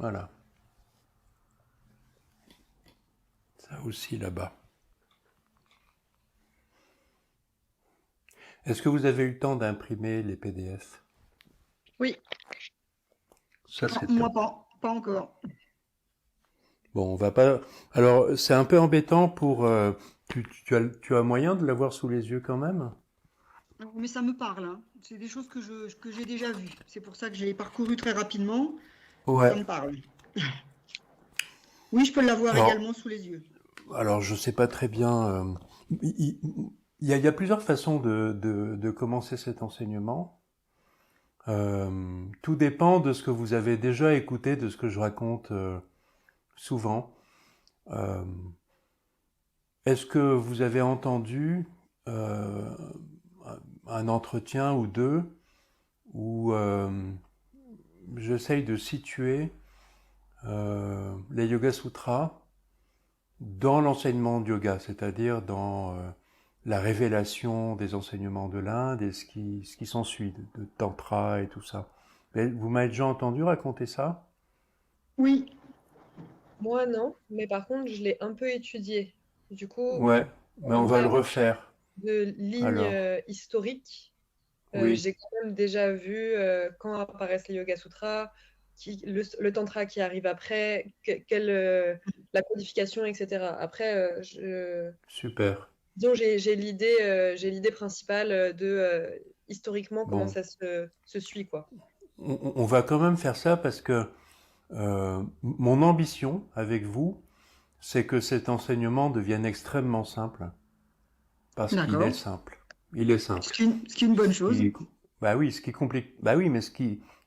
Voilà, ça aussi là-bas. Est-ce que vous avez eu le temps d'imprimer les PDF? Oui, Ça, non, c'est moi top. pas encore. Bon, on va pas. Alors, c'est un peu embêtant pour. Tu as moyen de l'avoir sous les yeux quand même? Mais ça me parle, hein. C'est des choses que j'ai déjà vues. C'est pour ça que j'ai parcouru très rapidement. Ça Ouais. me parle. Oui, je peux l'avoir Alors, également sous les yeux. alors, je sais pas très bien. Il y a plusieurs façons de commencer cet enseignement. Tout dépend de ce que vous avez déjà écouté, de ce que je raconte souvent. Euh, Est-ce que vous avez entendu euh, un entretien ou deux où j'essaye de situer les Yoga Sutras dans l'enseignement de yoga, c'est-à-dire dans la révélation des enseignements de l'Inde et ce qui s'ensuit, de tantra et tout ça. Mais vous m'avez déjà entendu raconter ça? Oui, Moi, non, mais par contre, je l'ai un peu étudié. Du coup, Ouais, mais on en va le termes refaire. de lignes Alors, historiques, oui, j'ai quand même déjà vu quand apparaissent les Yoga Sutras, le Tantra qui arrive après, la codification, etc. Après, super. disons, j'ai l'idée principale de historiquement comment Bon, ça se suit, quoi. on va quand même faire ça parce que mon ambition avec vous, c'est que cet enseignement devienne extrêmement simple, parce qu'il est d'accord. simple. Il est simple. Ce qui est une bonne Ce chose. qui, bah oui, ce qui complique, bah oui, mais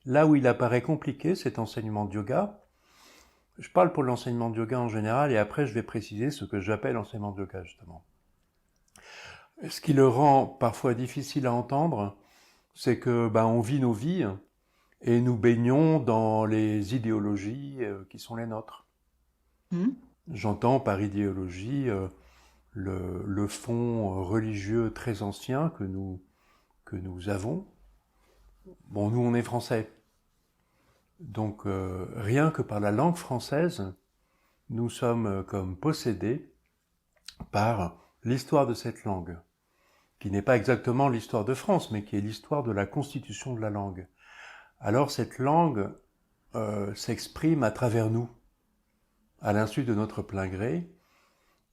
là où il apparaît compliqué, cet enseignement de yoga, je parle pour l'enseignement de yoga en général, et après je vais préciser ce que j'appelle enseignement de yoga justement. Ce qui le rend parfois difficile à entendre, c'est que bah, on vit nos vies et nous baignons dans les idéologies qui sont les nôtres. Hmm. J'entends par idéologie le fond religieux très ancien que nous avons. Bon, nous on est français, donc rien que par la langue française, nous sommes comme possédés par l'histoire de cette langue, qui n'est pas exactement l'histoire de France, mais qui est l'histoire de la constitution de la langue. Alors cette langue s'exprime à travers nous, à l'insu de notre plein gré,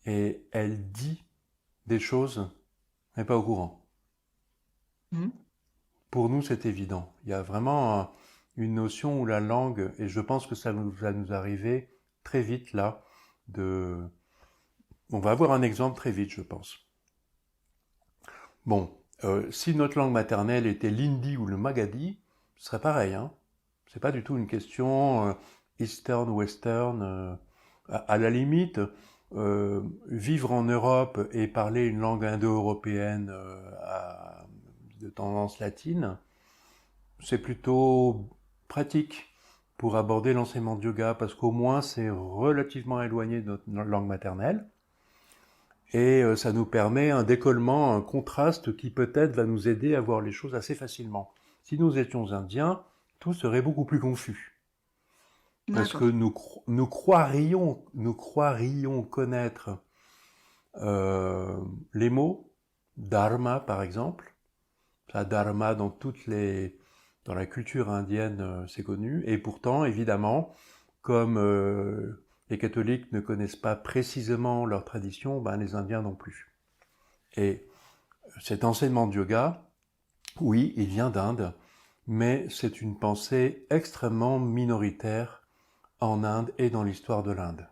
et elle dit des choses, mais pas au courant. Hmm. Pour nous, c'est évident. Il y a vraiment une notion où la langue, et je pense que ça va nous arriver très vite là, de... On va avoir un exemple très vite, je pense. Bon, si notre langue maternelle était l'hindi ou le magadhi, ce serait pareil, hein. C'est pas du tout une question Eastern, Western. À la limite, vivre en Europe et parler une langue indo-européenne de tendance latine, c'est plutôt pratique pour aborder l'enseignement de yoga parce qu'au moins c'est relativement éloigné de notre langue maternelle et ça nous permet un décollement, un contraste qui peut-être va nous aider à voir les choses assez facilement. Si nous étions indiens, tout serait beaucoup plus confus parce que D'accord. nous croirions connaître euh, les mots dharma par exemple. Ça, dharma dans la culture indienne, c'est connu. Et pourtant, évidemment, comme les catholiques ne connaissent pas précisément leur tradition, ben les Indiens non plus. Et cet enseignement de yoga, oui, il vient d'Inde, mais c'est une pensée extrêmement minoritaire en Inde et dans l'histoire de l'Inde.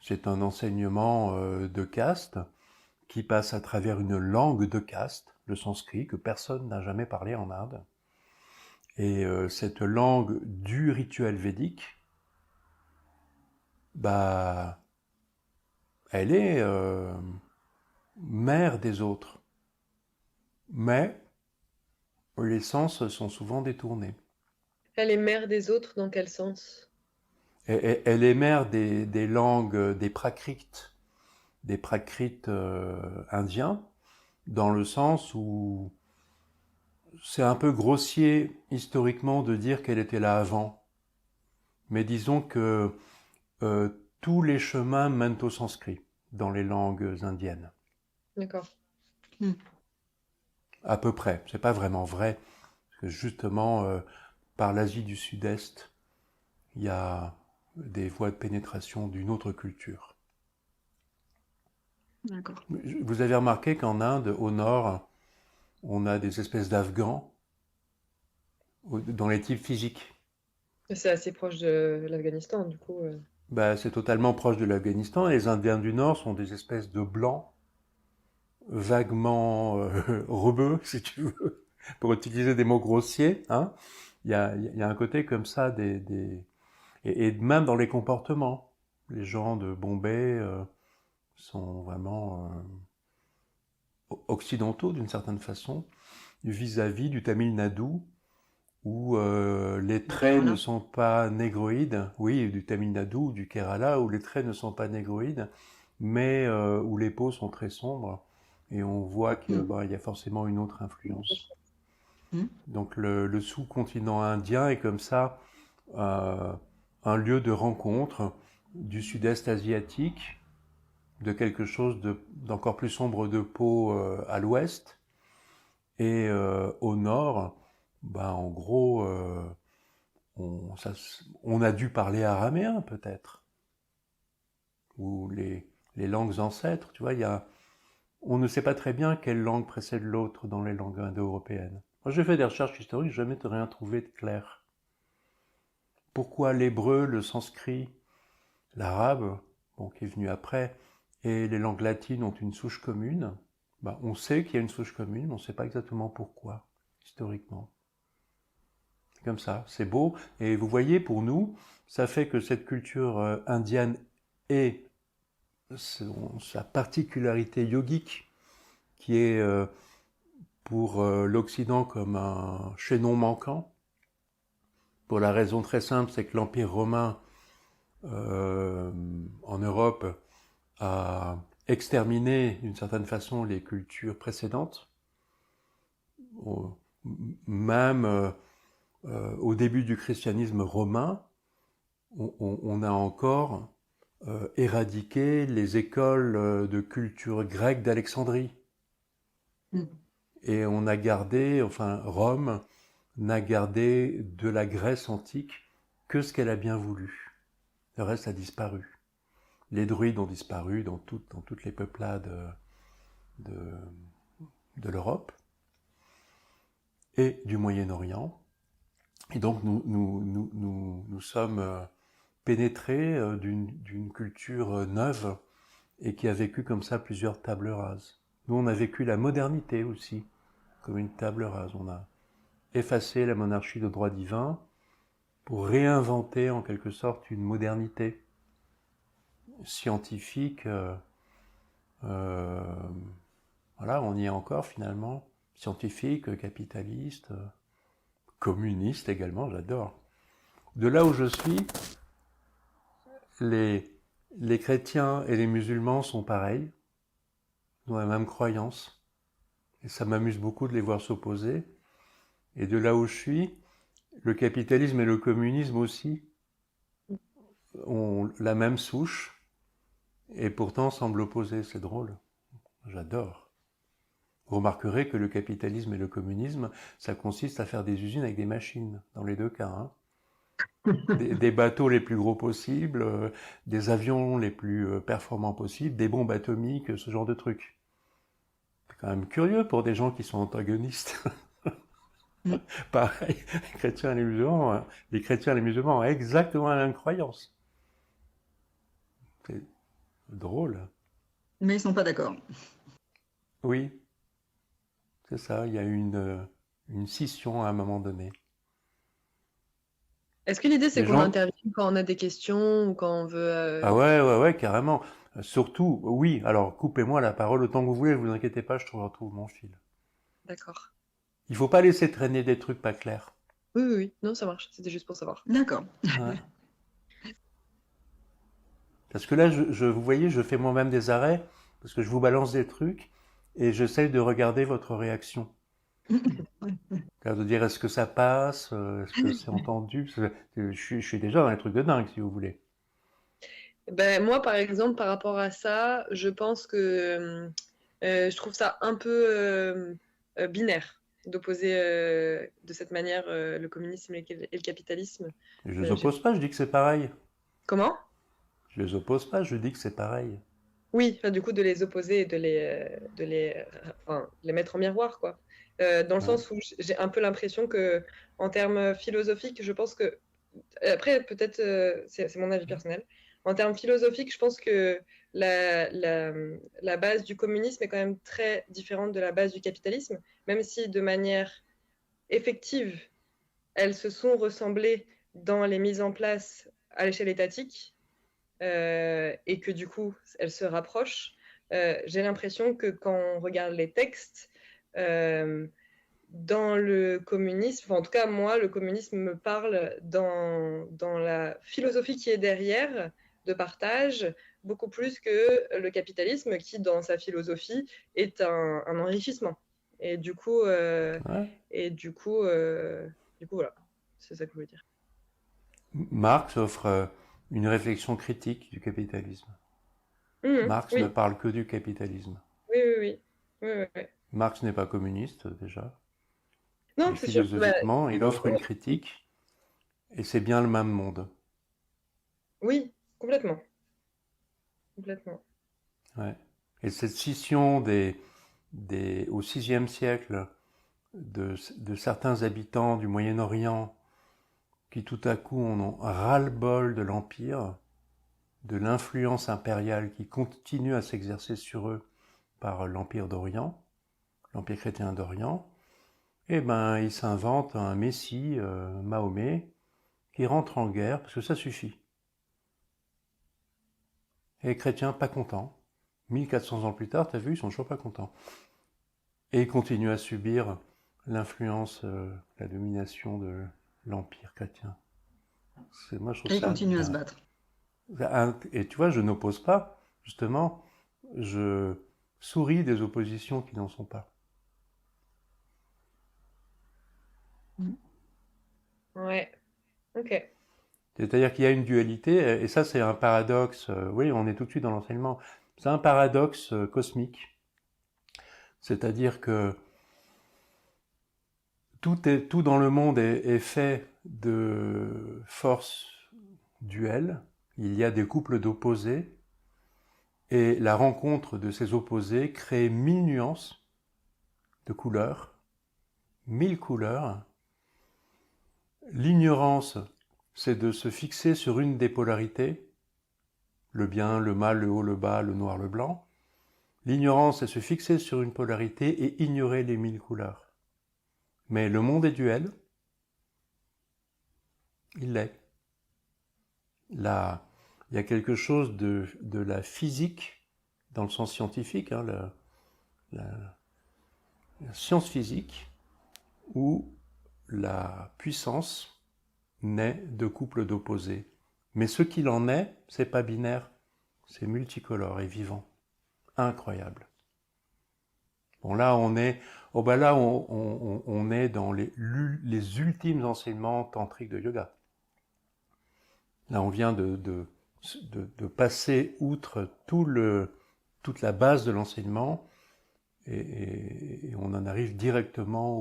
C'est un enseignement de caste qui passe à travers une langue de caste, le sanskrit, que personne n'a jamais parlé en Inde. Et cette langue du rituel védique, bah, elle est mère des autres. Mais les sens sont souvent détournés. Elle est mère des autres, dans quel sens? Elle est mère des langues, des prakrits indiens, dans le sens où c'est un peu grossier historiquement de dire qu'elle était là avant. Mais disons que euh, tous les chemins mènent au sanskrit dans les langues indiennes. D'accord. À peu près. C'est pas vraiment vrai. Parce que justement, par l'Asie du Sud-Est, il y a des voies de pénétration d'une autre culture. D'accord. Vous avez remarqué qu'en Inde, au nord, on a des espèces d'Afghans dans les types physiques. C'est assez proche de l'Afghanistan, du coup. Bah, c'est totalement proche de l'Afghanistan. Les Indiens du Nord sont des espèces de blancs, vaguement rebeux, si tu veux, pour utiliser des mots grossiers. Hein. Il y a un côté comme ça, et même dans les comportements. Les gens de Bombay sont vraiment occidentaux d'une certaine façon, vis-à-vis du Tamil Nadu, où les traits ne Kerala. sont pas négroïdes, oui, du Tamil Nadu ou du Kerala, où les traits ne sont pas négroïdes, mais où les peaux sont très sombres, et on voit qu'il y a forcément une autre influence. Mm. Donc le sous-continent indien est comme ça euh, un lieu de rencontre du sud-est asiatique, de quelque chose d'encore plus sombre de peau à l'ouest, et au nord, en gros, on a dû parler araméen peut-être, ou les langues ancêtres, tu vois, on ne sait pas très bien quelle langue précède l'autre dans les langues indo-européennes. Moi, j'ai fait des recherches historiques, jamais rien trouvé de clair. Pourquoi l'hébreu, le sanskrit, l'arabe, qui est venu après, et les langues latines ont une souche commune? On sait qu'il y a une souche commune, mais on ne sait pas exactement pourquoi, historiquement. C'est comme ça, c'est beau. Et vous voyez, pour nous, ça fait que cette culture indienne ait sa particularité yogique, qui est pour l'Occident comme un chaînon manquant, pour la raison très simple, c'est que l'Empire romain en Europe a exterminé d'une certaine façon les cultures précédentes. Même au début du christianisme romain, on a encore éradiqué les écoles de culture grecque d'Alexandrie. Mm. Et on a gardé, enfin Rome n'a gardé de la Grèce antique que ce qu'elle a bien voulu. Le reste a disparu. Les druides ont disparu dans toutes les peuplades de l'Europe et du Moyen-Orient. Et donc nous sommes pénétrés d'une culture neuve et qui a vécu comme ça plusieurs tables rases. Nous, on a vécu la modernité aussi, comme une table rase. On a effacé la monarchie de droit divin pour réinventer en quelque sorte une modernité scientifique. Voilà, on y est encore finalement. Scientifique, capitaliste, communiste également, j'adore. De là où je suis, les chrétiens et les musulmans sont pareils, ils ont la même croyance. Et ça m'amuse beaucoup de les voir s'opposer. Et de là où je suis, le capitalisme et le communisme aussi ont la même souche et pourtant semblent opposés. C'est drôle. J'adore. Vous remarquerez que le capitalisme et le communisme, ça consiste à faire des usines avec des machines, dans les deux cas. Hein. Des bateaux les plus gros possibles, des avions les plus performants possibles, des bombes atomiques, ce genre de trucs. C'est quand même curieux pour des gens qui sont antagonistes. Pareil, les chrétiens et les musulmans ont exactement la même croyance. C'est drôle. Mais ils sont pas d'accord. Oui, c'est ça, il y a une scission à un moment donné. Est-ce que l'idée, c'est Les qu'on gens... intervienne quand on a des questions ou quand on veut... Ah ouais, carrément. Surtout, oui, alors coupez-moi la parole autant que vous voulez, vous inquiétez pas, je retrouve mon fil. D'accord. Il faut pas laisser traîner des trucs pas clairs. Oui. Non, ça marche. C'était juste pour savoir. D'accord. Ouais. Parce que là, vous voyez, je fais moi-même des arrêts, parce que je vous balance des trucs, et j'essaye de regarder votre réaction. C'est-à-dire de dire est-ce que ça passe, est-ce que c'est entendu? Je suis déjà dans les trucs de dingue, si vous voulez. Ben, moi, par exemple, par rapport à ça, je pense que je trouve ça un peu binaire d'opposer de cette manière le communisme et le capitalisme. Je les J'ai- oppose pas, je dis que c'est pareil. Comment? Je les oppose pas, je dis que c'est pareil. Oui, enfin, du coup, de les opposer et enfin, les mettre en miroir, quoi. Dans le Ouais. sens où j'ai un peu l'impression que, en termes philosophiques, je pense que après, peut-être, c'est mon avis personnel. En termes philosophiques, je pense que la, la, la base du communisme est quand même très différente de la base du capitalisme, même si de manière effective, elles se sont ressemblées dans les mises en place à l'échelle étatique et que du coup, elles se rapprochent. J'ai l'impression que quand on regarde les textes, euh, dans le communisme, enfin, en tout cas moi, le communisme me parle dans la philosophie qui est derrière de partage, beaucoup plus que le capitalisme qui, dans sa philosophie, est un enrichissement. Et du coup, Ouais. voilà, c'est ça que je voulais dire. Marx offre une réflexion critique du capitalisme. Marx ne Oui, parle que du capitalisme. oui, oui, oui, oui, oui, oui. Marx n'est pas communiste déjà. Non, Et c'est sûr. Bah, philosophiquement, il offre une critique, et c'est bien le même monde. oui, complètement, complètement. Ouais. Et cette scission au VIe siècle de certains habitants du Moyen-Orient qui tout à coup en ont ras-le-bol de l'Empire, de l'influence impériale qui continue à s'exercer sur eux par l'Empire d'Orient, l'Empire chrétien d'Orient, eh ben, ils s'inventent un messie, Mahomet, qui rentre en guerre parce que ça suffit. Et les chrétiens pas contents. 1400 ans plus tard, t'as vu, ils sont toujours pas contents. Et ils continuent à subir l'influence, la domination de l'Empire chrétien. Moi, je trouve Et ils ça continuent à se dingue. battre. Et tu vois, je n'oppose pas, justement, je souris des oppositions qui n'en sont pas. Ouais, ok. C'est-à-dire qu'il y a une dualité, et ça c'est un paradoxe, oui, on est tout de suite dans l'enseignement, c'est un paradoxe cosmique. C'est-à-dire que tout dans le monde est fait de forces duelles, il y a des couples d'opposés, et la rencontre de ces opposés crée 1000 nuances de couleurs, 1000 couleurs. L'ignorance, c'est de se fixer sur une des polarités, le bien, le mal, le haut, le bas, le noir, le blanc. L'ignorance, c'est se fixer sur une polarité et ignorer les 1000 couleurs. Mais le monde est duel, il l'est. Là, il y a quelque chose de la physique, dans le sens scientifique, hein, la science physique, où la puissance naît de couples d'opposés. Mais ce qu'il en est, c'est pas binaire, c'est multicolore et vivant. Incroyable. Bon, là, on est, oh bah là, on est dans les ultimes enseignements tantriques de yoga. Là, on vient de passer outre toute la base de l'enseignement et on en arrive directement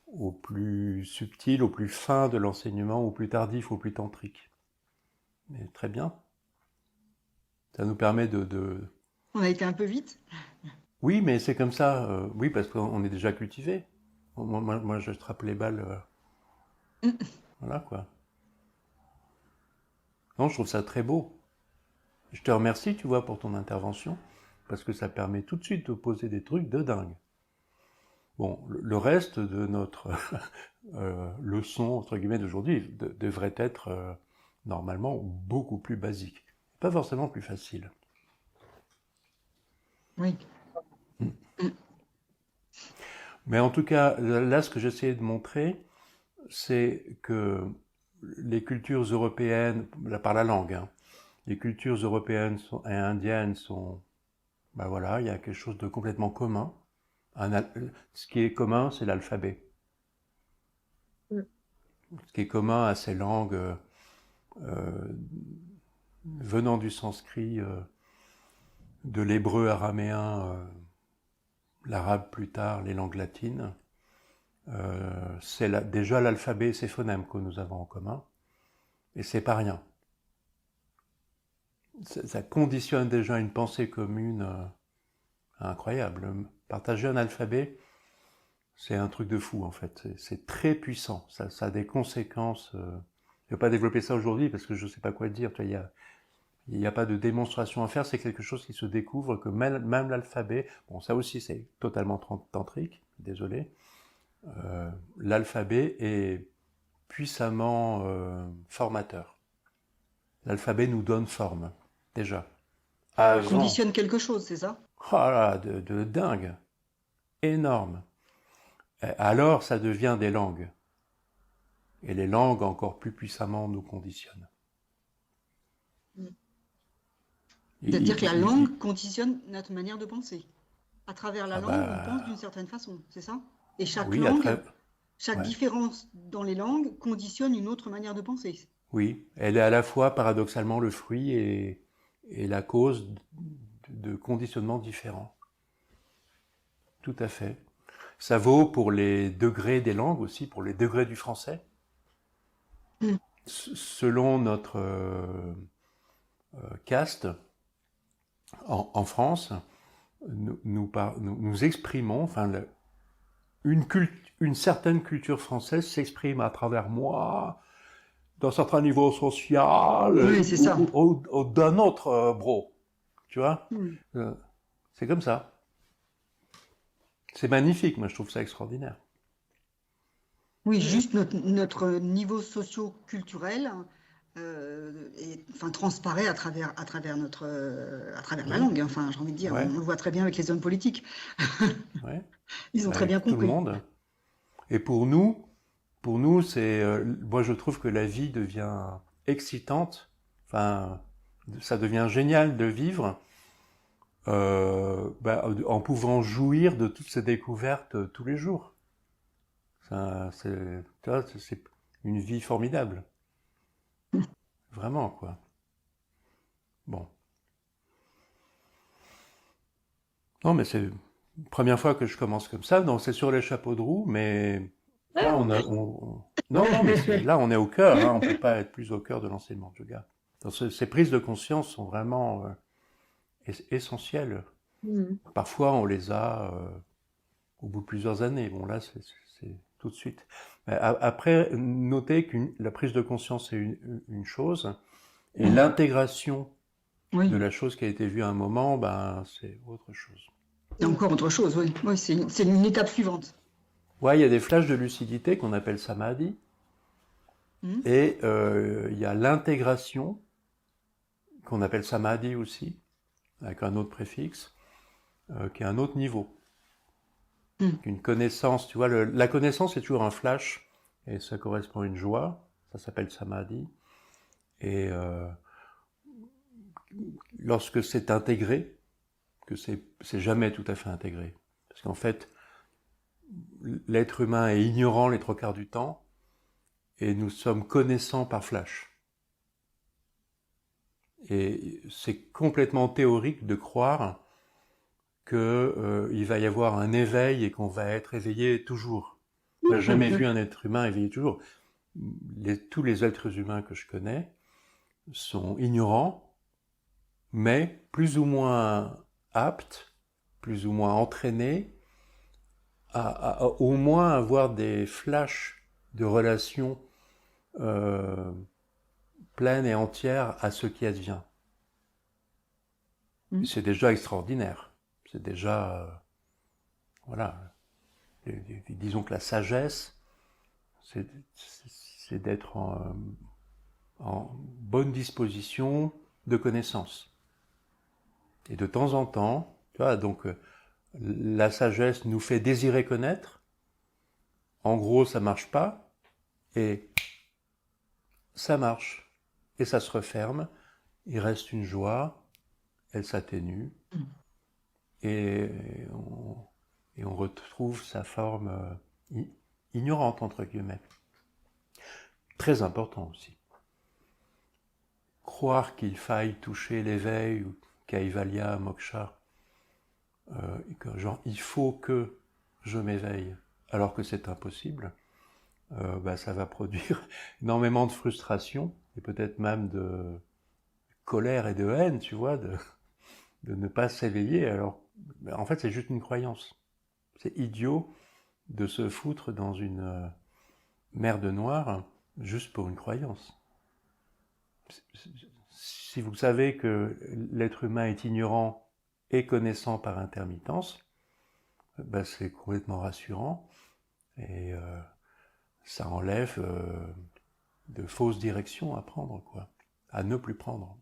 au plus subtil, au plus fin de l'enseignement, au plus tardif, au plus tantrique. Mais très bien. Ça nous permet On a été un peu vite. Oui, mais c'est comme ça. Oui, parce qu'on est déjà cultivé. Moi, je trappe les balles. Voilà, quoi. Non, je trouve ça très beau. Je te remercie, tu vois, pour ton intervention, parce que ça permet tout de suite de poser des trucs de dingue. Bon, le reste de notre leçon, entre guillemets, d'aujourd'hui devrait être normalement beaucoup plus basique. Pas forcément plus facile. Oui. Mais en tout cas, là, ce que j'essayais de montrer, c'est que les cultures européennes, là, par la langue, hein, les cultures européennes et indiennes sont, ben voilà, il y a quelque chose de complètement commun, Ce qui est commun, c'est l'alphabet. Mm. Ce qui est commun à ces langues venant du sanskrit, de l'hébreu araméen, l'arabe plus tard, les langues latines, c'est déjà l'alphabet et ses phonèmes que nous avons en commun, et c'est pas rien. Ça conditionne déjà une pensée commune incroyable. Partager un alphabet, c'est un truc de fou en fait. C'est très puissant. Ça a des conséquences. Je ne vais pas développer ça aujourd'hui parce que je ne sais pas quoi dire. Il n'y a pas de démonstration à faire. C'est quelque chose qui se découvre que même l'alphabet. Bon, ça aussi c'est totalement tantrique. Désolé. L'alphabet est puissamment formateur. L'alphabet nous donne forme déjà. Avant. Conditionne quelque chose, c'est ça? Oh là, de dingue, énorme. Alors ça devient des langues. Et les langues encore plus puissamment nous conditionnent. C'est-à-dire que la langue conditionne notre manière de penser. À travers la langue, on pense d'une certaine façon, c'est ça? Et chaque langue, chaque différence dans les langues conditionne une autre manière de penser. Oui, elle est à la fois paradoxalement le fruit et la cause de conditionnements différents. Tout à fait. Ça vaut pour les degrés des langues aussi, pour les degrés du français. Selon notre caste, en France, nous exprimons, enfin, une certaine culture française s'exprime à travers moi, d'un certain niveau social, oui, c'est ça. Ou d'un autre bro. Tu vois c'est comme ça. C'est magnifique, moi je trouve ça extraordinaire. Oui, juste notre niveau socio-culturel transparaît à travers la langue. Enfin, j'ai envie de dire, on le voit très bien avec les hommes politiques. Ils ont très bien compris. Tout le monde. Et pour nous, c'est, moi je trouve que la vie devient excitante. Enfin, ça devient génial de vivre en pouvant jouir de toutes ces découvertes tous les jours. C'est une vie formidable. Vraiment, quoi. Bon. Non, mais c'est la première fois que je commence comme ça. Non, c'est sur les chapeaux de roue, mais là, non, mais là, on est au cœur. Hein, on ne peut pas être plus au cœur de l'enseignement de yoga. Donc, ces prises de conscience sont vraiment essentielles. Parfois, on les a au bout de plusieurs années. Bon, là, c'est tout de suite. Après, notez que la prise de conscience, c'est une chose, et l'intégration de la chose qui a été vue à un moment, c'est autre chose. C'est encore autre chose, oui. Oui, c'est une étape suivante. Ouais, il y a des flashs de lucidité qu'on appelle samadhi, et il y a l'intégration, qu'on appelle samadhi aussi, avec un autre préfixe, qui est un autre niveau. Une connaissance, tu vois, la connaissance est toujours un flash, et ça correspond à une joie, ça s'appelle samadhi, et lorsque c'est intégré, que c'est jamais tout à fait intégré, parce qu'en fait, l'être humain est ignorant les 3/4 du temps, et nous sommes connaissants par flash. Et c'est complètement théorique de croire qu'il va y avoir un éveil et qu'on va être éveillé toujours. Je n'ai jamais vu un être humain éveillé toujours. Tous les êtres humains que je connais sont ignorants, mais plus ou moins aptes, plus ou moins entraînés à au moins avoir des flashs de relations pleines et entières à ce qui advient. C'est déjà extraordinaire. C'est déjà, voilà, disons que la sagesse, c'est d'être en bonne disposition de connaissance. Et de temps en temps, tu vois, donc la sagesse nous fait désirer connaître. En gros, ça marche pas, et ça marche, et ça se referme. Il reste une joie, elle s'atténue. Et et on retrouve sa forme ignorante, entre guillemets. Très important aussi. Croire qu'il faille toucher l'éveil ou kaivalya, moksha, genre il faut que je m'éveille alors que c'est impossible, ça va produire énormément de frustration et peut-être même de colère et de haine, tu vois, de ne pas s'éveiller. Alors, en fait, c'est juste une croyance. C'est idiot de se foutre dans une merde noire juste pour une croyance. Si vous savez que l'être humain est ignorant et connaissant par intermittence, c'est complètement rassurant et ça enlève de fausses directions à prendre, quoi, à ne plus prendre.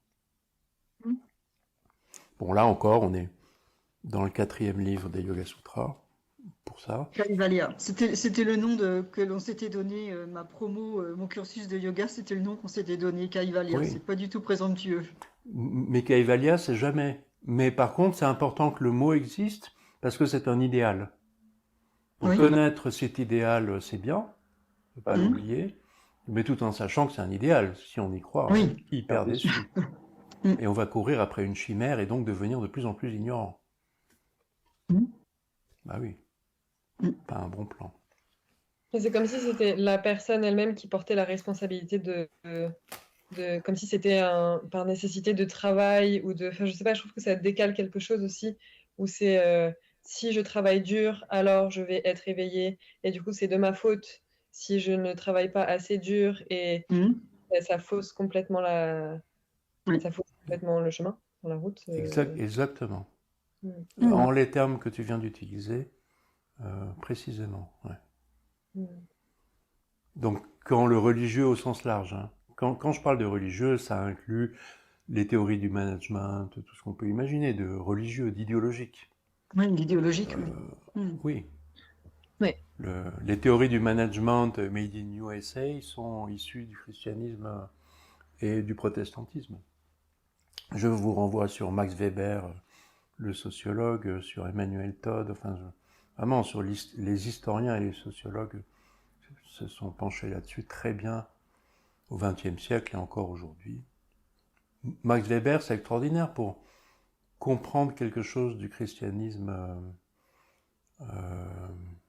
Bon, là encore, on est dans le 4e livre des Yoga Sutras, pour ça. Kaivalya, c'était le nom que l'on s'était donné, ma promo, mon cursus de yoga, c'était le nom qu'on s'était donné, Kaivalya, oui. C'est pas du tout présomptueux. Mais Kaivalya, c'est jamais. Mais par contre, c'est important que le mot existe, parce que c'est un idéal. Pour connaître cet idéal, c'est bien, ne pas l'oublier, mais tout en sachant que c'est un idéal. Si on y croit, on est hyper déçu. Et on va courir après une chimère et donc devenir de plus en plus ignorant. Bah oui, pas un bon plan. C'est comme si c'était la personne elle-même qui portait la responsabilité comme si c'était par nécessité de travail ou de... Enfin, je sais pas, je trouve que ça décale quelque chose aussi, où c'est si je travaille dur, alors je vais être éveillée, et du coup c'est de ma faute si je ne travaille pas assez dur, et ça fausse complètement ça fausse complètement le chemin, dans la route. Exactement. En les termes que tu viens d'utiliser, précisément. Ouais. Donc, quand le religieux au sens large, hein, quand je parle de religieux, ça inclut les théories du management, tout ce qu'on peut imaginer, de religieux, d'idéologique. Oui, d'idéologique, oui. Oui. Les théories du management made in USA sont issues du christianisme et du protestantisme. Je vous renvoie sur Max Weber, le sociologue, sur Emmanuel Todd, vraiment sur les historiens et les sociologues se sont penchés là-dessus très bien au XXe siècle et encore aujourd'hui. Max Weber, c'est extraordinaire pour comprendre quelque chose du christianisme,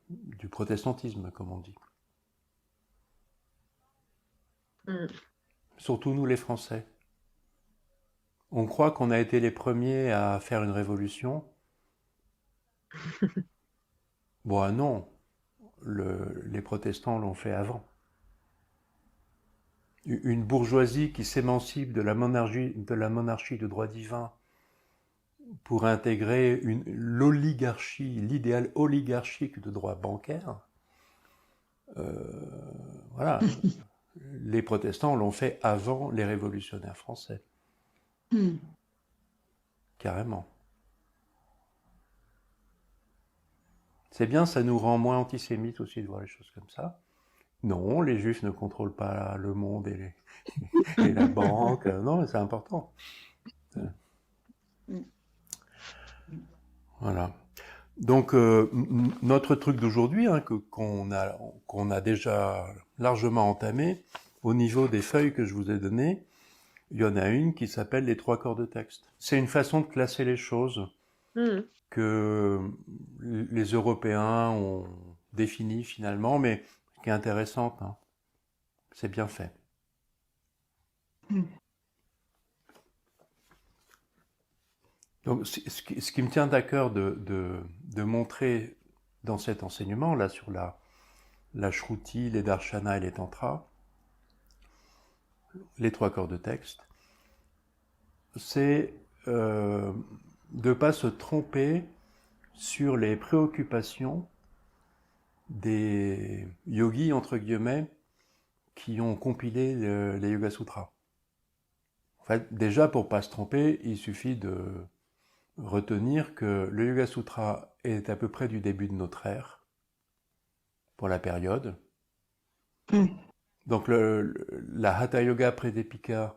du protestantisme, comme on dit. Surtout nous les Français. On croit qu'on a été les premiers à faire une révolution. Bon, non, les protestants l'ont fait avant. Une bourgeoisie qui s'émancipe de la monarchie de droit divin pour intégrer l'oligarchie, l'idéal oligarchique de droit bancaire, voilà. Les protestants l'ont fait avant les révolutionnaires français. Carrément. C'est bien, ça nous rend moins antisémites aussi de voir les choses comme ça. Non, les juifs ne contrôlent pas le monde et la banque. Non, c'est important. Voilà. Donc, notre truc d'aujourd'hui, hein, qu'on a déjà largement entamé, au niveau des feuilles que je vous ai données, il y en a une qui s'appelle les 3 corps de texte. C'est une façon de classer les choses que les Européens ont définies finalement, mais qui est intéressante. Hein. C'est bien fait. Donc, ce qui me tient à cœur de montrer dans cet enseignement, là, sur la Shruti, les Darshana et les Tantras, les 3 corps de texte, c'est de ne pas se tromper sur les préoccupations des yogis, entre guillemets, qui ont compilé les Yoga Sutras. En fait, déjà, pour ne pas se tromper, il suffit de retenir que le Yoga Sutra est à peu près du début de notre ère, pour la période. Donc la Hatha Yoga Pradipika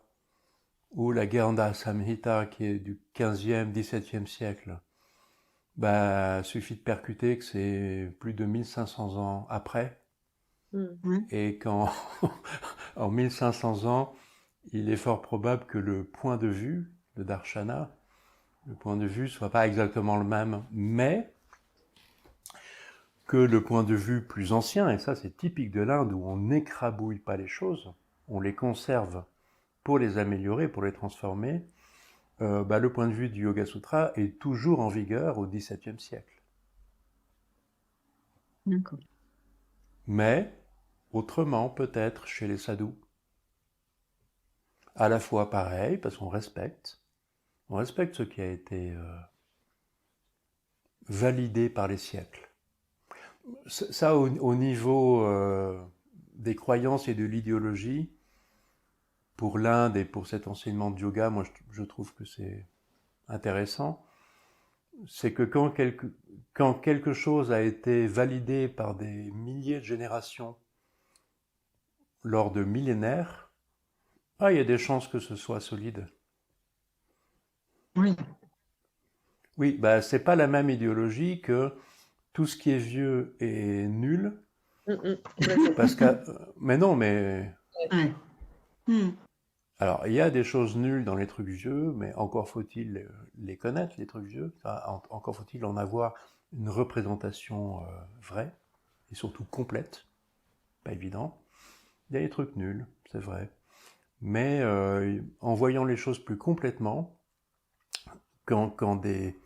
ou la Gheranda Samhita qui est du 15e, 17e siècle suffit de percuter que c'est plus de 1500 ans après, et qu'en en 1500 ans, il est fort probable que le point de vue de Darshana, le point de vue soit pas exactement le même, mais que le point de vue plus ancien, et ça c'est typique de l'Inde où on n'écrabouille pas les choses, on les conserve pour les améliorer, pour les transformer, le point de vue du Yoga Sutra est toujours en vigueur au XVIIe siècle. D'accord. Mais autrement peut-être chez les sadhus. À la fois pareil, parce qu'on respecte ce qui a été validé par les siècles. Ça, au niveau des croyances et de l'idéologie, pour l'Inde et pour cet enseignement de yoga, moi je trouve que c'est intéressant. C'est que quand quelque chose a été validé par des milliers de générations lors de millénaires, il y a des chances que ce soit solide. Oui. Oui, c'est pas la même idéologie que tout ce qui est vieux est nul. Parce que, mais non, mais. Ouais. Alors, il y a des choses nulles dans les trucs vieux, mais encore faut-il les connaître, les trucs vieux. Encore faut-il en avoir une représentation vraie et surtout complète. Pas évident. Il y a des trucs nuls, c'est vrai. Mais en voyant les choses plus complètement, quand des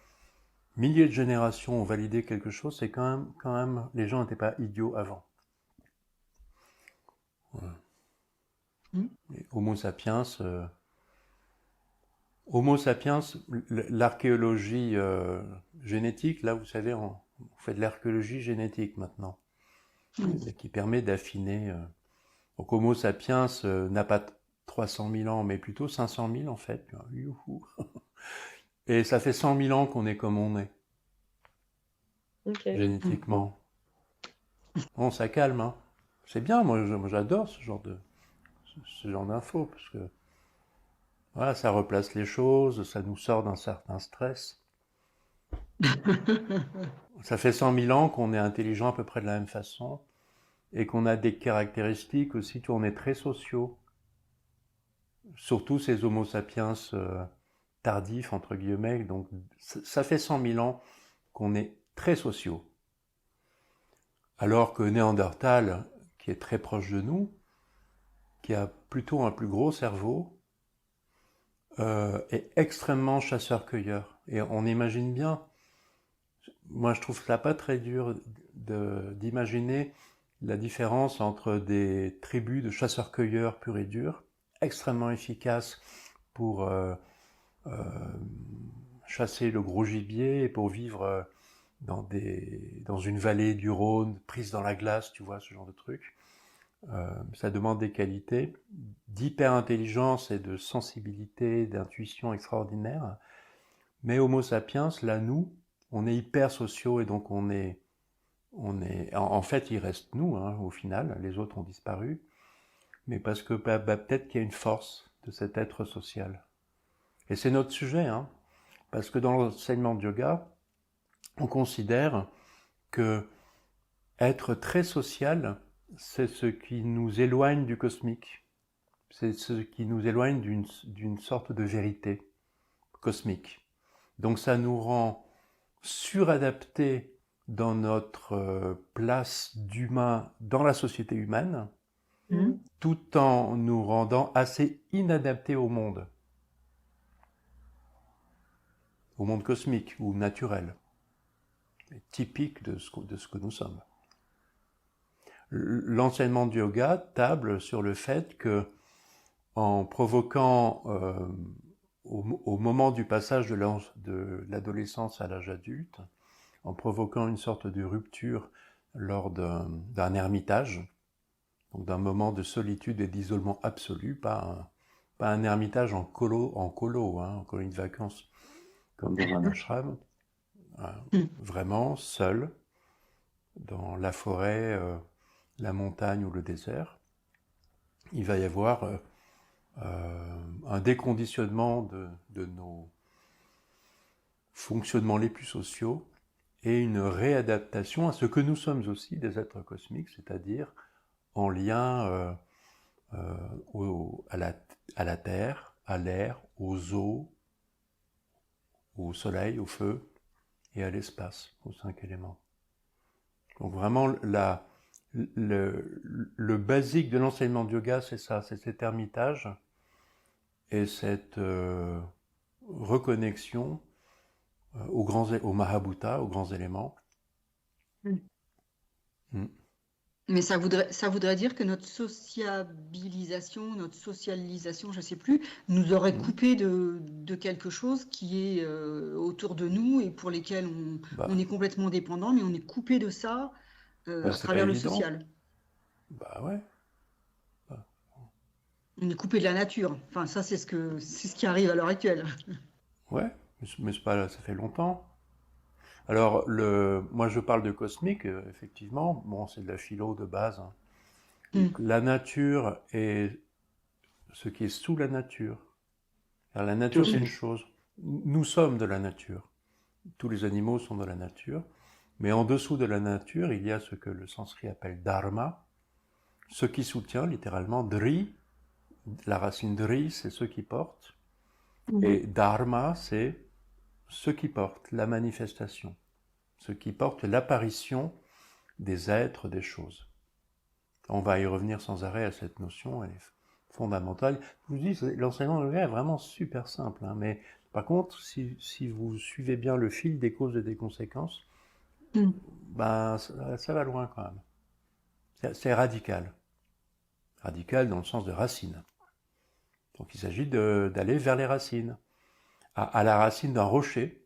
milliers de générations ont validé quelque chose, c'est quand même les gens n'étaient pas idiots avant. Voilà. Et Homo sapiens, l'archéologie génétique, là vous savez, on fait de l'archéologie génétique maintenant, qui permet d'affiner. Donc Homo sapiens n'a pas 300 000 ans, mais plutôt 500 000 en fait. Youhou. Et ça fait 100 000 ans qu'on est comme on est. Okay. Génétiquement. Bon, ça calme, hein. C'est bien, moi j'adore ce genre d'infos, parce que voilà, ça replace les choses, ça nous sort d'un certain stress. Ça fait 100 000 ans qu'on est intelligent à peu près de la même façon, et qu'on a des caractéristiques aussi, on est très sociaux. Surtout ces Homo sapiens tardifs, entre guillemets, donc ça fait 100 000 ans qu'on est très sociaux. Alors que Néandertal, qui est très proche de nous, qui a plutôt un plus gros cerveau, est extrêmement chasseur-cueilleur. Et on imagine bien, moi je trouve ça pas très dur d'imaginer la différence entre des tribus de chasseurs-cueilleurs purs et durs, extrêmement efficaces pour chasser le gros gibier et pour vivre dans une vallée du Rhône, prise dans la glace, tu vois, ce genre de truc. Ça demande des qualités d'hyper-intelligence et de sensibilité, d'intuition extraordinaire. Mais Homo sapiens, là, nous, on est hyper sociaux et donc on est en fait, il reste nous, hein, au final, les autres ont disparu, mais parce que peut-être qu'il y a une force de cet être social. Et c'est notre sujet, hein, parce que dans l'enseignement de yoga, on considère que être très social, c'est ce qui nous éloigne du cosmique. C'est ce qui nous éloigne d'une sorte de vérité cosmique. Donc ça nous rend suradaptés dans notre place d'humain dans la société humaine, tout en nous rendant assez inadaptés au monde cosmique ou naturel, typique de ce que nous sommes. L'enseignement du yoga table sur le fait que, en provoquant au moment du passage de l'adolescence à l'âge adulte, en provoquant une sorte de rupture lors d'un ermitage, donc d'un moment de solitude et d'isolement absolu, pas un ermitage en colo, en colonie de vacances, comme dans un ashram, vraiment seul, dans la forêt, la montagne ou le désert. Il va y avoir un déconditionnement de nos fonctionnements les plus sociaux, et une réadaptation à ce que nous sommes aussi, des êtres cosmiques, c'est-à-dire en lien à la terre, à l'air, aux eaux, au soleil, au feu et à l'espace, aux 5 éléments. Donc vraiment, le basique de l'enseignement de yoga, c'est ça, c'est cet ermitage et cette reconnexion au Mahabhuta, aux grands éléments. Mais ça voudrait dire que notre sociabilisation, notre socialisation, je ne sais plus, nous aurait coupé de quelque chose qui est autour de nous et pour lesquels on est complètement dépendant, mais on est coupé de ça à travers le social. Bah ouais. On est coupé de la nature. Enfin, ça, c'est ce qui arrive à l'heure actuelle. Ouais, mais c'est pas, ça fait longtemps. Alors, moi je parle de cosmique, effectivement, bon, c'est de la philo de base. La nature est ce qui est sous la nature. Alors, la nature, c'est une chose. Nous sommes de la nature. Tous les animaux sont de la nature. Mais en dessous de la nature, il y a ce que le sanskrit appelle dharma, ce qui soutient littéralement dri. La racine dri, c'est ce qui porte. Et dharma, c'est ce qui porte, la manifestation. Ce qui porte l'apparition des êtres, des choses. On va y revenir sans arrêt à cette notion, elle est fondamentale. Je vous dis, l'enseignement de yoga est vraiment super simple, hein, mais par contre, si vous suivez bien le fil des causes et des conséquences, ben, ça va loin quand même. C'est radical. Radical dans le sens de racine. Donc il s'agit d'aller vers les racines. À la racine d'un rocher.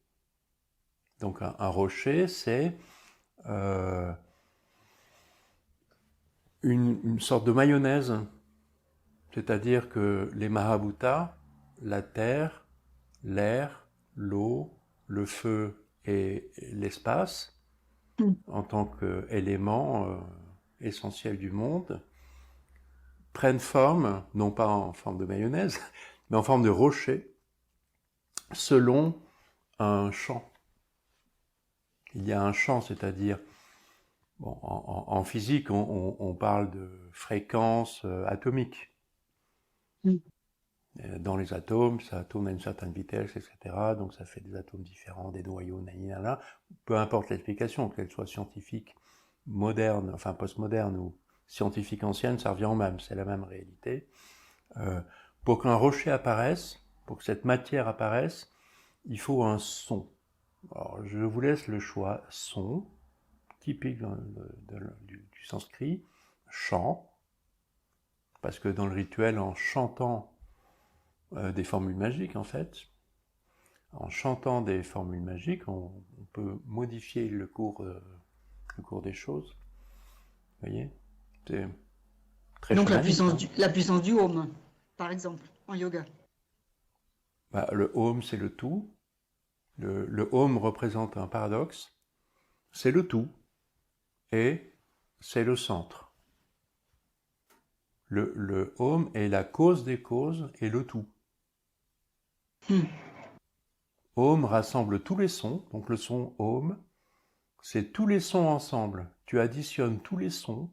Donc un rocher, c'est une sorte de mayonnaise. C'est-à-dire que les Mahabhutas, la terre, l'air, l'eau, le feu et l'espace, en tant qu'éléments essentiels du monde, prennent forme, non pas en forme de mayonnaise, mais en forme de rocher, selon un champ. Il y a un champ, c'est-à-dire, bon, en physique, on parle de fréquence atomique. Dans les atomes, ça tourne à une certaine vitesse, etc. Donc ça fait des atomes différents, des noyaux, nanana. Peu importe l'explication, qu'elle soit scientifique, moderne, enfin postmoderne ou scientifique ancienne, ça revient au même, c'est la même réalité. Pour qu'un rocher apparaisse, pour que cette matière apparaisse, il faut un son. Alors, je vous laisse le choix son, typique du sanskrit, chant, parce que dans le rituel, en chantant des formules magiques, en fait, en chantant des formules magiques, on peut modifier le cours des choses. Vous voyez, c'est très donc chamanique, la puissance du Om, par exemple, en yoga. Bah, le Om, c'est le tout. Le Om représente un paradoxe. C'est le tout et c'est le centre. Le Om est la cause des causes et le tout. Om rassemble tous les sons, donc le son Om, c'est tous les sons ensemble. Tu additionnes tous les sons,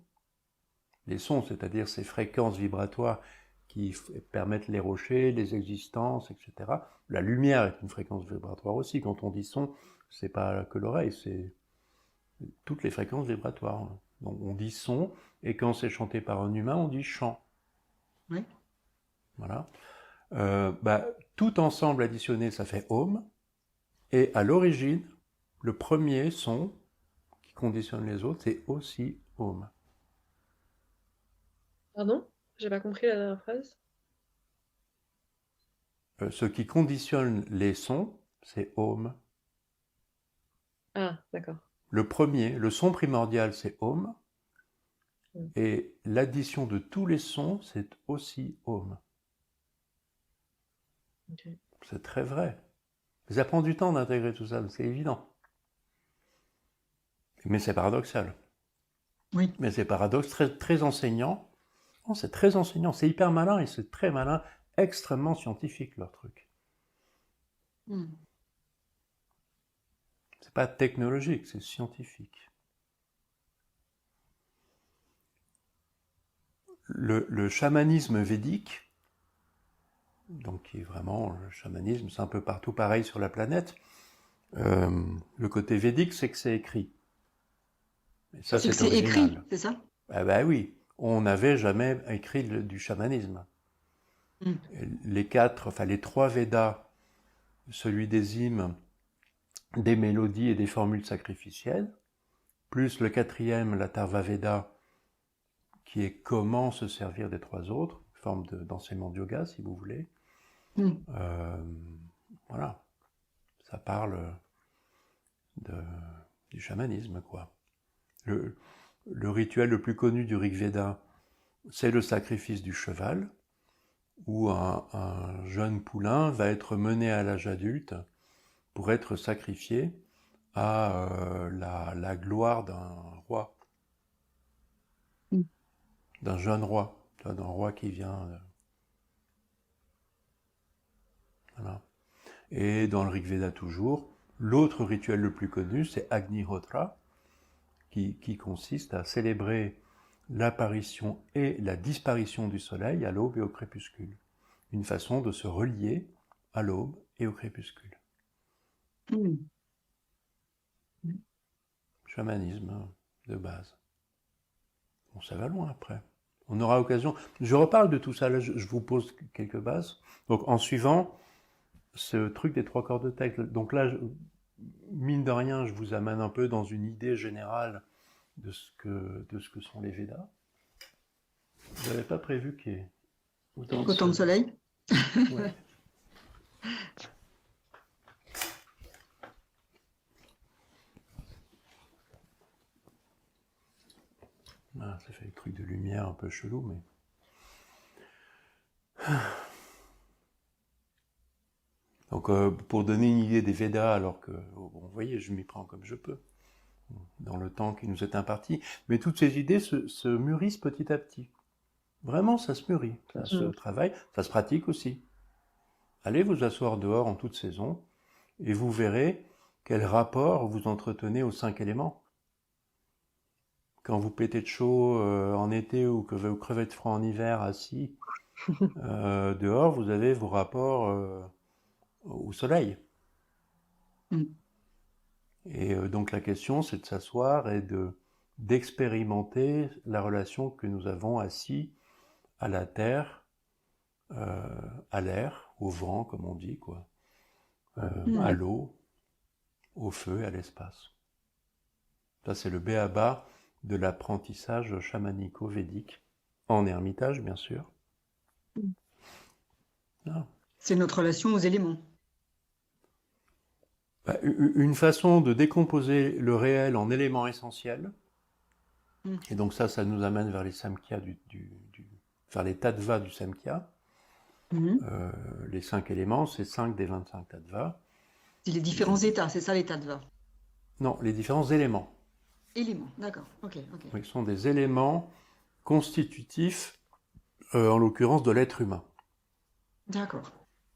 c'est-à-dire ces fréquences vibratoires qui permettent les rochers, les existences, etc. La lumière est une fréquence vibratoire aussi. Quand on dit son, c'est pas que l'oreille, c'est toutes les fréquences vibratoires. Donc on dit son, et quand c'est chanté par un humain, on dit chant. Oui. Voilà. Tout ensemble additionné, ça fait Om. Et à l'origine, le premier son qui conditionne les autres, c'est aussi Om. Pardon? J'ai pas compris la dernière phrase. Ce qui conditionne les sons, c'est Om. Ah, d'accord. Le premier, le son primordial, c'est Om. Et l'addition de tous les sons, c'est aussi Om. Okay. C'est très vrai. Ça prend du temps d'intégrer tout ça, c'est évident. Mais c'est paradoxal. Oui. Mais c'est paradoxe, très, très enseignant. Oh, c'est très enseignant, c'est hyper malin et c'est très malin, extrêmement scientifique leur truc. C'est pas technologique, c'est scientifique. Le chamanisme védique, donc qui est vraiment le chamanisme, c'est un peu partout pareil sur la planète. Le côté védique, c'est que c'est écrit. Et ça, c'est écrit, c'est ça? Ah ben oui, on n'avait jamais écrit du chamanisme. Les trois Védas, celui des hymnes, des mélodies et des formules sacrificielles, plus le quatrième, la Tarva Veda, qui est comment se servir des trois autres, forme d'enseignement de yoga, si vous voulez. Voilà, ça parle du chamanisme, quoi. Le rituel le plus connu du Rig Veda, c'est le sacrifice du cheval, où un jeune poulain va être mené à l'âge adulte pour être sacrifié à la gloire d'un roi, d'un jeune roi, d'un roi qui vient. Voilà. Et dans le Rig Veda toujours, l'autre rituel le plus connu, c'est Agnihotra, qui consiste à célébrer l'apparition et la disparition du soleil à l'aube et au crépuscule. Une façon de se relier à l'aube et au crépuscule. Chamanisme de base. Bon, ça va loin après. On aura l'occasion. Je reparle de tout ça, là, je vous pose quelques bases. Donc, en suivant ce truc des trois corps de texte. Donc là, mine de rien, je vous amène un peu dans une idée générale de ce que sont les Védas. Vous n'avez pas prévu qu'il y ait autant de soleil? Ouais. Ah, ça fait des trucs de lumière un peu chelou, mais... Donc, pour donner une idée des Védas, alors que, bon, vous voyez, je m'y prends comme je peux, dans le temps qui nous est imparti, mais toutes ces idées se mûrissent petit à petit. Vraiment, ça se mûrit, ça se travaille, ça se pratique aussi. Allez vous asseoir dehors en toute saison, et vous verrez quel rapport vous entretenez aux 5 éléments. Quand vous pétez de chaud en été ou que vous crevez de froid en hiver assis dehors, vous avez vos rapports au soleil. Et donc la question, c'est de s'asseoir et d'expérimenter la relation que nous avons assis à la terre, à l'air, au vent, comme on dit, quoi, à l'eau, au feu et à l'espace. Ça, c'est le b.a.-ba de l'apprentissage chamanico-védique, en ermitage, bien sûr. Ah. C'est notre relation aux éléments. Une façon de décomposer le réel en éléments essentiels. Et donc ça nous amène vers les samkhya vers les tattvas du samkhya. Les 5 éléments, c'est 5 des 25 tattvas. C'est les différents états, c'est ça les tattvas? Non, les différents éléments. Éléments, d'accord, ok. Oui, ce sont des éléments constitutifs, en l'occurrence, de l'être humain. D'accord.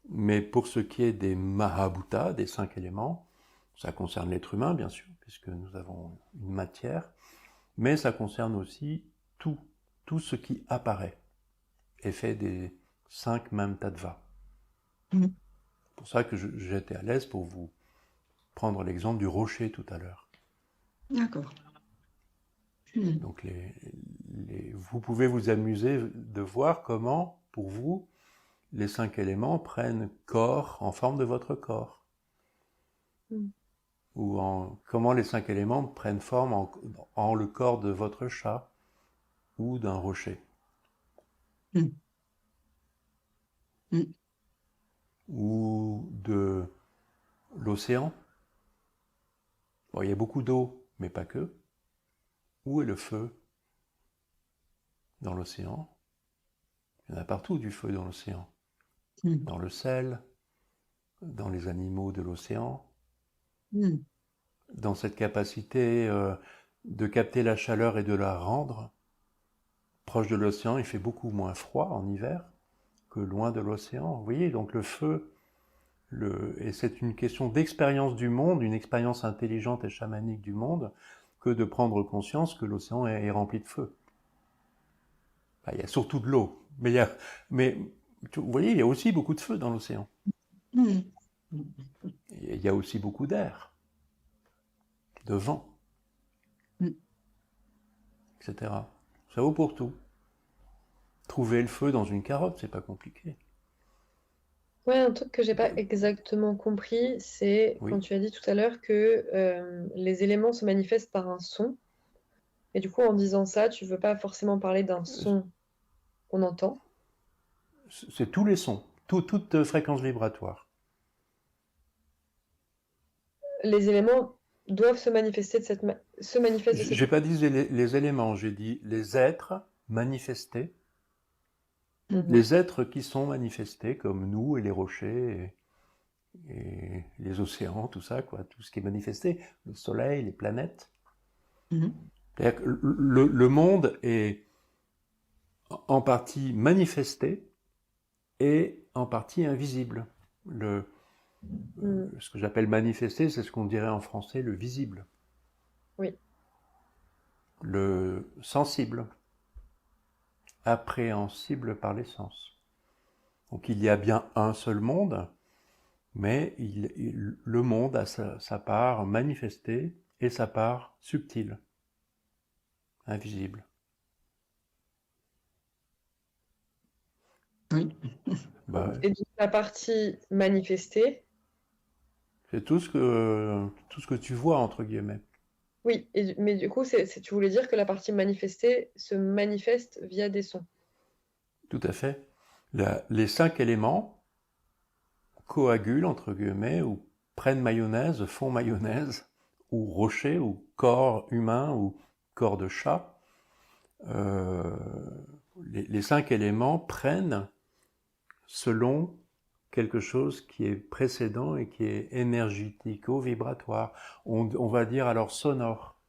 Mais pour ce qui est des Mahabhutas, des 5 éléments, ça concerne l'être humain, bien sûr, puisque nous avons une matière, mais ça concerne aussi tout ce qui apparaît, est fait des 5 mêmes tattvas. C'est pour ça que j'étais à l'aise pour vous prendre l'exemple du rocher tout à l'heure. D'accord. Donc vous pouvez vous amuser de voir comment, pour vous, les 5 éléments prennent corps en forme de votre corps. Ou comment les 5 éléments prennent forme en le corps de votre chat ou d'un rocher. Ou de l'océan. Bon, il y a beaucoup d'eau, mais pas que. Où est le feu dans l'océan? Il y en a partout du feu dans l'océan. Dans le sel, dans les animaux de l'océan, dans cette capacité de capter la chaleur et de la rendre. Proche de l'océan, il fait beaucoup moins froid en hiver que loin de l'océan. Vous voyez, donc le feu Et c'est une question d'expérience du monde, une expérience intelligente et chamanique du monde, que de prendre conscience que l'océan est rempli de feu. Enfin, il y a surtout de l'eau, mais vous voyez, il y a aussi beaucoup de feu dans l'océan. Mm. Il y a aussi beaucoup d'air, de vent, etc. Ça vaut pour tout. Trouver le feu dans une carotte, c'est pas compliqué. Ouais, un truc que j'ai pas exactement compris, c'est Oui. quand tu as dit tout à l'heure que les éléments se manifestent par un son. Et du coup, en disant ça, tu veux pas forcément parler d'un son qu'on entend. C'est tous les sons, toute fréquence vibratoire. Les éléments doivent se manifester se manifestent de cette J'ai pas dit les éléments, j'ai dit les êtres manifestés. Les êtres qui sont manifestés, comme nous et les rochers et les océans, tout ça, quoi, tout ce qui est manifesté, le soleil, les planètes. C'est-à-dire que le monde est en partie manifesté et en partie invisible. Ce que j'appelle manifesté, c'est ce qu'on dirait en français le visible. Oui. Le sensible, appréhensible par les sens. Donc il y a bien un seul monde, mais le monde a sa part manifestée et sa part subtile, invisible. Oui. Bah ouais. Et donc, la partie manifestée, C'est tout ce que tu vois, entre guillemets. oui, mais du coup, tu voulais dire que la partie manifestée se manifeste via des sons. Tout à fait. Les 5 éléments coagulent, entre guillemets, ou prennent mayonnaise, font mayonnaise, ou rocher, ou corps humain, ou corps de chat. Les 5 éléments prennent selon quelque chose qui est précédent et qui est énergético-vibratoire. On va dire alors sonore,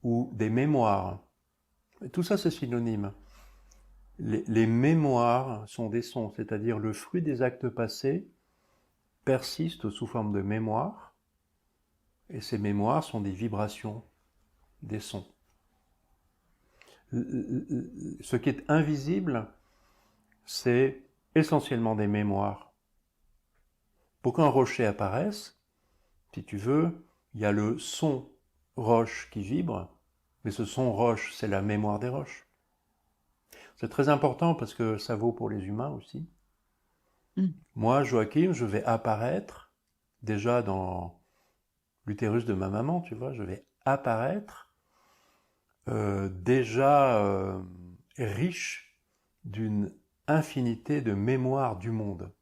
ou des mémoires. Tout ça, c'est synonyme. Les mémoires sont des sons, c'est-à-dire le fruit des actes passés persiste sous forme de mémoire, et ces mémoires sont des vibrations, des sons. Ce qui est invisible, c'est essentiellement des mémoires. Pour qu'un rocher apparaisse, si tu veux, il y a le son roche qui vibre, mais ce son roche, c'est la mémoire des roches. C'est très important parce que ça vaut pour les humains aussi. Moi, Joachim, je vais apparaître déjà dans l'utérus de ma maman, tu vois, je vais apparaître déjà riche d'une infinité de mémoires du monde.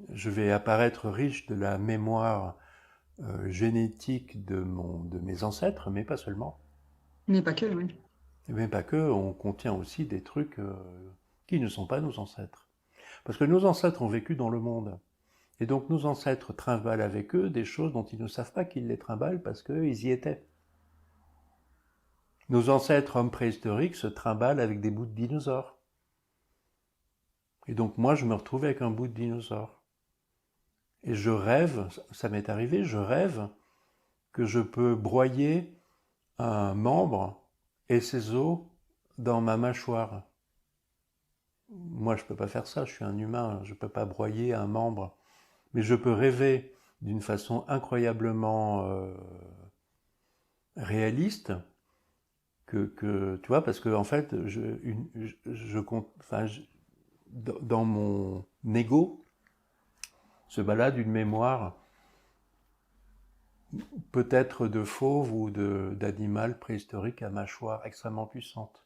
Je vais apparaître riche de la mémoire génétique de mes ancêtres, mais pas seulement. Mais pas que, oui. Mais pas que, on contient aussi des trucs qui ne sont pas nos ancêtres. Parce que nos ancêtres ont vécu dans le monde. Et donc nos ancêtres trimballent avec eux des choses dont ils ne savent pas qu'ils les trimballent parce qu'ils y étaient. Nos ancêtres hommes préhistoriques se trimballent avec des bouts de dinosaures. Et donc moi je me retrouve avec un bout de dinosaure. Et je rêve, ça m'est arrivé, je rêve que je peux broyer un membre et ses os dans ma mâchoire. Moi je ne peux pas faire ça, je suis un humain, je ne peux pas broyer un membre. Mais je peux rêver d'une façon incroyablement réaliste que tu vois, parce que en fait, dans mon ego se balade une mémoire peut-être de fauve ou d'animal préhistorique à mâchoire extrêmement puissante.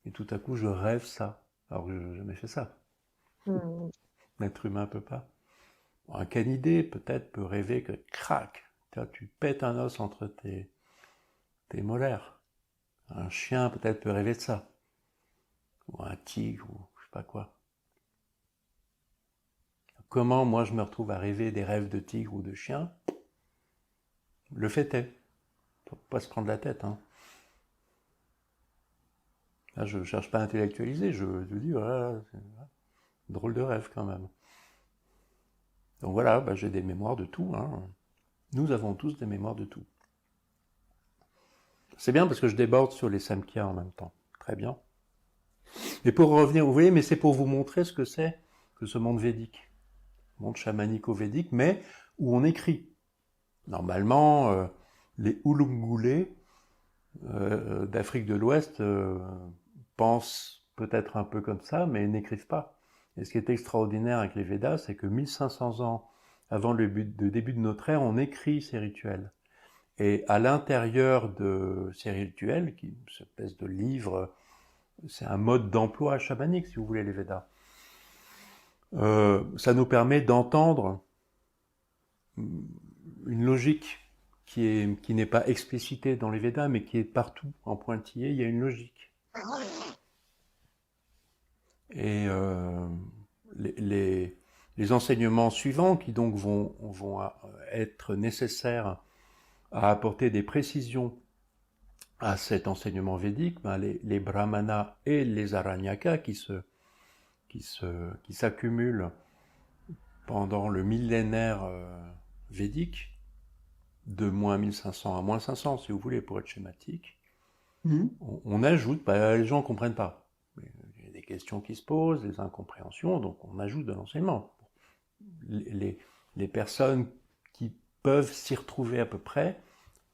Et tout à coup, je rêve ça. Alors que je n'ai jamais fait ça. L'être humain ne peut pas. Un canidé, peut-être, peut rêver que, crac, tu pètes un os entre tes molaires. Un chien, peut-être, peut rêver de ça. Ou un tigre, ou je sais pas quoi. Comment, moi, je me retrouve à rêver des rêves de tigre ou de chien? Le fait est. Faut pas se prendre la tête, hein. Là, je cherche pas à intellectualiser, je dis, voilà, drôle de rêve, quand même. Donc voilà, j'ai des mémoires de tout. Hein. Nous avons tous des mémoires de tout. C'est bien parce que je déborde sur les Samkhya en même temps. Très bien. Et pour revenir, vous voyez, mais c'est pour vous montrer ce que c'est que ce monde védique. Monde chamanico-védique, mais où on écrit. Normalement, les Ulungulés d'Afrique de l'Ouest pensent peut-être un peu comme ça, mais n'écrivent pas. Et ce qui est extraordinaire avec les Védas, c'est que 1500 ans avant le début de notre ère, on écrit ces rituels. Et à l'intérieur de ces rituels, qui est une espèce de livre, c'est un mode d'emploi chamanique, si vous voulez, les Védas. Ça nous permet d'entendre une logique qui n'est pas explicitée dans les Védas, mais qui est partout, en pointillé, il y a une logique. Et les enseignements suivants, qui donc vont être nécessaires à apporter des précisions à cet enseignement védique, les brahmanas et les aranyakas qui s'accumulent pendant le millénaire védique, de moins 1500 à moins 500, si vous voulez, pour être schématique, on ajoute, les gens ne comprennent pas. Il y a des questions qui se posent, des incompréhensions, donc on ajoute de l'enseignement. Les personnes qui peuvent s'y retrouver à peu près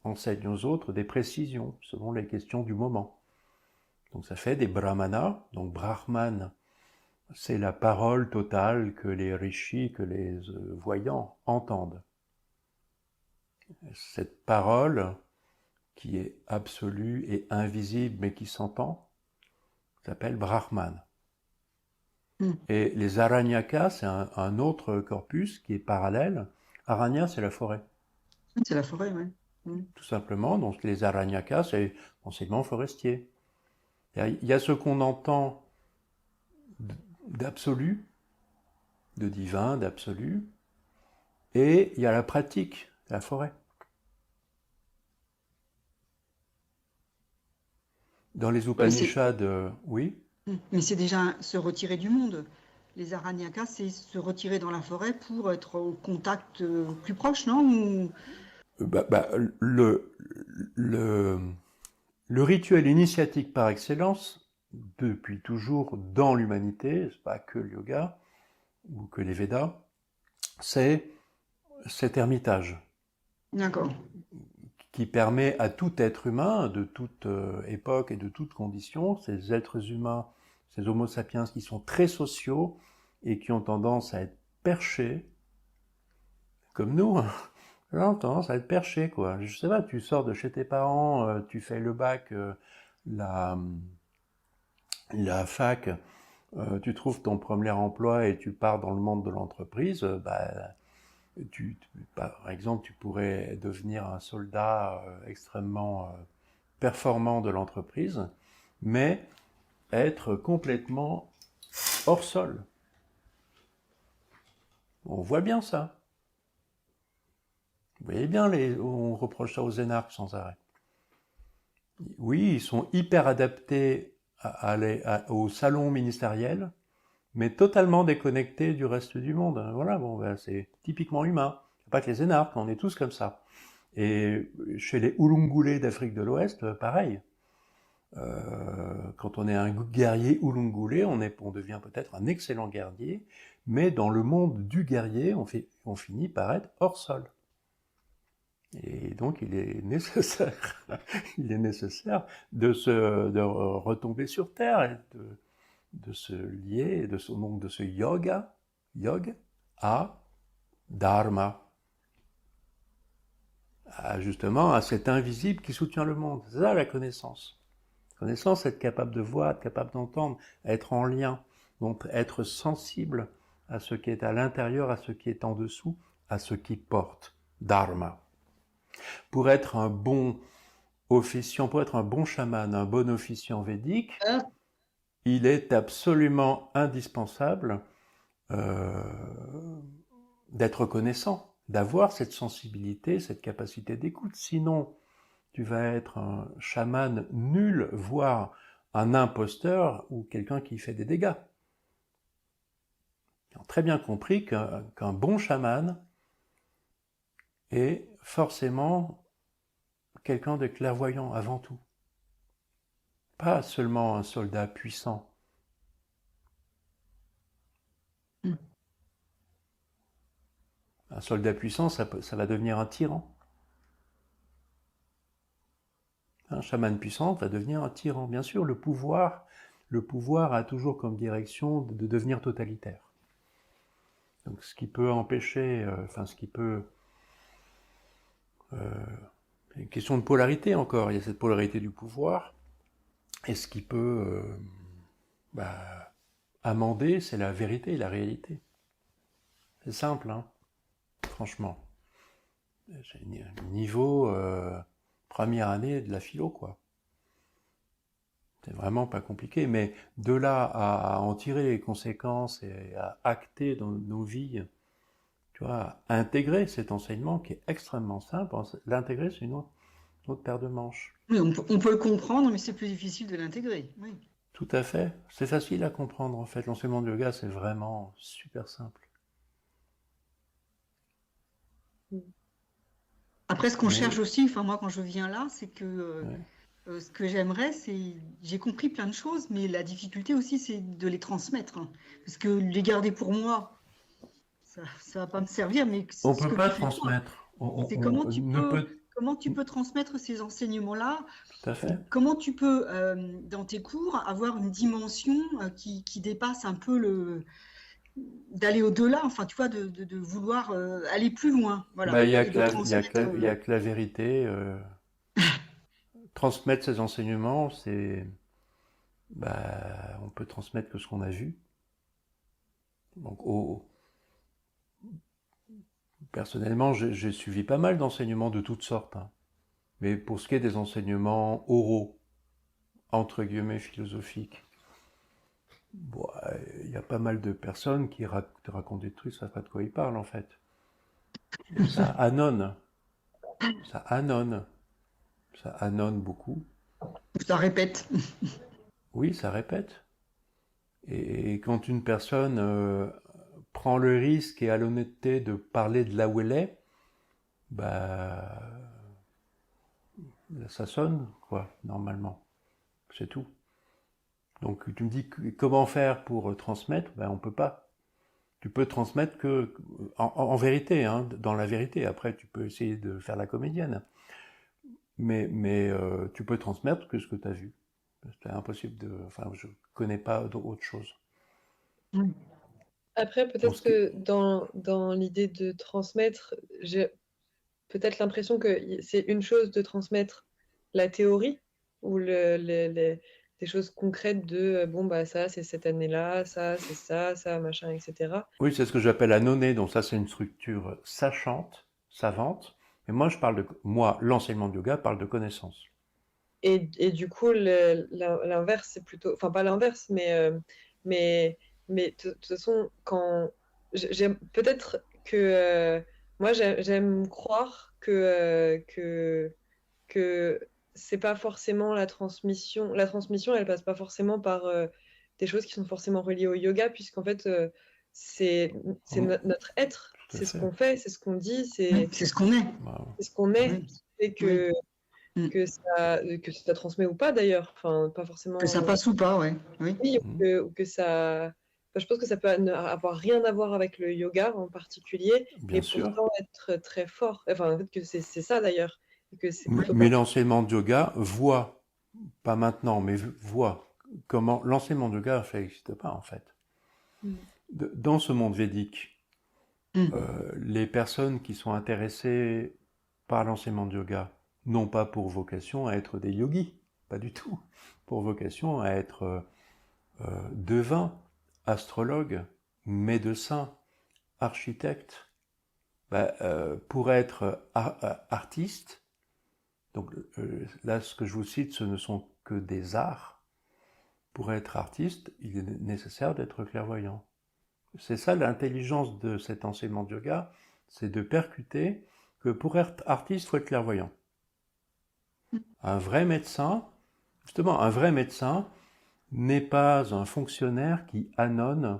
enseignent aux autres des précisions, selon les questions du moment. Donc ça fait des brahmanas, donc brahman, c'est la parole totale que les rishis, que les voyants entendent. Cette parole, qui est absolue et invisible, mais qui s'entend, s'appelle brahman. Et les aranyakas, c'est un autre corpus qui est parallèle. Aranya, c'est la forêt. C'est la forêt, oui. Tout simplement, donc les aranyakas, c'est l'enseignement forestier. Il y a ce qu'on entend d'absolu, de divin, d'absolu, et il y a la pratique, la forêt. Dans les Upanishads, oui. Mais c'est déjà se retirer du monde. Les aranyakas, c'est se retirer dans la forêt pour être au contact plus proche, non? Le rituel initiatique par excellence, depuis toujours dans l'humanité, c'est pas que le yoga ou que les Védas, c'est cet ermitage. D'accord. Qui permet à tout être humain, de toute époque et de toute condition, ces êtres humains, ces homo sapiens qui sont très sociaux et qui ont tendance à être perchés, comme nous, ont tendance à être perchés, quoi. Je sais pas, tu sors de chez tes parents, tu fais le bac, la fac, tu trouves ton premier emploi et tu pars dans le monde de l'entreprise, par exemple, tu pourrais devenir un soldat extrêmement performant de l'entreprise, mais être complètement hors sol. On voit bien ça. Vous voyez bien, on reproche ça aux énarques sans arrêt. Oui, ils sont hyper adaptés au salon ministériel, mais totalement déconnectés du reste du monde. Voilà, c'est typiquement humain. Pas que les énarques, on est tous comme ça. Et chez les Ulungulés d'Afrique de l'Ouest, pareil. Quand on est un guerrier Ulungulé, on devient peut-être un excellent guerrier, mais dans le monde du guerrier, on finit par être hors sol. Et donc il est nécessaire de retomber sur terre et de se lier, de ce yoga à dharma, justement à cet invisible qui soutient le monde. C'est ça la connaissance. Connaissance, être capable de voir, être capable d'entendre, être en lien, donc être sensible à ce qui est à l'intérieur, à ce qui est en dessous, à ce qui porte. Dharma. Pour être un bon officiant, pour être un bon chaman, un bon officiant védique, il est absolument indispensable d'être connaissant, d'avoir cette sensibilité, cette capacité d'écoute. Sinon, tu vas être un chaman nul, voire un imposteur ou quelqu'un qui fait des dégâts. très bien compris qu'un bon chaman est forcément quelqu'un de clairvoyant avant tout. Pas seulement un soldat puissant. Un soldat puissant, ça va devenir un tyran. Un chaman puissant va devenir un tyran. Bien sûr, le pouvoir a toujours comme direction de devenir totalitaire. Donc, ce qui peut empêcher, ce qui peut... une question de polarité encore. Il y a cette polarité du pouvoir. Et ce qui peut amender, c'est la vérité, la réalité. C'est simple, hein, franchement. C'est niveau première année de la philo, quoi. C'est vraiment pas compliqué, mais de là à en tirer les conséquences et à acter dans nos vies, tu vois, à intégrer cet enseignement qui est extrêmement simple. L'intégrer, c'est une autre paire de manches. Oui, on peut le comprendre, mais c'est plus difficile de l'intégrer. Oui. Tout à fait. C'est facile à comprendre, en fait. L'enseignement du yoga, c'est vraiment super simple. Après, ce qu'on cherche aussi, moi, quand je viens là, c'est que ce que j'aimerais, c'est... J'ai compris plein de choses, mais la difficulté aussi, c'est de les transmettre. Hein. Parce que les garder pour moi, ça va pas me servir, mais on ne peut pas transmettre. C'est comment tu peux transmettre ces enseignements-là. Tout à fait. Comment tu peux, dans tes cours, avoir une dimension qui dépasse un peu d'aller au-delà, enfin, tu vois, de vouloir aller plus loin. Voilà. Il n'y a que la vérité. Transmettre ces enseignements, c'est... on peut transmettre que ce qu'on a vu. Donc, personnellement, j'ai suivi pas mal d'enseignements de toutes sortes. Hein. Mais pour ce qui est des enseignements oraux, entre guillemets philosophiques, il y a pas mal de personnes qui te racontent des trucs, ça ne savent pas de quoi ils parlent en fait. Ça annonne. Ça annonne beaucoup. Ça répète. Oui, ça répète. Et quand une personne prend le risque et a l'honnêteté de parler de là où elle est, ça sonne, quoi, normalement. C'est tout. Donc tu me dis comment faire pour transmettre, on peut pas. Tu peux transmettre que en vérité, hein, dans la vérité. Après, tu peux essayer de faire la comédienne. Mais tu peux transmettre que ce que tu as vu. C'est impossible de... Enfin, je connais pas autre chose. Après, peut-être que dans l'idée de transmettre, j'ai peut-être l'impression que c'est une chose de transmettre la théorie ou des choses concrètes de ça c'est cette année-là, ça c'est ça, machin, etc. Oui, c'est ce que j'appelle annonner, donc ça c'est une structure sachante, savante. Mais moi je parle de... l'enseignement de yoga parle de connaissance. Et du coup, l'inverse, c'est plutôt... Enfin, pas l'inverse, mais de toute façon, peut-être que moi, j'aime croire que c'est pas forcément la transmission. La transmission, elle passe pas forcément par des choses qui sont forcément reliées au yoga, puisqu'en fait, c'est notre être. C'est ce qu'on fait, c'est ce qu'on dit, c'est ce qu'on est. C'est ce qu'on est. Et que ça transmet ou pas d'ailleurs, enfin pas forcément. Que ça passe ou pas, ouais. Oui. Ou que ça. Enfin, je pense que ça peut avoir rien à voir avec le yoga en particulier, Bien sûr. pourtant être très fort. Enfin, en fait, que c'est ça d'ailleurs. Mais l'enseignement de yoga voit, pas maintenant, mais voit comment l'enseignement de yoga, ça n'existe pas en fait. Dans ce monde védique, les personnes qui sont intéressées par l'enseignement de yoga n'ont pas pour vocation à être des yogis, pas du tout. Pour vocation à être devins, astrologues, médecins, architectes. Pour être artiste, donc là ce que je vous cite, ce ne sont que des arts. Pour être artiste, il est nécessaire d'être clairvoyant. C'est ça l'intelligence de cet enseignement de yoga, c'est de percuter que pour être artiste, il faut être clairvoyant. Un vrai médecin, justement, n'est pas un fonctionnaire qui annonce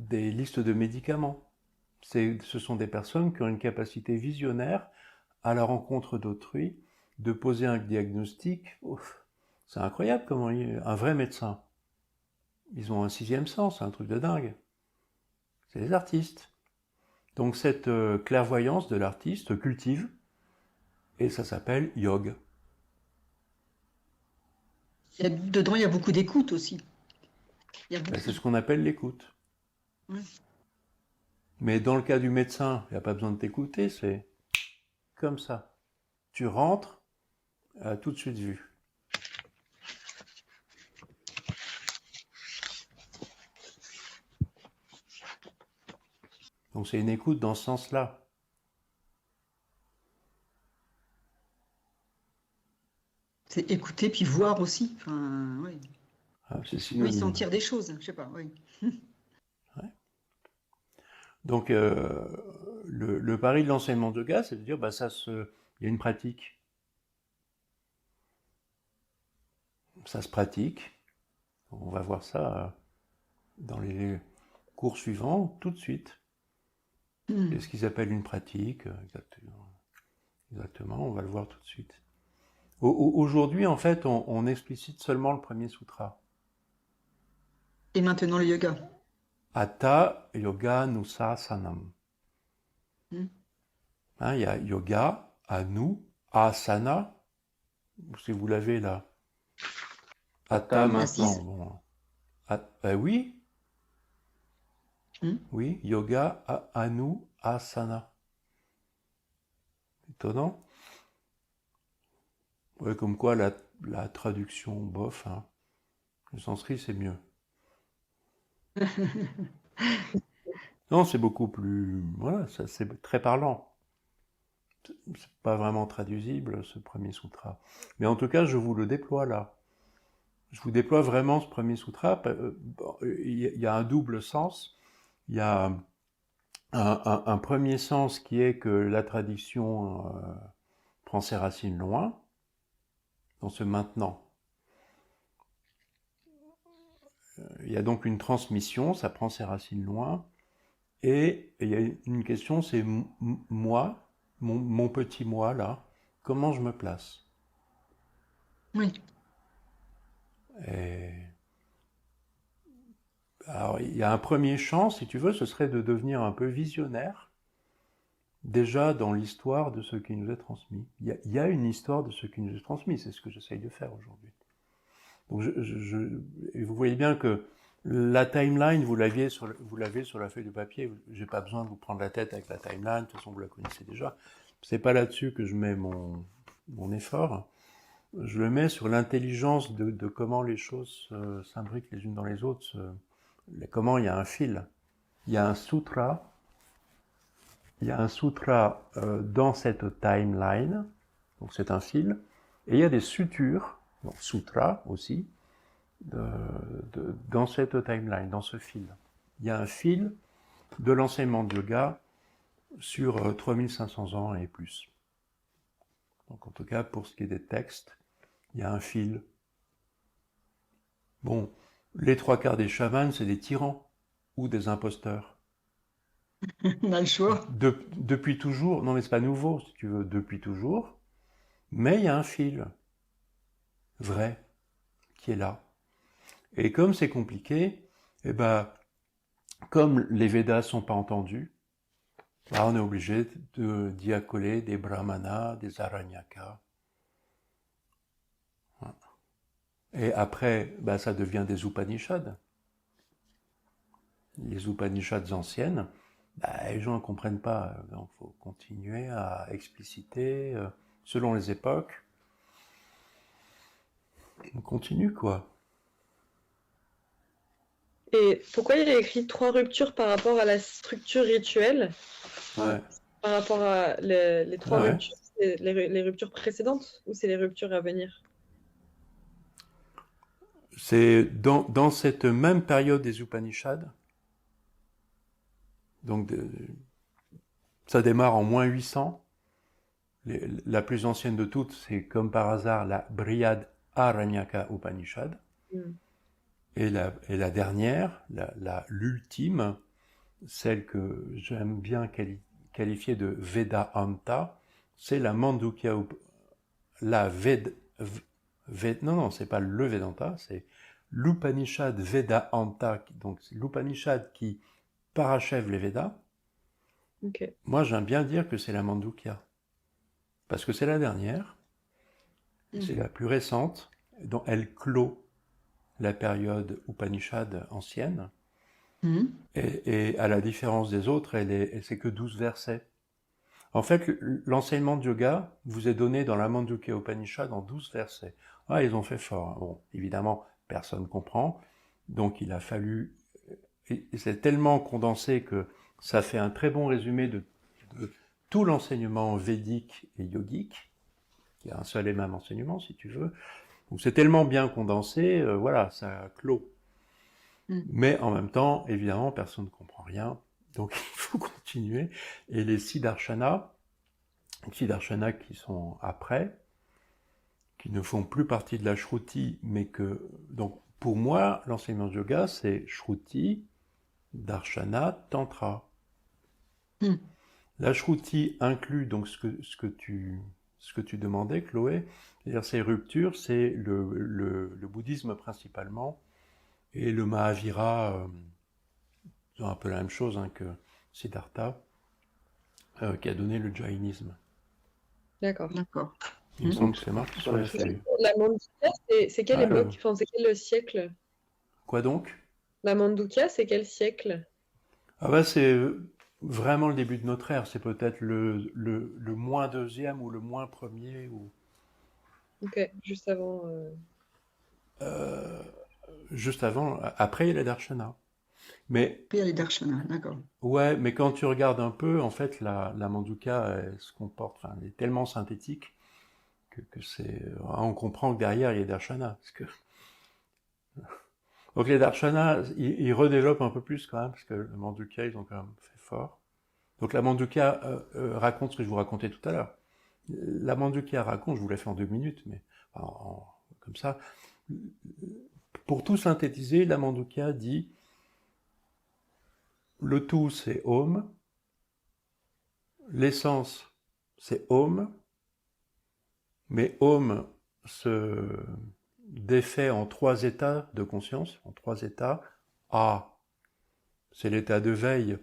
des listes de médicaments. Ce sont des personnes qui ont une capacité visionnaire à la rencontre d'autrui, de poser un diagnostic. Ouf, c'est incroyable comment un vrai médecin. Ils ont un sixième sens, un truc de dingue. C'est les artistes. Donc cette clairvoyance de l'artiste cultive, et ça s'appelle yoga. Dedans, il y a beaucoup d'écoute aussi. C'est ce qu'on appelle l'écoute. Ouais. Mais dans le cas du médecin, il n'y a pas besoin de t'écouter, c'est comme ça. Tu rentres, tout de suite vu. Donc c'est une écoute dans ce sens-là. C'est écouter puis voir aussi. Enfin, oui. C'est synonyme. Oui, sentir des choses, je sais pas, oui. Ouais. Donc le pari de l'enseignement de yoga, c'est de dire, il y a une pratique. Ça se pratique. On va voir ça dans les cours suivants, tout de suite. Qu'est-ce qu'ils appellent une pratique, exactement, on va le voir tout de suite. Aujourd'hui, en fait, on explicite seulement le premier sutra. Et maintenant le yoga. Hatha Yoga Nusasanam. Il y a yoga, anu, asana. Si vous l'avez là. Hatha maintenant. Bon. Oui. Oui, yoga, anu, asana. Étonnant. Ouais, comme quoi la traduction bof. Hein. Le sanskrit, c'est mieux. Non, c'est beaucoup plus... Voilà, c'est très parlant. C'est pas vraiment traduisible, ce premier sutra. Mais en tout cas, je vous le déploie là. Je vous déploie vraiment ce premier sutra. Il y a un double sens. Il y a un premier sens qui est que la tradition prend ses racines loin, dans ce maintenant. Il y a donc une transmission, ça prend ses racines loin. Et il y a une question, c'est moi, mon petit moi là, comment je me place? Oui. Et... Alors, il y a un premier champ, si tu veux, ce serait de devenir un peu visionnaire, déjà dans l'histoire de ce qui nous est transmis. Il y a une histoire de ce qui nous est transmis, c'est ce que j'essaye de faire aujourd'hui. Donc, et vous voyez bien que la timeline, vous l'avez sur la feuille de papier. J'ai pas besoin de vous prendre la tête avec la timeline. De toute façon, vous la connaissez déjà. C'est pas là-dessus que je mets mon effort. Je le mets sur l'intelligence de comment les choses s'imbriquent les unes dans les autres. Comment il y a un fil. Il y a un sutra. Il y a un sutra dans cette timeline. Donc c'est un fil. Et il y a des sutures, donc sutra aussi, dans cette timeline, dans ce fil. Il y a un fil de l'enseignement de yoga sur 3500 ans et plus. Donc en tout cas, pour ce qui est des textes, il y a un fil. Bon, les trois quarts des chamans, c'est des tyrans ou des imposteurs. On a le choix. Depuis toujours, non mais c'est pas nouveau, si tu veux, depuis toujours, mais il y a un fil vrai qui est là. Et comme c'est compliqué, eh ben, comme les Védas sont pas entendus, là on est obligé d'y accoler des brahmanas, des aranyakas. Et après, ben, ça devient des Upanishads. Les Upanishads anciennes, ben, les gens ne comprennent pas. Donc il faut continuer à expliciter selon les époques. On continue, quoi. Et pourquoi il y a écrit 3 ruptures par rapport à la structure rituelle? Ouais. Par rapport à les 3 Ouais. ruptures, c'est les ruptures précédentes ou c'est les ruptures à venir? C'est dans cette même période des Upanishads, donc ça démarre en moins 800. La plus ancienne de toutes, c'est comme par hasard la Brihad Aranyaka Upanishad. Et la dernière, l'ultime, celle que j'aime bien qualifier de Vedanta, c'est la Mandukya non, c'est pas le Vedanta, c'est l'Upanishad Vedanta, donc c'est l'Upanishad qui parachève les Védas. Ok. Moi, j'aime bien dire que c'est la Mandukya, parce que c'est la dernière, c'est la plus récente, dont elle clôt la période Upanishad ancienne, et à la différence des autres, c'est que 12 versets. En fait, l'enseignement de yoga vous est donné dans la Mandukya Upanishad en 12 versets. Ah, ils ont fait fort. Hein. Bon, évidemment, personne ne comprend. Donc, il a fallu... Et c'est tellement condensé que ça fait un très bon résumé de tout l'enseignement védique et yogique. Il y a un seul et même enseignement, si tu veux. Donc, c'est tellement bien condensé, voilà, ça clôt. Mais en même temps, évidemment, personne ne comprend rien. Donc, il faut continuer. Et les Siddharshana qui sont après, qui ne font plus partie de la Shruti, mais que... Donc, pour moi, l'enseignement de yoga, c'est Shruti, Darshana, Tantra. La Shruti inclut donc ce que tu demandais, Chloé, c'est-à-dire ces ruptures, c'est le bouddhisme principalement, et le Mahavira, c'est un peu la même chose hein, que Siddhartha, qui a donné le jainisme. D'accord. Il me semble que c'est marqué sur la feuille. La Mandukya, c'est quelle époque, enfin, c'est quel siècle? Quoi donc? La Mandukya, c'est quel siècle? Ah bah c'est vraiment le début de notre ère, c'est peut-être le moins deuxième ou le moins premier. Ou... Ok, juste avant. Juste avant, après il y a les Darshana. Mais, puis il y a les Darshana, d'accord. Ouais, mais quand tu regardes un peu, en fait, la Mandukya, elle se comporte, enfin, elle est tellement synthétique que c'est... On comprend que derrière, il y a les Darshana. Parce que... Donc les Darshana, ils redéveloppent un peu plus quand même, parce que le Mandukya, ils ont quand même fait fort. Donc la Mandukya raconte ce que je vous racontais tout à l'heure. La Mandukya raconte, je vous l'ai fait en 2 minutes, mais comme ça. Pour tout synthétiser, la Mandukya dit le tout c'est Om, l'essence c'est Om, mais Om se défait en 3 états de conscience, en 3 états. A, c'est l'état de veille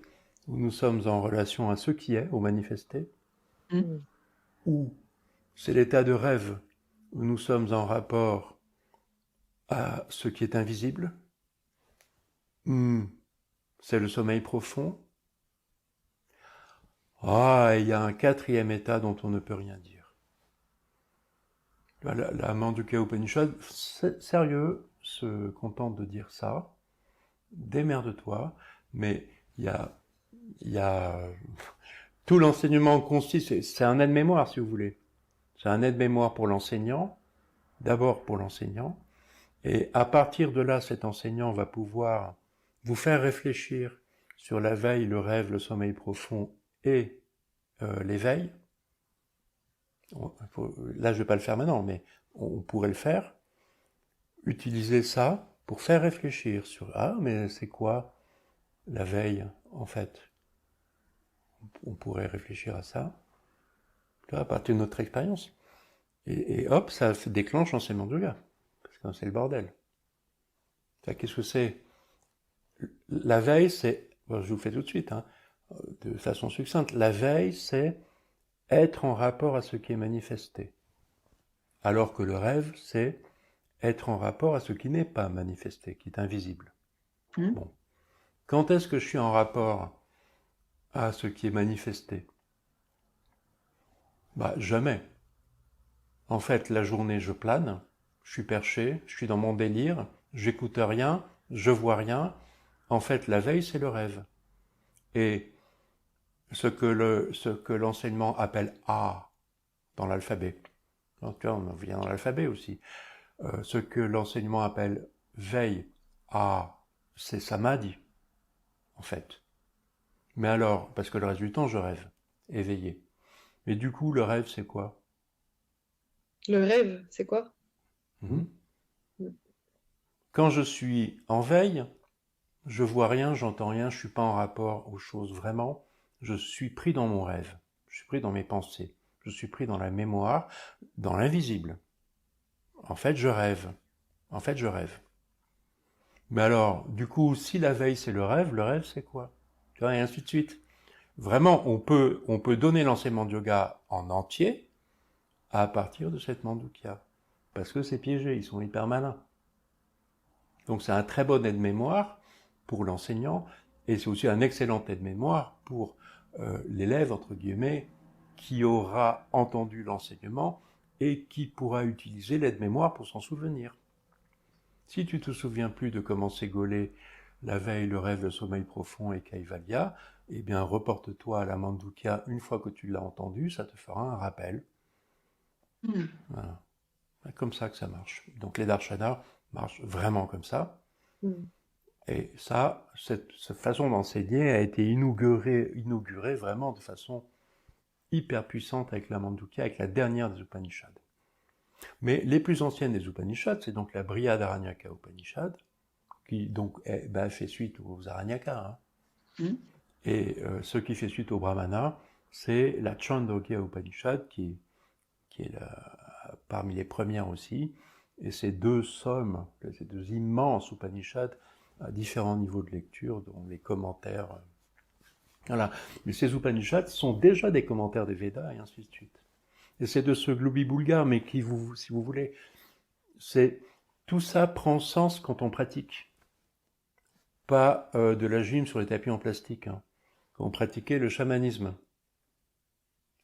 où nous sommes en relation à ce qui est, au manifesté. Ou, c'est l'état de rêve où nous sommes en rapport à ce qui est invisible. C'est le sommeil profond. Ah, il y a un 4e état dont on ne peut rien dire. La Mandukya Upanishad, sérieux, se contente de dire ça. Démerde-toi, mais il y a tout l'enseignement consiste, c'est un aide-mémoire si vous voulez. C'est un aide-mémoire pour l'enseignant, d'abord pour l'enseignant, et à partir de là, cet enseignant va pouvoir vous faire réfléchir sur la veille, le rêve, le sommeil profond et l'éveil. Là, je ne vais pas le faire maintenant, mais on pourrait le faire. Utiliser ça pour faire réfléchir sur « Ah, mais c'est quoi la veille, en fait ?» On pourrait réfléchir à ça, à partir de notre expérience. Et hop, ça déclenche l'enseignement de yoga. Parce que c'est le bordel. Qu'est-ce que c'est? La veille, c'est... Bon, je vous le fais tout de suite, hein, de façon succincte. La veille, c'est être en rapport à ce qui est manifesté. Alors que le rêve, c'est être en rapport à ce qui n'est pas manifesté, qui est invisible. Bon. Quand est-ce que je suis en rapport à ce qui est manifesté? Bah, jamais. En fait, la journée, je plane, je suis perché, je suis dans mon délire, j'écoute rien, je vois rien. En fait, la veille, c'est le rêve. Et ce que l'enseignement appelle A dans l'alphabet, donc là, on vient dans l'alphabet aussi, ce que l'enseignement appelle veille, A, c'est samadhi, en fait. Mais alors, parce que le reste du temps, je rêve, éveillé. Mais du coup, le rêve, c'est quoi? Le rêve, c'est quoi? Quand je suis en veille, je vois rien, j'entends rien, je suis pas en rapport aux choses vraiment. Je suis pris dans mon rêve, je suis pris dans mes pensées, je suis pris dans la mémoire, dans l'invisible. En fait, je rêve. En fait, je rêve. Mais alors, du coup, si la veille c'est le rêve c'est quoi? Tu vois, et ainsi de suite. Vraiment, on peut donner l'enseignement de yoga en entier à partir de cette mandukya. Parce que c'est piégé, ils sont hyper malins. Donc c'est un très bon aide-mémoire pour l'enseignant, et c'est aussi un excellent aide-mémoire pour l'élève, entre guillemets, qui aura entendu l'enseignement et qui pourra utiliser l'aide-mémoire pour s'en souvenir. Si tu te souviens plus de comment s'est gaulé la veille, le rêve, le sommeil profond et Kaivalya, eh bien reporte-toi à la mandukya une fois que tu l'as entendu, ça te fera un rappel. Voilà. C'est comme ça que ça marche. Donc les darshanas marchent vraiment comme ça. Et ça, cette façon d'enseigner a été inaugurée vraiment de façon hyper puissante avec la mandukya, avec la dernière des Upanishads. Mais les plus anciennes des Upanishads, c'est donc la Brihadaranyaka Upanishad, qui donc fait suite aux Aranyakas. Et ce qui fait suite aux Brahmanas, c'est la Chandogya Upanishad, qui est parmi les premières aussi. Et ces deux sommes, ces deux immenses Upanishads, à différents niveaux de lecture, dont les commentaires. Voilà. Mais ces Upanishads sont déjà des commentaires des Védas, et ainsi de suite. Et c'est de ce globi-boulga, mais qui si vous voulez, tout ça prend sens quand on pratique. Pas de la gym sur les tapis en plastique. Hein. Quand vous pratiquez le chamanisme.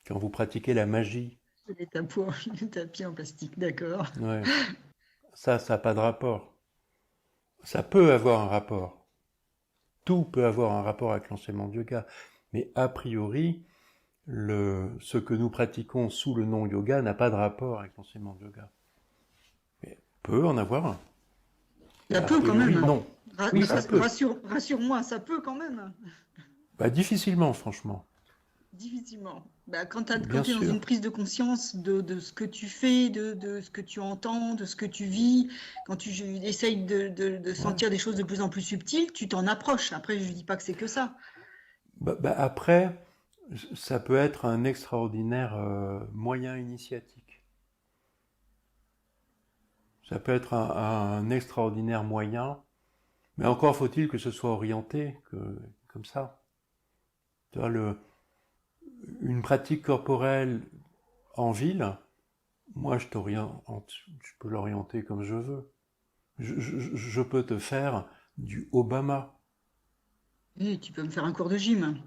Quand vous pratiquez la magie. Les tapis en plastique, d'accord. Ouais. Ça n'a pas de rapport. Ça peut avoir un rapport. Tout peut avoir un rapport avec l'enseignement de yoga. Mais a priori, ce que nous pratiquons sous le nom yoga n'a pas de rapport avec l'enseignement de yoga. Mais peut en avoir un. Ça peut quand même. Non. Oui, ça peut. Rassure-moi, ça peut quand même. Difficilement, franchement. Difficilement. Quand tu es dans une prise de conscience de ce que tu fais, de ce que tu entends, de ce que tu vis, quand tu essayes de sentir des choses de plus en plus subtiles, tu t'en approches. Après, je ne dis pas que c'est que ça. Après, ça peut être un extraordinaire moyen initiatique. Ça peut être un extraordinaire moyen, mais encore faut-il que ce soit orienté comme ça. Tu vois, une pratique corporelle en ville, moi je peux l'orienter comme je veux. Je peux te faire du Obama. Oui, tu peux me faire un cours de gym.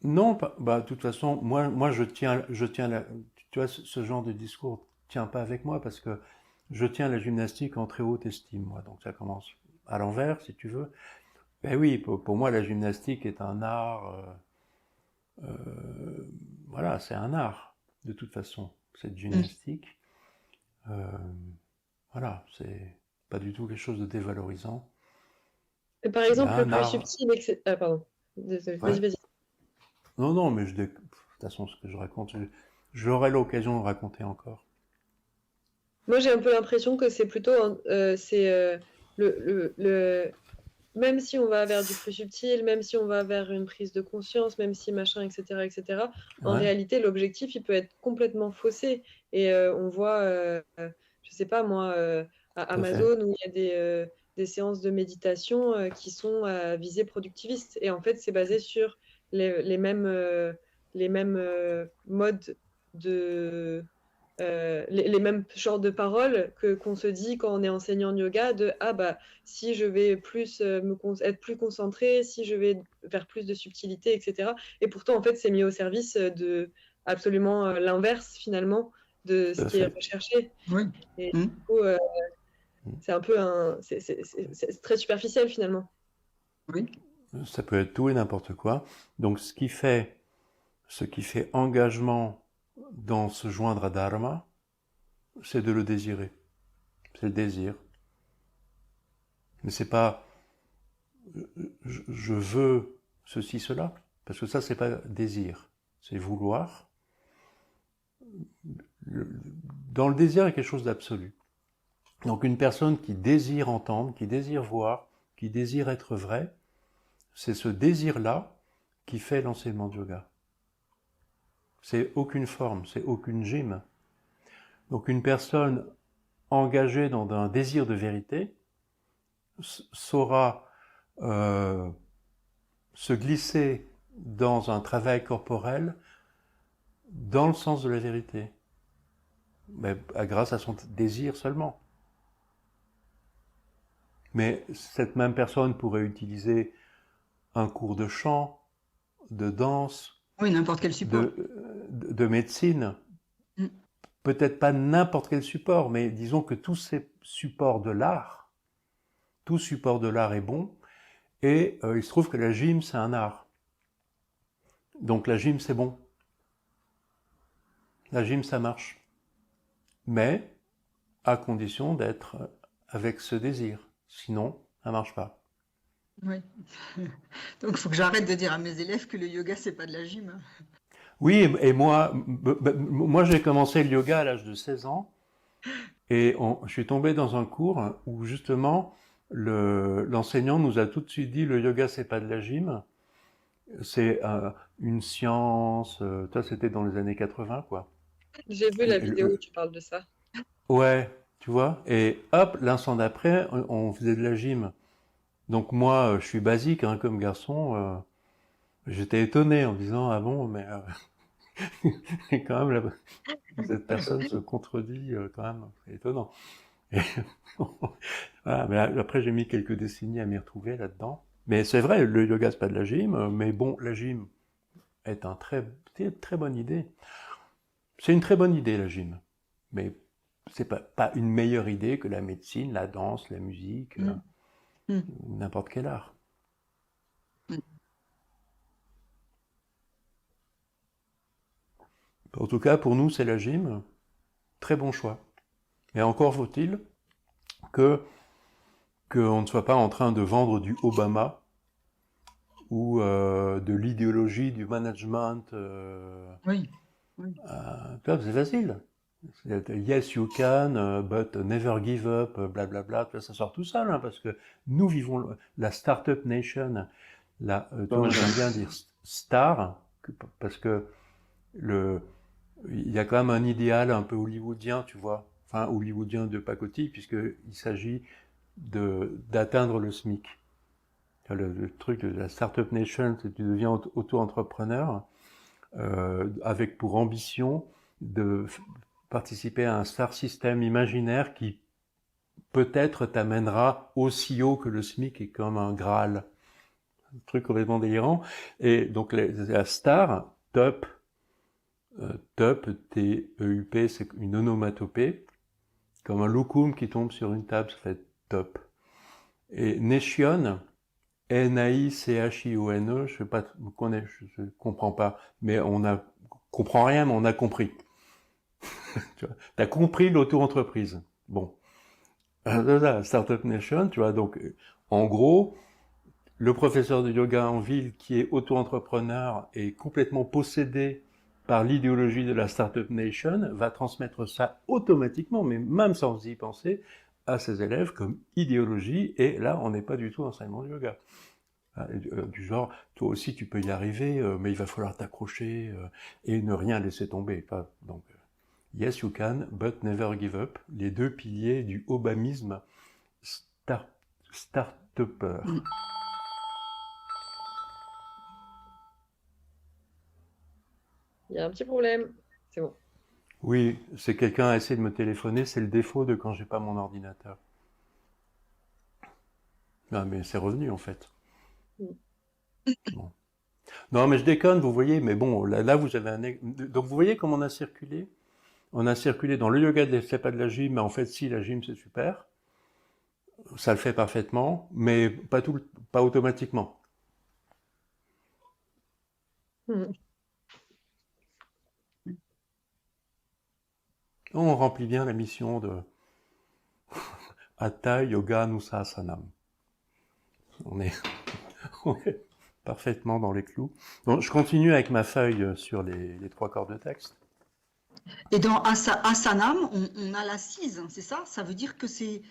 Non, de toute façon, moi je tiens tu vois, ce genre de discours tient pas avec moi parce que je tiens la gymnastique en très haute estime, moi. Donc ça commence à l'envers, si tu veux. Ben oui, pour moi, la gymnastique est un art. Voilà, c'est un art, de toute façon, cette gymnastique. Voilà, c'est pas du tout quelque chose de dévalorisant. Et par exemple, le plus subtil, ah, pardon. Désolé. Ouais. Vas-y. Non, mais de toute façon, ce que je raconte, j'aurai l'occasion de raconter encore. Moi, j'ai un peu l'impression que c'est plutôt, même si on va vers du plus subtil, même si on va vers une prise de conscience, même si machin, etc., en réalité, l'objectif, il peut être complètement faussé. Et on voit, je sais pas moi, à Amazon, où il y a des séances de méditation qui sont à visée productiviste. Et en fait, c'est basé sur les mêmes modes de... les mêmes genres de paroles qu'on se dit quand on est enseignant de yoga, si je vais plus être plus concentré, si je vais vers plus de subtilité, etc. Et pourtant, en fait, c'est mis au service de absolument l'inverse, finalement, de ce qui est recherché. Oui. Et du coup, c'est un peu c'est très superficiel, finalement. Oui. Ça peut être tout et n'importe quoi. Donc, ce qui fait engagement dans se joindre à Dharma, c'est de le désirer. C'est le désir. Mais c'est pas je veux ceci, cela, parce que ça, c'est pas désir, c'est vouloir. Dans le désir, il y a quelque chose d'absolu. Donc une personne qui désire entendre, qui désire voir, qui désire être vrai, c'est ce désir-là qui fait l'enseignement de yoga. C'est aucune forme, c'est aucune gym. Donc une personne engagée dans un désir de vérité saura se glisser dans un travail corporel dans le sens de la vérité, mais grâce à son désir seulement. Mais cette même personne pourrait utiliser un cours de chant, de danse, oui, n'importe quel support. De médecine. Peut-être pas n'importe quel support, mais disons que tous ces supports de l'art, tout support de l'art est bon, et il se trouve que la gym, c'est un art. Donc la gym, c'est bon. La gym, ça marche. Mais à condition d'être avec ce désir. Sinon, ça ne marche pas. Oui. Donc il faut que j'arrête de dire à mes élèves que le yoga, c'est pas de la gym. Oui, et moi j'ai commencé le yoga à l'âge de 16 ans, et je suis tombé dans un cours où justement l'enseignant nous a tout de suite dit le yoga, c'est pas de la gym, c'est une science, ça c'était dans les années 80, quoi. J'ai vu la vidéo où tu parles de ça. Ouais, tu vois, et hop, l'instant d'après, on faisait de la gym. Donc moi, je suis basique hein, comme garçon, j'étais étonné en me disant, ah bon, mais quand même, cette personne se contredit quand même, c'est étonnant. Et, voilà, mais après, j'ai mis quelques décennies à m'y retrouver là-dedans. Mais c'est vrai, le yoga, c'est pas de la gym, mais bon, la gym est une très bonne idée. C'est une très bonne idée, la gym. Mais c'est pas une meilleure idée que la médecine, la danse, la musique, ou n'importe quel art. En tout cas, pour nous, c'est la gym. Très bon choix. Mais encore faut-il qu'on ne soit pas en train de vendre du Obama ou de l'idéologie du management. Oui. C'est facile. Yes, you can, but never give up, blablabla. Ça sort tout seul, hein, parce que nous vivons la Startup Nation. J'aime bien dire star, parce que il y a quand même un idéal un peu hollywoodien, tu vois. Enfin, hollywoodien de pacotille, puisqu'il s'agit d'atteindre le SMIC. Le truc de la Startup Nation, c'est que tu deviens auto-entrepreneur avec pour ambition de participer à un star system imaginaire qui peut-être t'amènera aussi haut que le SMIC est comme un Graal. Un truc complètement délirant. Et donc la star, top, T-E-U-P, c'est une onomatopée, comme un loukoum qui tombe sur une table, ça fait top. Et Nation, N-A-I-C-H-I-O-N-E, je comprends pas, mais comprend rien, mais on a compris. Tu vois, t'as compris l'auto-entreprise. Bon. Startup Nation, tu vois, donc, en gros, le professeur de yoga en ville qui est auto-entrepreneur et complètement possédé par l'idéologie de la Startup Nation va transmettre ça automatiquement, mais même sans y penser, à ses élèves comme idéologie, et là, on n'est pas du tout enseignement de yoga. Du genre, toi aussi tu peux y arriver, mais il va falloir t'accrocher et ne rien laisser tomber. Donc, yes you can, but never give up, les deux piliers du obamisme start-upper. Il y a un petit problème, c'est bon. Oui, c'est quelqu'un a essayé de me téléphoner, c'est le défaut de quand j'ai pas mon ordinateur. Non, mais c'est revenu en fait. Bon. Non, mais je déconne, vous voyez, mais bon, là vous avez donc vous voyez comment on a circulé? On a circulé dans le yoga, c'est pas de la gym, mais en fait, si, la gym, c'est super. Ça le fait parfaitement, mais pas automatiquement. On remplit bien la mission de Hatha Yoga Anusasanam. On est parfaitement dans les clous. Donc, je continue avec ma feuille sur les 3 corps de texte. Et dans Asanam, on a l'assise, c'est ça? Ça veut dire que c'est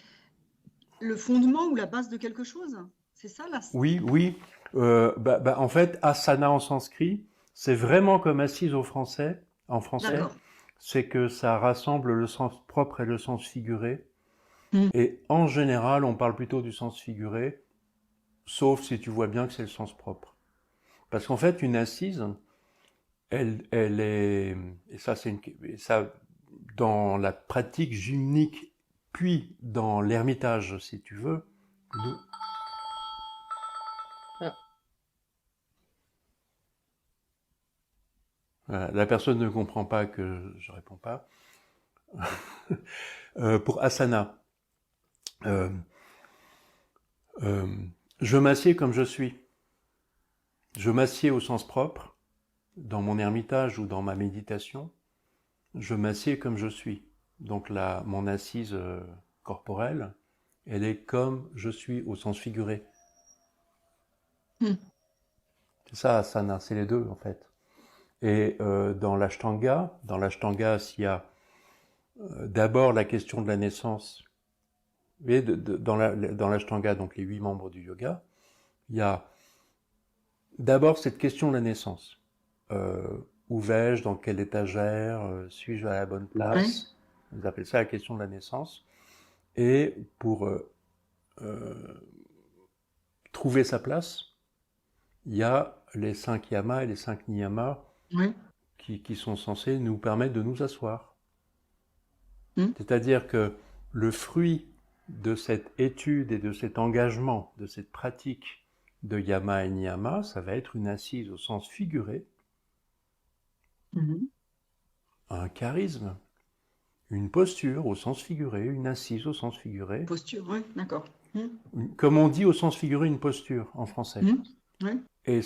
le fondement ou la base de quelque chose? C'est ça, Oui, oui. En fait, asana en sanskrit, c'est vraiment comme assise en français, D'accord. c'est que ça rassemble le sens propre et le sens figuré. Hmm. Et en général, on parle plutôt du sens figuré, sauf si tu vois bien que c'est le sens propre. Parce qu'en fait, une assise, elle est, et ça, et ça, dans la pratique gymnique, puis dans l'ermitage, si tu veux, Ah. la personne ne comprend pas que je réponds pas. Pour asana, euh, euh, je m'assieds comme je suis. Je m'assieds au sens propre, dans mon ermitage ou dans ma méditation. Je m'assieds comme je suis. Donc là, mon assise corporelle, elle est comme je suis au sens figuré. Hmm. C'est ça, asana, c'est les deux en fait. Et dans l'ashtanga, s'il y a d'abord la question de la naissance. Vous voyez, dans l'ashtanga, donc les 8 membres du yoga, il y a d'abord cette question de la naissance. Où vais-je, dans quelle étagère, suis-je à la bonne Ouais. place? Ils appellent ça la question de la naissance. Et pour trouver sa place, il y a les 5 yamas et les 5 niyamas Ouais. qui sont censés nous permettre de nous asseoir. Hmm. C'est-à-dire que le fruit de cette étude et de cet engagement, de cette pratique de yama et niyama, ça va être une assise au sens figuré, Mhm. un charisme, une posture au sens figuré, une assise au sens figuré, Posture, ouais, d'accord. Hmm. comme on dit au sens figuré une posture en français. Hmm. Ouais. Et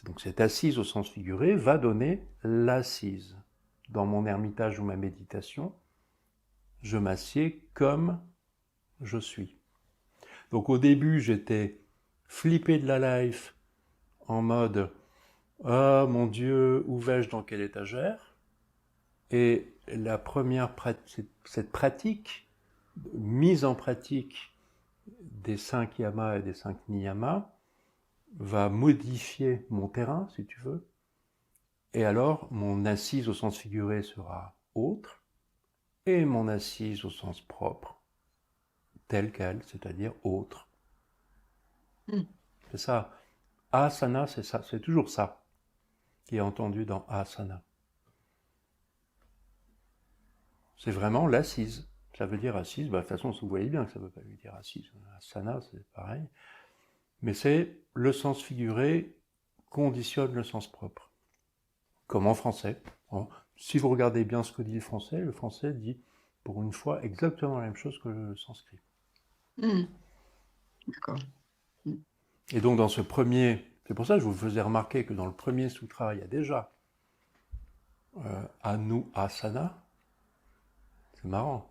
donc cette assise au sens figuré va donner l'assise. Dans mon ermitage ou ma méditation, je m'assieds comme je suis. Donc au début, j'étais flippé de la life en mode ah mon Dieu, où vais-je, dans quelle étagère? Et cette pratique, mise en pratique des 5 yamas et des 5 niyamas, va modifier mon terrain, si tu veux. Et alors, mon assise au sens figuré sera autre, et mon assise au sens propre, telle qu'elle, c'est-à-dire autre. Hmm. C'est ça. Asana, c'est ça, c'est toujours ça qui est entendu dans asana. C'est vraiment l'assise. Ça veut dire assise, de toute façon, vous voyez bien que ça ne veut pas lui dire assise. Asana, c'est pareil. Mais c'est le sens figuré conditionne le sens propre. Comme en français. Si vous regardez bien ce que dit le français dit pour une fois exactement la même chose que le sanskrit. Hmm. D'accord. Hmm. Et donc dans ce premier, c'est pour ça que je vous faisais remarquer que dans le premier sutra, il y a déjà Anu Asana. C'est marrant.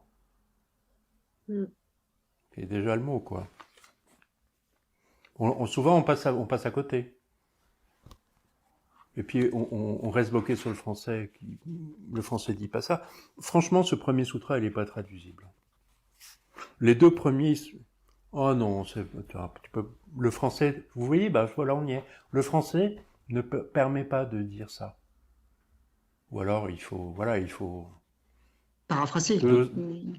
Hmm. Il y a déjà le mot, quoi. Souvent, on passe à côté. Et puis, on reste bloqué sur le français. Le français dit pas ça. Franchement, ce premier sutra, il n'est pas traduisible. Les deux premiers, oh non, le français, vous voyez, bah voilà, on y est. Le français ne permet pas de dire ça. Ou alors, il faut Paraphraser.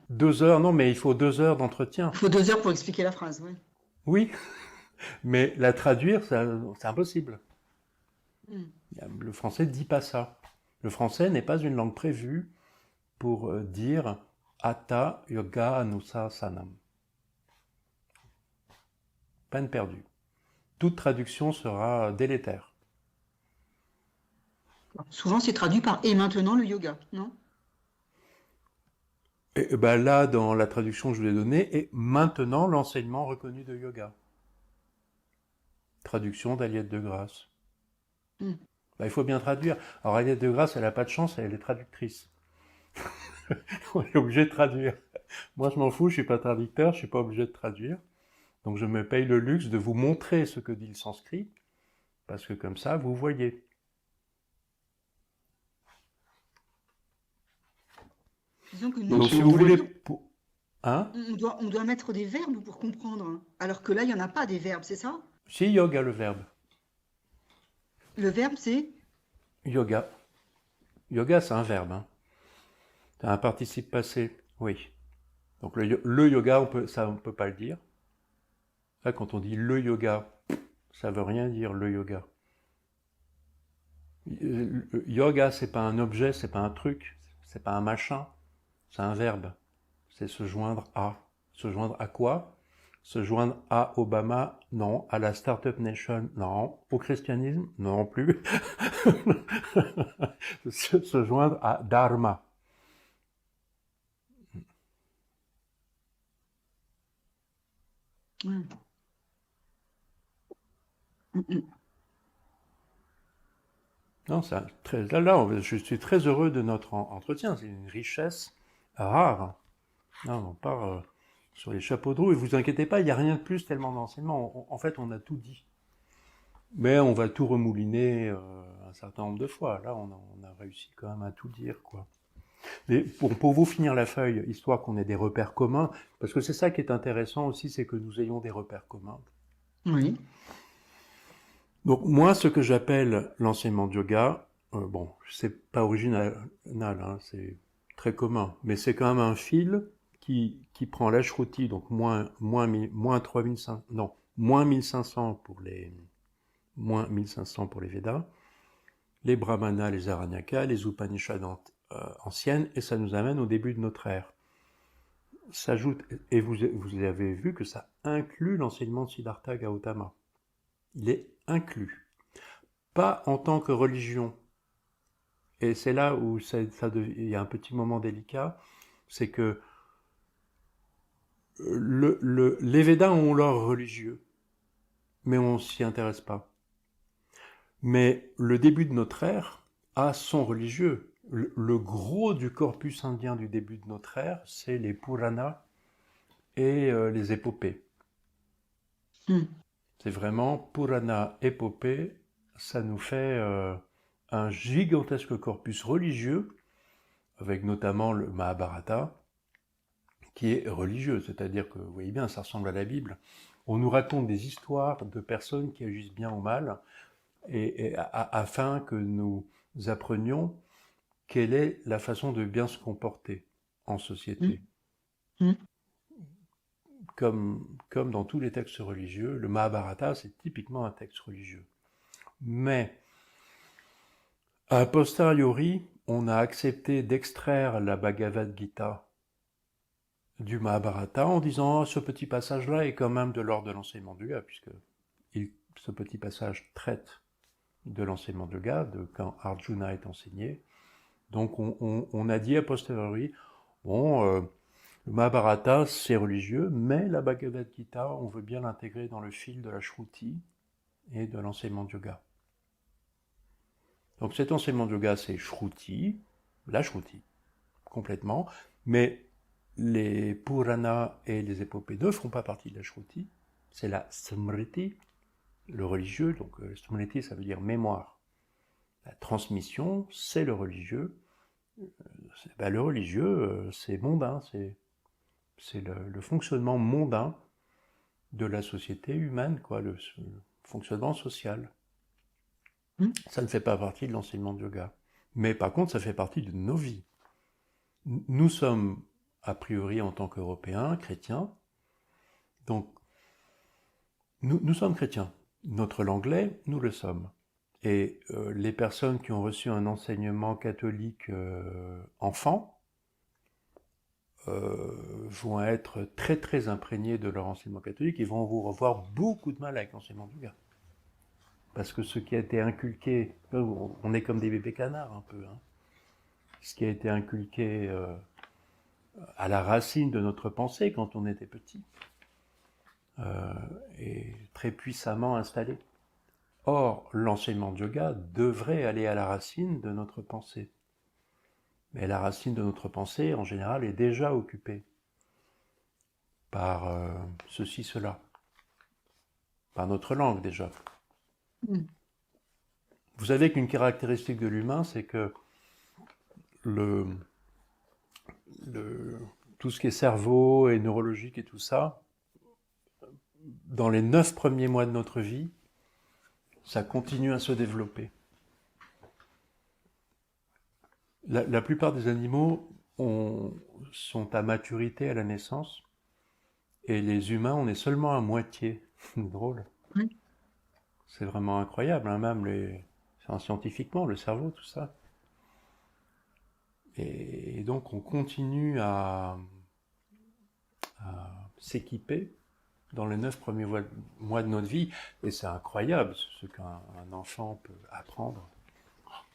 2 heures, non, mais il faut 2 heures d'entretien. Il faut 2 heures pour expliquer la phrase, oui. Oui, mais la traduire, c'est impossible. Hmm. Le français ne dit pas ça. Le français n'est pas une langue prévue pour dire Hatha Yoga Anusa Sanam. Peine perdue. Toute traduction sera délétère. Souvent, c'est traduit par et maintenant le yoga, non? Et ben là, dans la traduction que je vous ai donnée, et maintenant l'enseignement reconnu de yoga. Traduction d'Aliette de Grasse. Hmm. Ben, il faut bien traduire. Alors Aliette de Grasse, elle n'a pas de chance, elle est traductrice. On est obligé de traduire. Moi, je m'en fous, je suis pas traducteur, je suis pas obligé de traduire. Donc je me paye le luxe de vous montrer ce que dit le sanskrit, parce que comme ça, vous voyez. Disons que Donc, si vous voulez... Hein? On doit mettre des verbes pour comprendre, hein. Alors que là, il n'y en a pas des verbes, c'est ça? Si, yoga, le verbe. Le verbe, c'est? Yoga. Yoga, c'est un verbe. Hein. C'est un participe passé, oui. Donc le yoga, on peut pas le dire. Là, quand on dit le yoga, ça veut rien dire, le yoga. Yoga, c'est pas un objet, c'est pas un truc, c'est pas un machin, c'est un verbe. C'est se joindre à. Se joindre à quoi? Se joindre à Obama? Non. À la Startup Nation? Non. Au christianisme? Non plus. Se joindre à Dharma. Mm. Mm, mm. Non, là, je suis très heureux de notre entretien. C'est une richesse rare. Non, on part sur les chapeaux de roue. Et vous inquiétez pas, il n'y a rien de plus tellement d'enseignement. En fait, on a tout dit. Mais on va tout remouliner un certain nombre de fois. Là, on a réussi quand même à tout dire, quoi. Mais pour vous finir la feuille, histoire qu'on ait des repères communs, parce que c'est ça qui est intéressant aussi, c'est que nous ayons des repères communs. Oui. Donc moi, ce que j'appelle l'enseignement de yoga, bon, c'est pas original, hein, c'est très commun, mais c'est quand même un fil qui prend l'ashruti, donc moins 3500, non, moins 1500 pour les Védas, les brahmanas, les aranyakas, les Upanishads anciennes, et ça nous amène au début de notre ère. S'ajoute, et vous avez vu que ça inclut l'enseignement de Siddhartha Gautama. Il est inclus. Pas en tant que religion. Et c'est là où il y a un petit moment délicat, c'est que les Védas ont leur religieux, mais on s'y intéresse pas. Mais le début de notre ère a son religieux. Le gros du corpus indien du début de notre ère, c'est les Puranas et les épopées. C'est vraiment Purana, épopée, ça nous fait un gigantesque corpus religieux, avec notamment le Mahabharata, qui est religieux, c'est-à-dire que, vous voyez bien, ça ressemble à la Bible. On nous raconte des histoires de personnes qui agissent bien ou mal, afin que nous apprenions quelle est la façon de bien se comporter en société. Comme dans tous les textes religieux, le Mahabharata, c'est typiquement un texte religieux. Mais, a posteriori, on a accepté d'extraire la Bhagavad Gita du Mahabharata en disant ce petit passage-là est quand même de l'ordre de l'enseignement du yoga, puisque ce petit passage traite de l'enseignement du yoga, de quand Arjuna est enseigné. Donc on a dit a posteriori, bon, le Mahabharata c'est religieux, mais la Bhagavad Gita, on veut bien l'intégrer dans le fil de la Shruti et de l'enseignement du yoga. Donc cet enseignement de yoga, c'est Shruti, la Shruti, complètement, mais les Puranas et les épopées ne font pas partie de la Shruti, c'est la Smriti, le religieux, donc Smriti ça veut dire mémoire. La transmission, c'est le religieux. Le religieux, c'est mondain, c'est le fonctionnement mondain de la société humaine, quoi, le fonctionnement social. Ça ne fait pas partie de l'enseignement de yoga. Mais par contre, ça fait partie de nos vies. Nous sommes, a priori, en tant qu'Européens, chrétiens. Donc, nous sommes chrétiens. Notre l'anglais, nous le sommes. Et les personnes qui ont reçu un enseignement catholique enfant vont être très très imprégnées de leur enseignement catholique et vont vous revoir beaucoup de mal avec l'enseignement du yoga. Parce que ce qui a été inculqué, on est comme des bébés canards un peu, hein. Ce qui a été inculqué à la racine de notre pensée quand on était petit est très puissamment installé. Or, l'enseignement de yoga devrait aller à la racine de notre pensée. Mais la racine de notre pensée, en général, est déjà occupée par ceci, cela. Par notre langue, déjà. Vous savez qu'une caractéristique de l'humain, c'est que tout ce qui est cerveau et neurologique et tout ça, dans les 9 premiers mois de notre vie, ça continue à se développer. La plupart des animaux sont à maturité à la naissance, et les humains, on est seulement à moitié. C'est drôle. Oui. C'est vraiment incroyable, hein, même scientifiquement, le cerveau, tout ça. Et donc on continue à s'équiper dans les 9 premiers mois de notre vie, et c'est incroyable ce qu'un enfant peut apprendre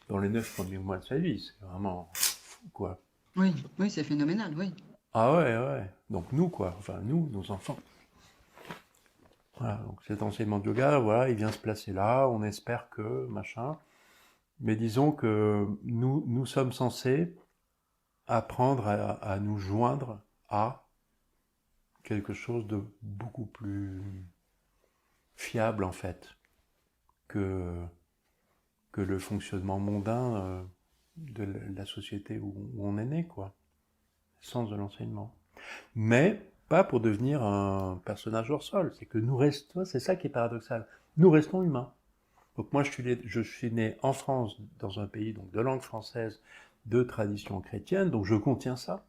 dans les 9 premiers mois de sa vie. C'est vraiment fou, quoi. Oui, oui, c'est phénoménal, oui. Ah ouais. Donc nous, quoi. Enfin, nous, nos enfants. Voilà, donc cet enseignement de yoga, voilà, il vient se placer là, on espère que, machin. Mais disons que nous sommes censés apprendre à nous joindre à quelque chose de beaucoup plus fiable, en fait, que le fonctionnement mondain de la société où on est né, quoi. Le sens de l'enseignement. Mais pas pour devenir un personnage hors sol. C'est que nous restons, c'est ça qui est paradoxal. Nous restons humains. Donc moi, je suis né en France, dans un pays donc de langue française, de tradition chrétienne, donc je contiens ça.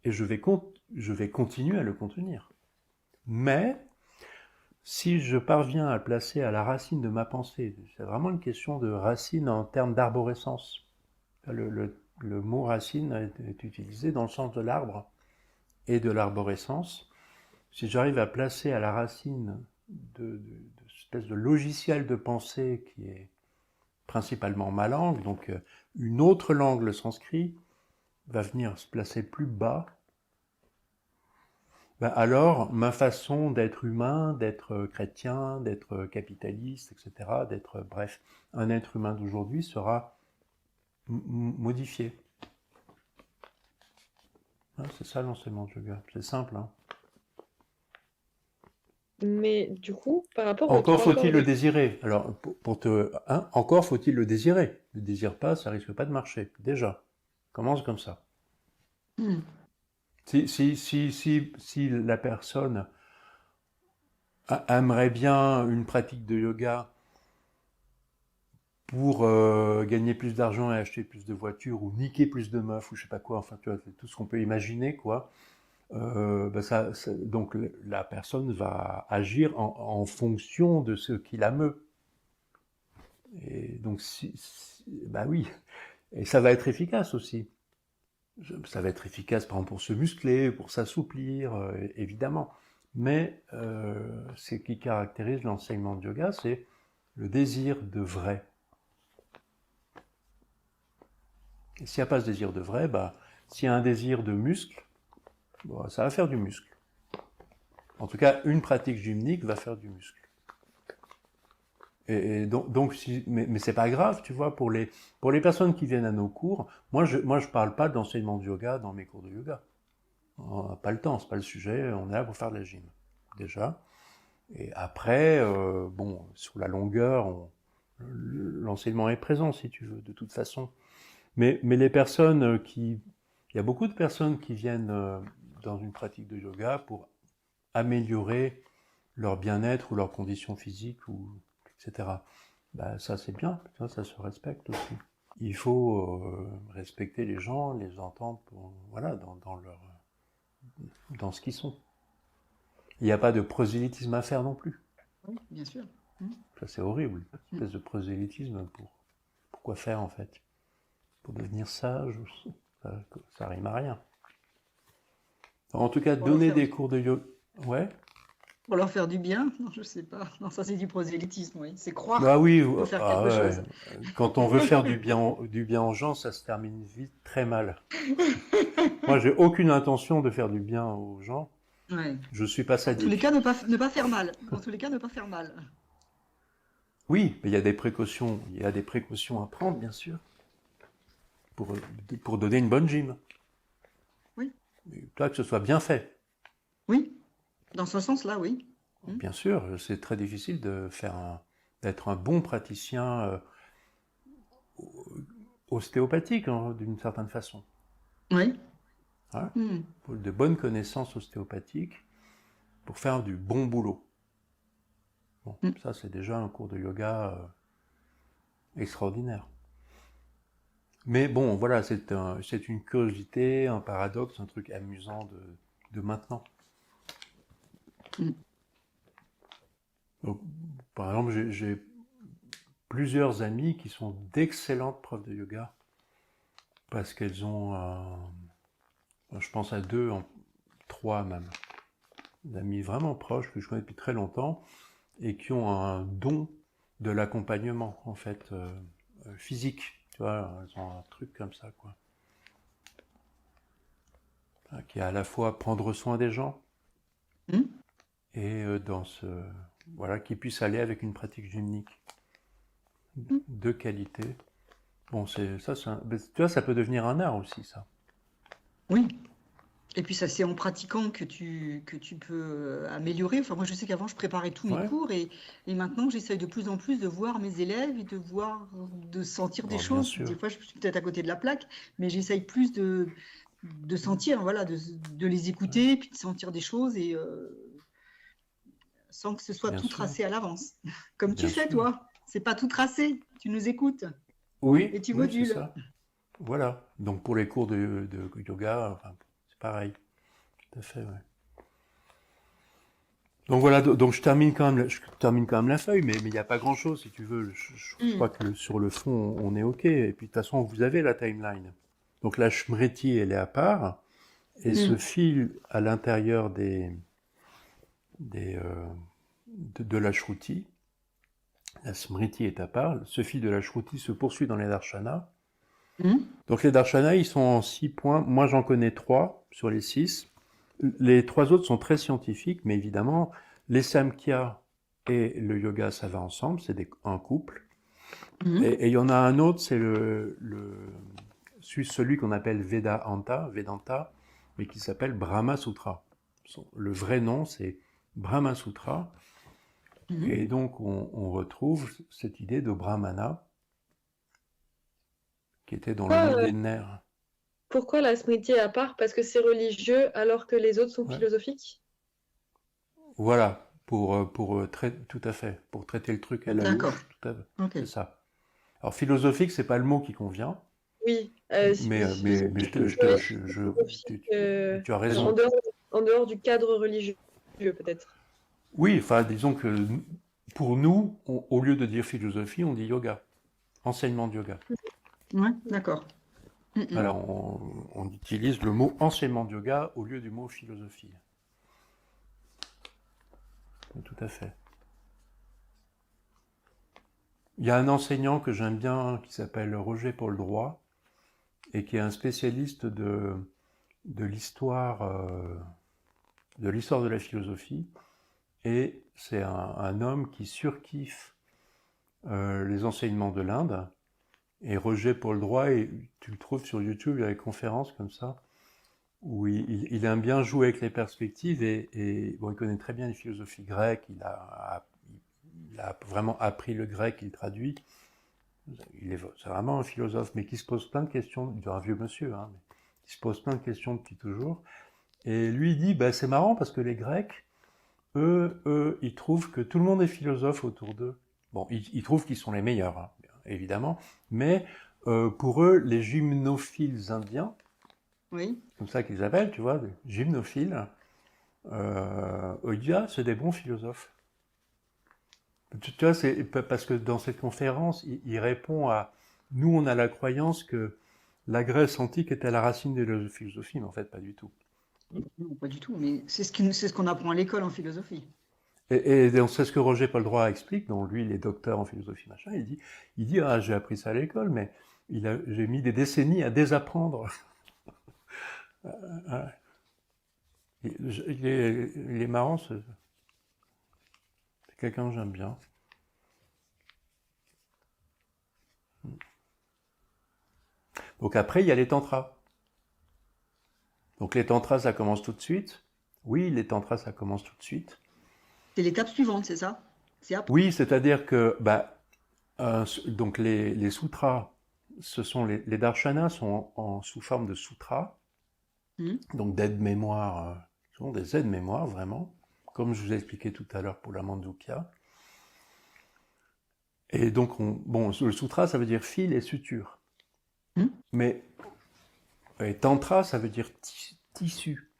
Et je vais continuer à le contenir. Mais, si je parviens à le placer à la racine de ma pensée, c'est vraiment une question de racine en termes d'arborescence. Le mot racine est utilisé dans le sens de l'arbre et de l'arborescence. Si j'arrive à placer à la racine de cette espèce de logiciel de pensée qui est principalement ma langue, donc une autre langue, le sanskrit, va venir se placer plus bas, alors ma façon d'être humain, d'être chrétien, d'être capitaliste, etc., d'être, bref, un être humain d'aujourd'hui sera modifié. Hein, c'est ça l'enseignement de yoga, c'est simple. Hein. Mais du coup, par rapport encore faut-il le désirer. Alors, encore faut-il le désirer. Ne le désire pas, ça risque pas de marcher. Déjà, commence comme ça. Si la personne aimerait bien une pratique de yoga pour gagner plus d'argent et acheter plus de voitures ou niquer plus de meufs ou je sais pas quoi, enfin tu vois, c'est tout ce qu'on peut imaginer, quoi. Donc la personne va agir en fonction de ce qui la meut. Et donc, oui, et ça va être efficace aussi. Ça va être efficace, par exemple, pour se muscler, pour s'assouplir, évidemment. Mais ce qui caractérise l'enseignement de yoga, c'est le désir de vrai. Et s'il n'y a pas ce désir de vrai, s'il y a un désir de muscle, ça va faire du muscle. En tout cas, une pratique gymnique va faire du muscle. Et donc mais c'est pas grave, tu vois, pour les personnes qui viennent à nos cours, moi je parle pas d'enseignement de yoga dans mes cours de yoga. On n'a pas le temps, c'est pas le sujet, on est là pour faire de la gym, déjà. Et après, sur la longueur, l'enseignement est présent, si tu veux, de toute façon. Mais les personnes il y a beaucoup de personnes qui viennent dans une pratique de yoga pour améliorer leur bien-être ou leurs conditions physiques, etc. Ça c'est bien, ça se respecte aussi. Il faut respecter les gens, les entendre dans ce qu'ils sont. Il n'y a pas de prosélytisme à faire non plus. Oui, bien sûr. Ça c'est horrible, une espèce de prosélytisme pourquoi faire en fait? Pour devenir sage, ça rime à rien. Alors, en tout cas, donner des cours de yoga... Ouais. Pour leur faire du bien? Non, je sais pas. Non, ça c'est du prosélytisme, oui. C'est croire qu'on peut faire quelque chose. Quand on veut faire du bien aux gens, ça se termine vite très mal. Moi, j'ai aucune intention de faire du bien aux gens. Ouais. Je suis pas sadique. Dans tous les cas, ne pas faire mal. Dans tous les cas, ne pas faire mal. Oui, mais il y a des précautions. Il y a des précautions à prendre, bien sûr, pour donner une bonne gym. Oui. Et là, que ce soit bien fait. Oui. Dans ce sens-là, oui. Bien sûr, c'est très difficile d'être un bon praticien ostéopathique, hein, d'une certaine façon. Oui. Hein, faut de bonnes connaissances ostéopathiques pour faire du bon boulot. Bon, ça c'est déjà un cours de yoga extraordinaire. Mais bon, voilà, c'est une curiosité, un paradoxe, un truc amusant de maintenant. Donc, par exemple, j'ai plusieurs amies qui sont d'excellentes profs de yoga parce qu'elles ont, je pense à 2, 3 même, d'amis vraiment proches que je connais depuis très longtemps et qui ont un don de l'accompagnement, en fait, physique. Tu vois, elles ont un truc comme ça, quoi. Qui est à la fois prendre soin des gens et voilà, qui puisse aller avec une pratique gymnique de qualité. Bon, tu vois, ça peut devenir un art aussi, ça. Oui. Et puis ça, c'est en pratiquant que tu peux améliorer. Enfin, moi, je sais qu'avant, je préparais tous mes cours et maintenant, j'essaye de plus en plus de voir mes élèves et de sentir des choses. Des fois, je suis peut-être à côté de la plaque, mais j'essaye plus de sentir, voilà, de les écouter, puis de sentir des choses et sans que ce soit tout tracé à l'avance. Comme tu fais, toi. C'est pas tout tracé. Tu nous écoutes. Oui, et tu modules. C'est ça. Voilà. Donc pour les cours de yoga, enfin, c'est pareil. Tout à fait, ouais. Donc voilà, donc je termine quand même la feuille, mais il n'y a pas grand-chose, si tu veux. Je crois que sur le fond, on est OK. Et puis de toute façon, vous avez la timeline. Donc la Smriti, elle est à part. Et ce fil à l'intérieur de la Shruti, la Smriti est à part. Ce fil de la Shruti se poursuit dans les darshanas. Donc les darshanas, ils sont en 6 points. Moi, j'en connais 3 sur les 6. Les 3 autres sont très scientifiques, mais évidemment, les Samkhya et le yoga, ça va ensemble, c'est un couple. Et il y en a un autre, c'est celui qu'on appelle Vedanta, mais qui s'appelle Brahma Sutra. Le vrai nom, c'est Brahma Sutra. Et donc, on retrouve cette idée de Brahmana, qui était dans le millénaire. Pourquoi la Smriti est à part? Parce que c'est religieux alors que les autres sont philosophiques? Voilà, tout à fait, pour traiter le truc à la louche. C'est ça. Alors, philosophique, c'est pas le mot qui convient. Oui, mais tu as raison. En dehors du cadre religieux, peut-être. Oui, enfin, disons que pour nous, au lieu de dire philosophie, on dit yoga, enseignement de yoga. Ouais, d'accord. Alors, on utilise le mot enseignement de yoga au lieu du mot philosophie. Tout à fait. Il y a un enseignant que j'aime bien qui s'appelle Roger Paul Droit et qui est un spécialiste de l'histoire de la philosophie. Et c'est un homme qui surkiffe les enseignements de l'Inde. Et Roger Paul Droit, tu le trouves sur YouTube, il y a des conférences comme ça, où il aime bien jouer avec les perspectives et bon, il connaît très bien les philosophies grecques, il a vraiment appris le grec, il traduit. C'est vraiment un philosophe, mais qui se pose plein de questions, il est un vieux monsieur, hein, mais qui se pose plein de questions depuis toujours. Et lui, il dit, c'est marrant parce que les Grecs, eux, ils trouvent que tout le monde est philosophe autour d'eux. Bon, ils trouvent qu'ils sont les meilleurs, hein, évidemment, mais pour eux, les gymnophiles indiens, comme ça qu'ils appellent, tu vois, les gymnophiles, c'est des bons philosophes. Tu vois, c'est parce que dans cette conférence, il répond à... Nous, on a la croyance que la Grèce antique était la racine de la philosophie, mais en fait, pas du tout. Non, pas du tout, mais c'est ce qu'on apprend à l'école en philosophie. Et c'est ce que Roger Paul Droit explique, dont lui, il est docteur en philosophie, machin, il dit j'ai appris ça à l'école, mais j'ai mis des décennies à désapprendre. Il est marrant, c'est quelqu'un que j'aime bien. Donc après, il y a les tantras. Donc les tantras, ça commence tout de suite. Oui, les tantras, ça commence tout de suite. C'est l'étape suivante, c'est ça? Oui, c'est-à-dire que donc les sutras, les darshanas sont sous forme de sutras. Donc d'aide-mémoire, ce sont des aides-mémoire vraiment, comme je vous ai expliqué tout à l'heure pour la Mandukya. Et donc, le sutra, ça veut dire fil et suture. Mais et tantra, ça veut dire tissu.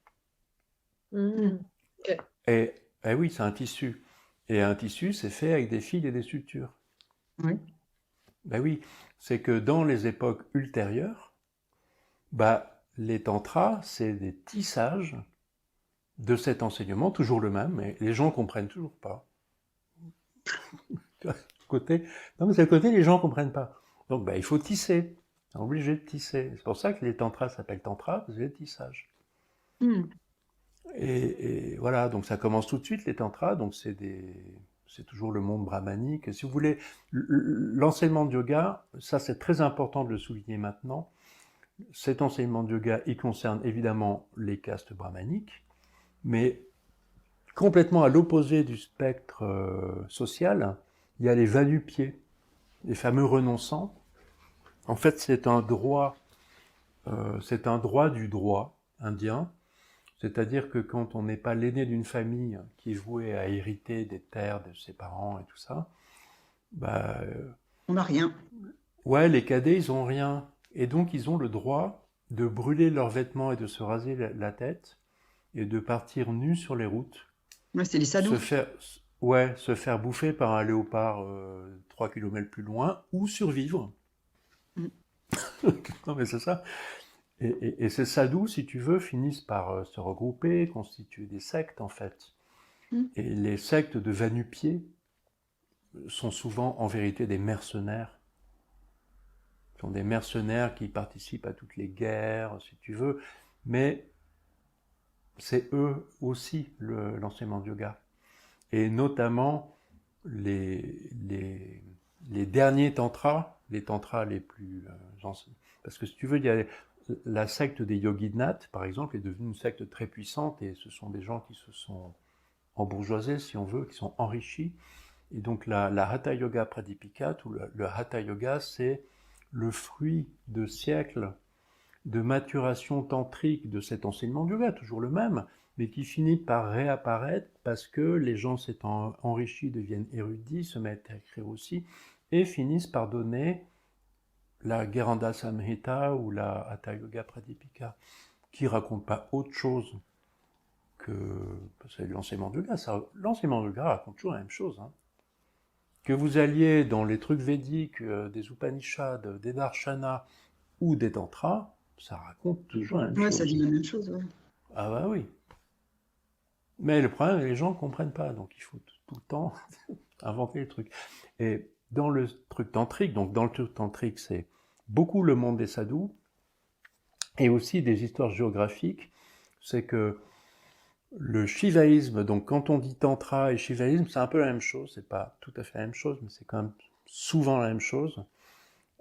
Okay. Et oui, c'est un tissu. Et un tissu, c'est fait avec des fils et des sutures. Oui. Ben oui, c'est que dans les époques ultérieures, les tantras, c'est des tissages de cet enseignement, toujours le même, mais les gens comprennent toujours pas. Non, mais c'est le côté, les gens comprennent pas. Donc, il faut tisser. On est obligé de tisser. C'est pour ça que les tantras s'appellent tantras, parce que c'est des tissages. Et voilà, donc ça commence tout de suite, les tantras, donc c'est toujours le monde brahmanique. Et si vous voulez, l'enseignement de yoga, ça c'est très important de le souligner maintenant. Cet enseignement de yoga, il concerne évidemment les castes brahmaniques, mais complètement à l'opposé du spectre social, il y a les va-nu-pieds, les fameux renonçants. En fait, c'est un droit du droit indien, c'est-à-dire que quand on n'est pas l'aîné d'une famille qui est vouée à hériter des terres de ses parents et tout ça, on n'a rien. Ouais, les cadets, ils ont rien. Et donc, ils ont le droit de brûler leurs vêtements et de se raser la tête et de partir nus sur les routes. Ouais, c'est les sadhus. Se faire bouffer par un léopard 3 km plus loin ou survivre. Non, mais c'est ça. Et ces sadhus, si tu veux, finissent par se regrouper, constituer des sectes, en fait. Et les sectes de va-nu-pieds sont souvent, en vérité, des mercenaires. Ce sont des mercenaires qui participent à toutes les guerres, si tu veux, mais c'est eux aussi l'enseignement du yoga. Et notamment les derniers tantras, les tantras les plus anciens. Parce que si tu veux, il y a la secte des Yoginath, par exemple, est devenue une secte très puissante, et ce sont des gens qui se sont embourgeoisés, si on veut, qui sont enrichis. Et donc la Hatha Yoga Pradipika, ou le Hatha Yoga, c'est le fruit de siècles de maturation tantrique de cet enseignement du yoga, toujours le même, mais qui finit par réapparaître parce que les gens s'étant enrichis deviennent érudits, se mettent à écrire aussi, et finissent par donner la Gheranda Samhita ou la Hatha Yoga Pradipika, qui raconte pas autre chose que c'est l'enseignement du yoga. L'enseignement du yoga raconte toujours la même chose. Hein. Que vous alliez dans les trucs védiques, des Upanishads, des Darshanas ou des Tantras, ça raconte toujours la même chose. Ouais, ça dit la même chose, ouais. Ah bah oui. Mais le problème, les gens ne comprennent pas, donc il faut tout le temps inventer les trucs. Et dans le truc tantrique, donc dans le truc tantrique, c'est beaucoup le monde des sadhus, et aussi des histoires géographiques, c'est que le shivaïsme, donc quand on dit tantra et shivaïsme, c'est un peu la même chose, c'est pas tout à fait la même chose, mais c'est quand même souvent la même chose.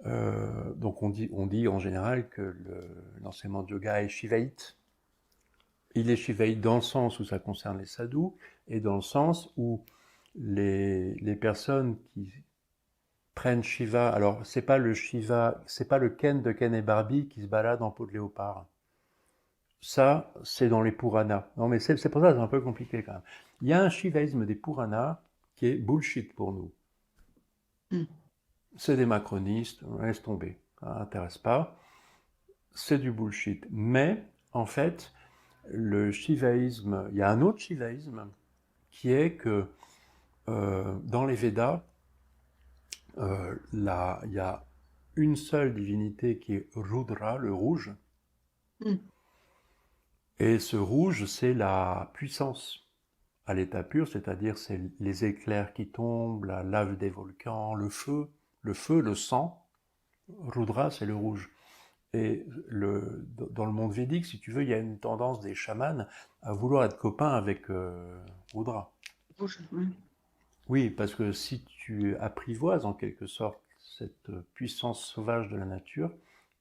Donc on dit en général que l'enseignement de yoga est shivaïte. Il est shivaïte dans le sens où ça concerne les sadhus, et dans le sens où les personnes qui prennent Shiva, alors c'est pas le Shiva, c'est pas le Ken de Ken et Barbie qui se balade en peau de léopard. Ça, c'est dans les Puranas. Non, mais c'est pour ça que c'est un peu compliqué quand même. Il y a un shivaïsme des Puranas qui est bullshit pour nous. C'est des macronistes, laisse tomber, ça n'intéresse pas. C'est du bullshit. Mais, en fait, le shivaïsme, il y a un autre shivaïsme qui est que dans les Védas, il y a une seule divinité qui est Rudra, le rouge. Et ce rouge, c'est la puissance à l'état pur, c'est-à-dire c'est les éclairs qui tombent, la lave des volcans, le feu, le sang. Rudra, c'est le rouge. Et dans le monde védique, si tu veux, il y a une tendance des chamans à vouloir être copain avec Rudra. Oui, parce que si tu apprivoises en quelque sorte cette puissance sauvage de la nature,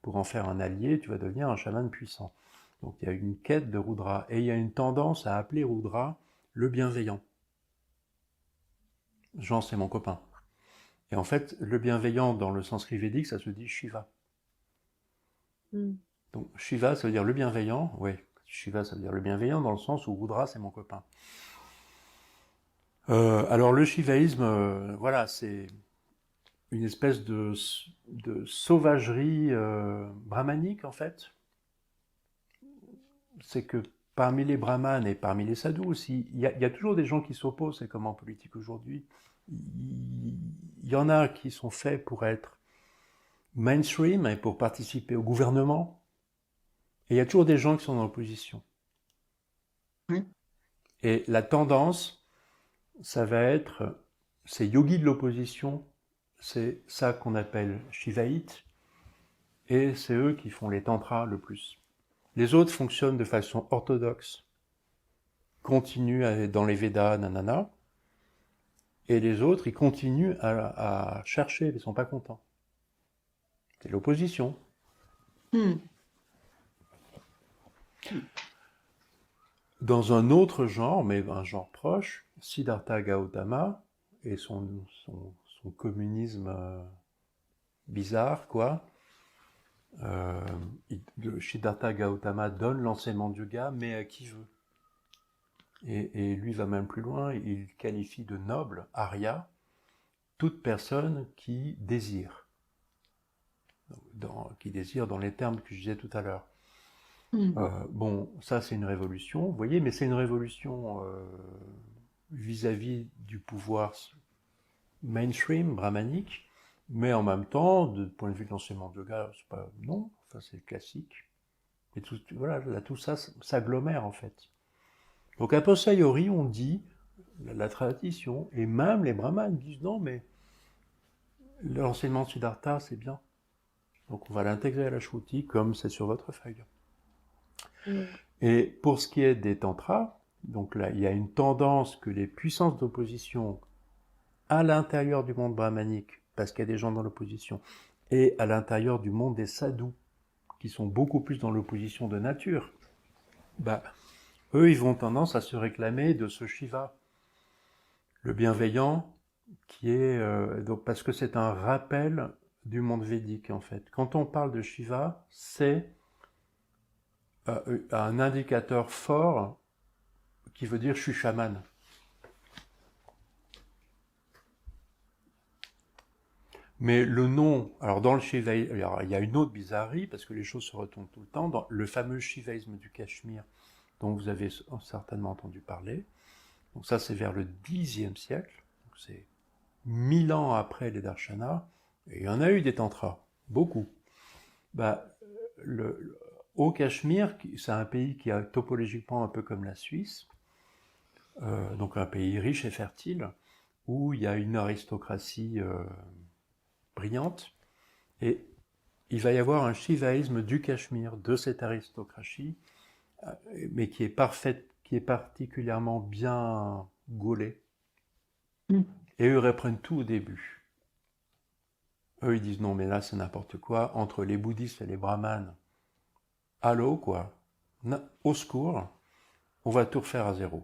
pour en faire un allié, tu vas devenir un chaman puissant. Donc il y a une quête de Rudra, et il y a une tendance à appeler Rudra le bienveillant. Jean, c'est mon copain. Et en fait, le bienveillant, dans le sanskrit védique, ça se dit Shiva. Donc Shiva, ça veut dire le bienveillant, oui. Shiva, ça veut dire le bienveillant, dans le sens où Rudra, c'est mon copain. Alors le shivaïsme, voilà, c'est une espèce de sauvagerie brahmanique, en fait. C'est que parmi les brahmanes et parmi les sadhus aussi, il y a toujours des gens qui s'opposent, c'est comme en politique aujourd'hui. Il y en a qui sont faits pour être mainstream et pour participer au gouvernement. Et il y a toujours des gens qui sont dans l'opposition. Oui. Et la tendance, ça va être ces yogis de l'opposition, c'est ça qu'on appelle shivaïtes, et c'est eux qui font les tantras le plus. Les autres fonctionnent de façon orthodoxe, continuent dans les Védas, nanana, et les autres, ils continuent à chercher, ils ne sont pas contents. C'est l'opposition. Dans un autre genre, mais un genre proche, Siddhartha Gautama et son communisme bizarre, quoi. Siddhartha Gautama donne l'enseignement du yoga, mais à qui veut. Et lui va même plus loin, il qualifie de noble, arya, toute personne qui désire. Qui désire dans les termes que je disais tout à l'heure. Bon, ça c'est une révolution, vous voyez, mais c'est une révolution vis-à-vis du pouvoir mainstream, brahmanique, mais en même temps, du point de vue de l'enseignement de yoga, c'est pas, non, enfin c'est le classique. Et tout, voilà, là, tout ça s'agglomère en fait. Donc a posteriori, on dit, la tradition, et même les brahmanes disent non, mais l'enseignement de Siddhartha, c'est bien. Donc on va l'intégrer à la Shruti comme c'est sur votre feuille. Et pour ce qui est des tantras, donc là, il y a une tendance que les puissances d'opposition à l'intérieur du monde brahmanique, parce qu'il y a des gens dans l'opposition, et à l'intérieur du monde des sadhus, qui sont beaucoup plus dans l'opposition de nature, eux, ils vont tendance à se réclamer de ce Shiva, le bienveillant, qui est donc parce que c'est un rappel du monde védique en fait. Quand on parle de Shiva, c'est un indicateur fort qui veut dire je suis chaman. Mais le nom, alors dans le shivaïsme, il y a une autre bizarrerie, parce que les choses se retournent tout le temps, dans le fameux shivaïsme du Cachemire, dont vous avez certainement entendu parler. Donc ça, c'est vers le Xe siècle, donc c'est 1000 ans après les darshanas, et il y en a eu des tantras, beaucoup. Au Cachemire, c'est un pays qui est topologiquement un peu comme la Suisse, donc un pays riche et fertile, où il y a une aristocratie brillante, et il va y avoir un shivaïsme du Cachemire, de cette aristocratie, mais qui est particulièrement bien gaulée. Et eux reprennent tout au début. Eux, ils disent non, mais là, c'est n'importe quoi. Entre les bouddhistes et les brahmanes, allô, quoi. Au secours, on va tout refaire à zéro.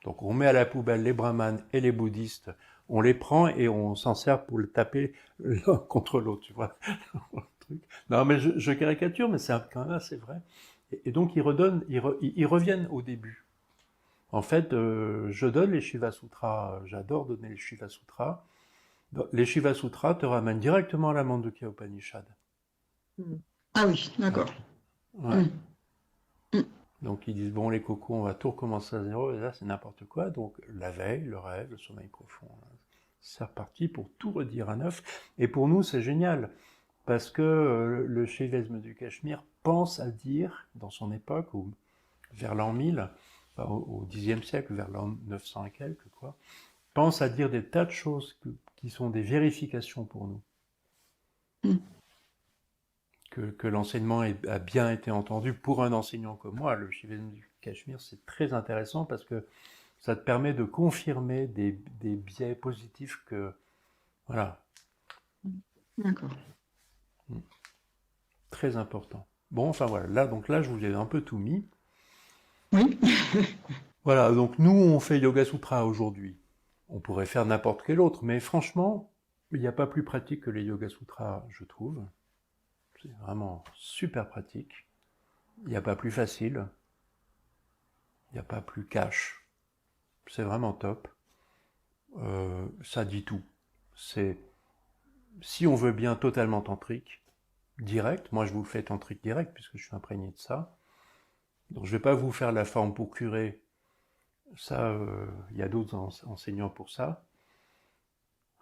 Donc, on met à la poubelle les brahmanes et les bouddhistes, on les prend et on s'en sert pour le taper l'un contre l'autre, tu vois. Non, mais je caricature, mais c'est quand même assez vrai. Et donc, ils reviennent au début. En fait, je donne les Shiva Sutras, j'adore donner les Shiva Sutras. Les Shiva Sutras te ramènent directement à la Mandukya Upanishad. Ah oui, d'accord. Ouais. Donc ils disent, bon les cocos, on va tout recommencer à zéro, et là c'est n'importe quoi. Donc la veille, le rêve, le sommeil profond, c'est reparti pour tout redire à neuf. Et pour nous, c'est génial, parce que le shivaïsme du Cachemire pense à dire, dans son époque, ou vers l'an 1000, au Xe siècle, vers l'an 900 et quelques, quoi, pense à dire des tas de choses qui sont des vérifications pour nous. Que l'enseignement a bien été entendu. Pour un enseignant comme moi, le shivaïsme du Cachemire, c'est très intéressant parce que ça te permet de confirmer des biais positifs que... Voilà. D'accord. Très important. Bon, enfin voilà, là, je vous ai un peu tout mis. Oui. Voilà, donc nous, on fait Yoga Sutra aujourd'hui. On pourrait faire n'importe quel autre, mais franchement, il n'y a pas plus pratique que les Yoga Sutras, je trouve. C'est vraiment super pratique. Il n'y a pas plus facile. Il n'y a pas plus cash. C'est vraiment top. Ça dit tout. C'est, si on veut bien totalement tantrique, direct, moi je vous fais tantrique direct puisque je suis imprégné de ça. Donc je ne vais pas vous faire la forme pour curer. Ça, il y a d'autres enseignants pour ça.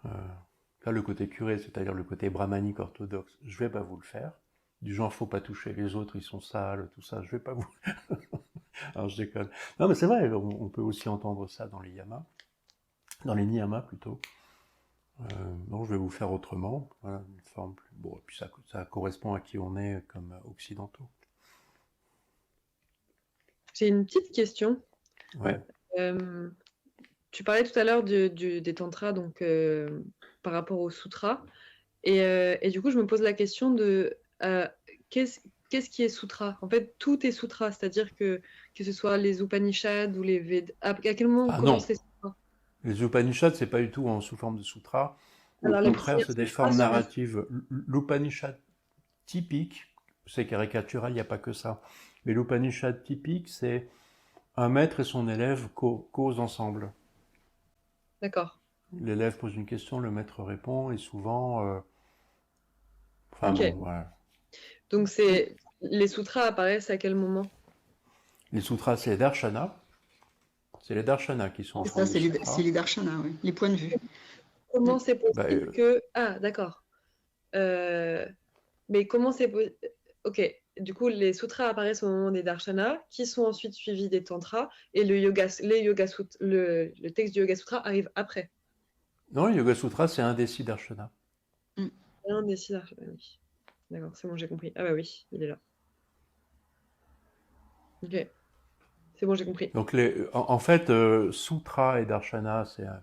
Là, le côté curé, c'est-à-dire le côté brahmanique orthodoxe, je ne vais pas vous le faire. Du genre, faut pas toucher les autres, ils sont sales, tout ça, je vais pas vous... Alors, je déconne. Non, mais c'est vrai, on peut aussi entendre ça dans les yamas, dans les niyamas plutôt. Non, je vais vous faire autrement, voilà, une forme plus... Bon, et puis ça correspond à qui on est comme occidentaux. J'ai une petite question. Ouais. Tu parlais tout à l'heure des tantras, donc par rapport au sutra, et du coup, je me pose la question de qu'est-ce qui est sutra? En fait, tout est sutra, c'est-à-dire que ce soit les Upanishads ou les Védas, à quel moment on commence les sutras? Les Upanishads, c'est pas du tout sous forme de sutra. Au Alors, contraire, c'est des formes narratives. L'Upanishad typique, c'est caricatural, il n'y a pas que ça. Mais l'Upanishad typique, c'est un maître et son élève causent ensemble. D'accord. L'élève pose une question, le maître répond, et souvent... Okay. Bon, voilà. Donc, les sutras apparaissent à quel moment? Les sutras, c'est les darshanas. C'est les darshanas qui sont en forme de sutra. C'est les darshanas, oui, les points de vue. Comment c'est possible que... Ah, d'accord. Mais comment c'est possible... Ok, du coup, les sutras apparaissent au moment des darshanas, qui sont ensuite suivis des tantras, et le texte du Yoga Sutra arrive après. Non, le Yoga Sutra, c'est un des 6 darshanas. Un des 6 darshanas, oui. D'accord, c'est bon, j'ai compris. Ah bah oui, il est là. Ok, c'est bon, j'ai compris. Donc, en fait, sutra et darshana, ça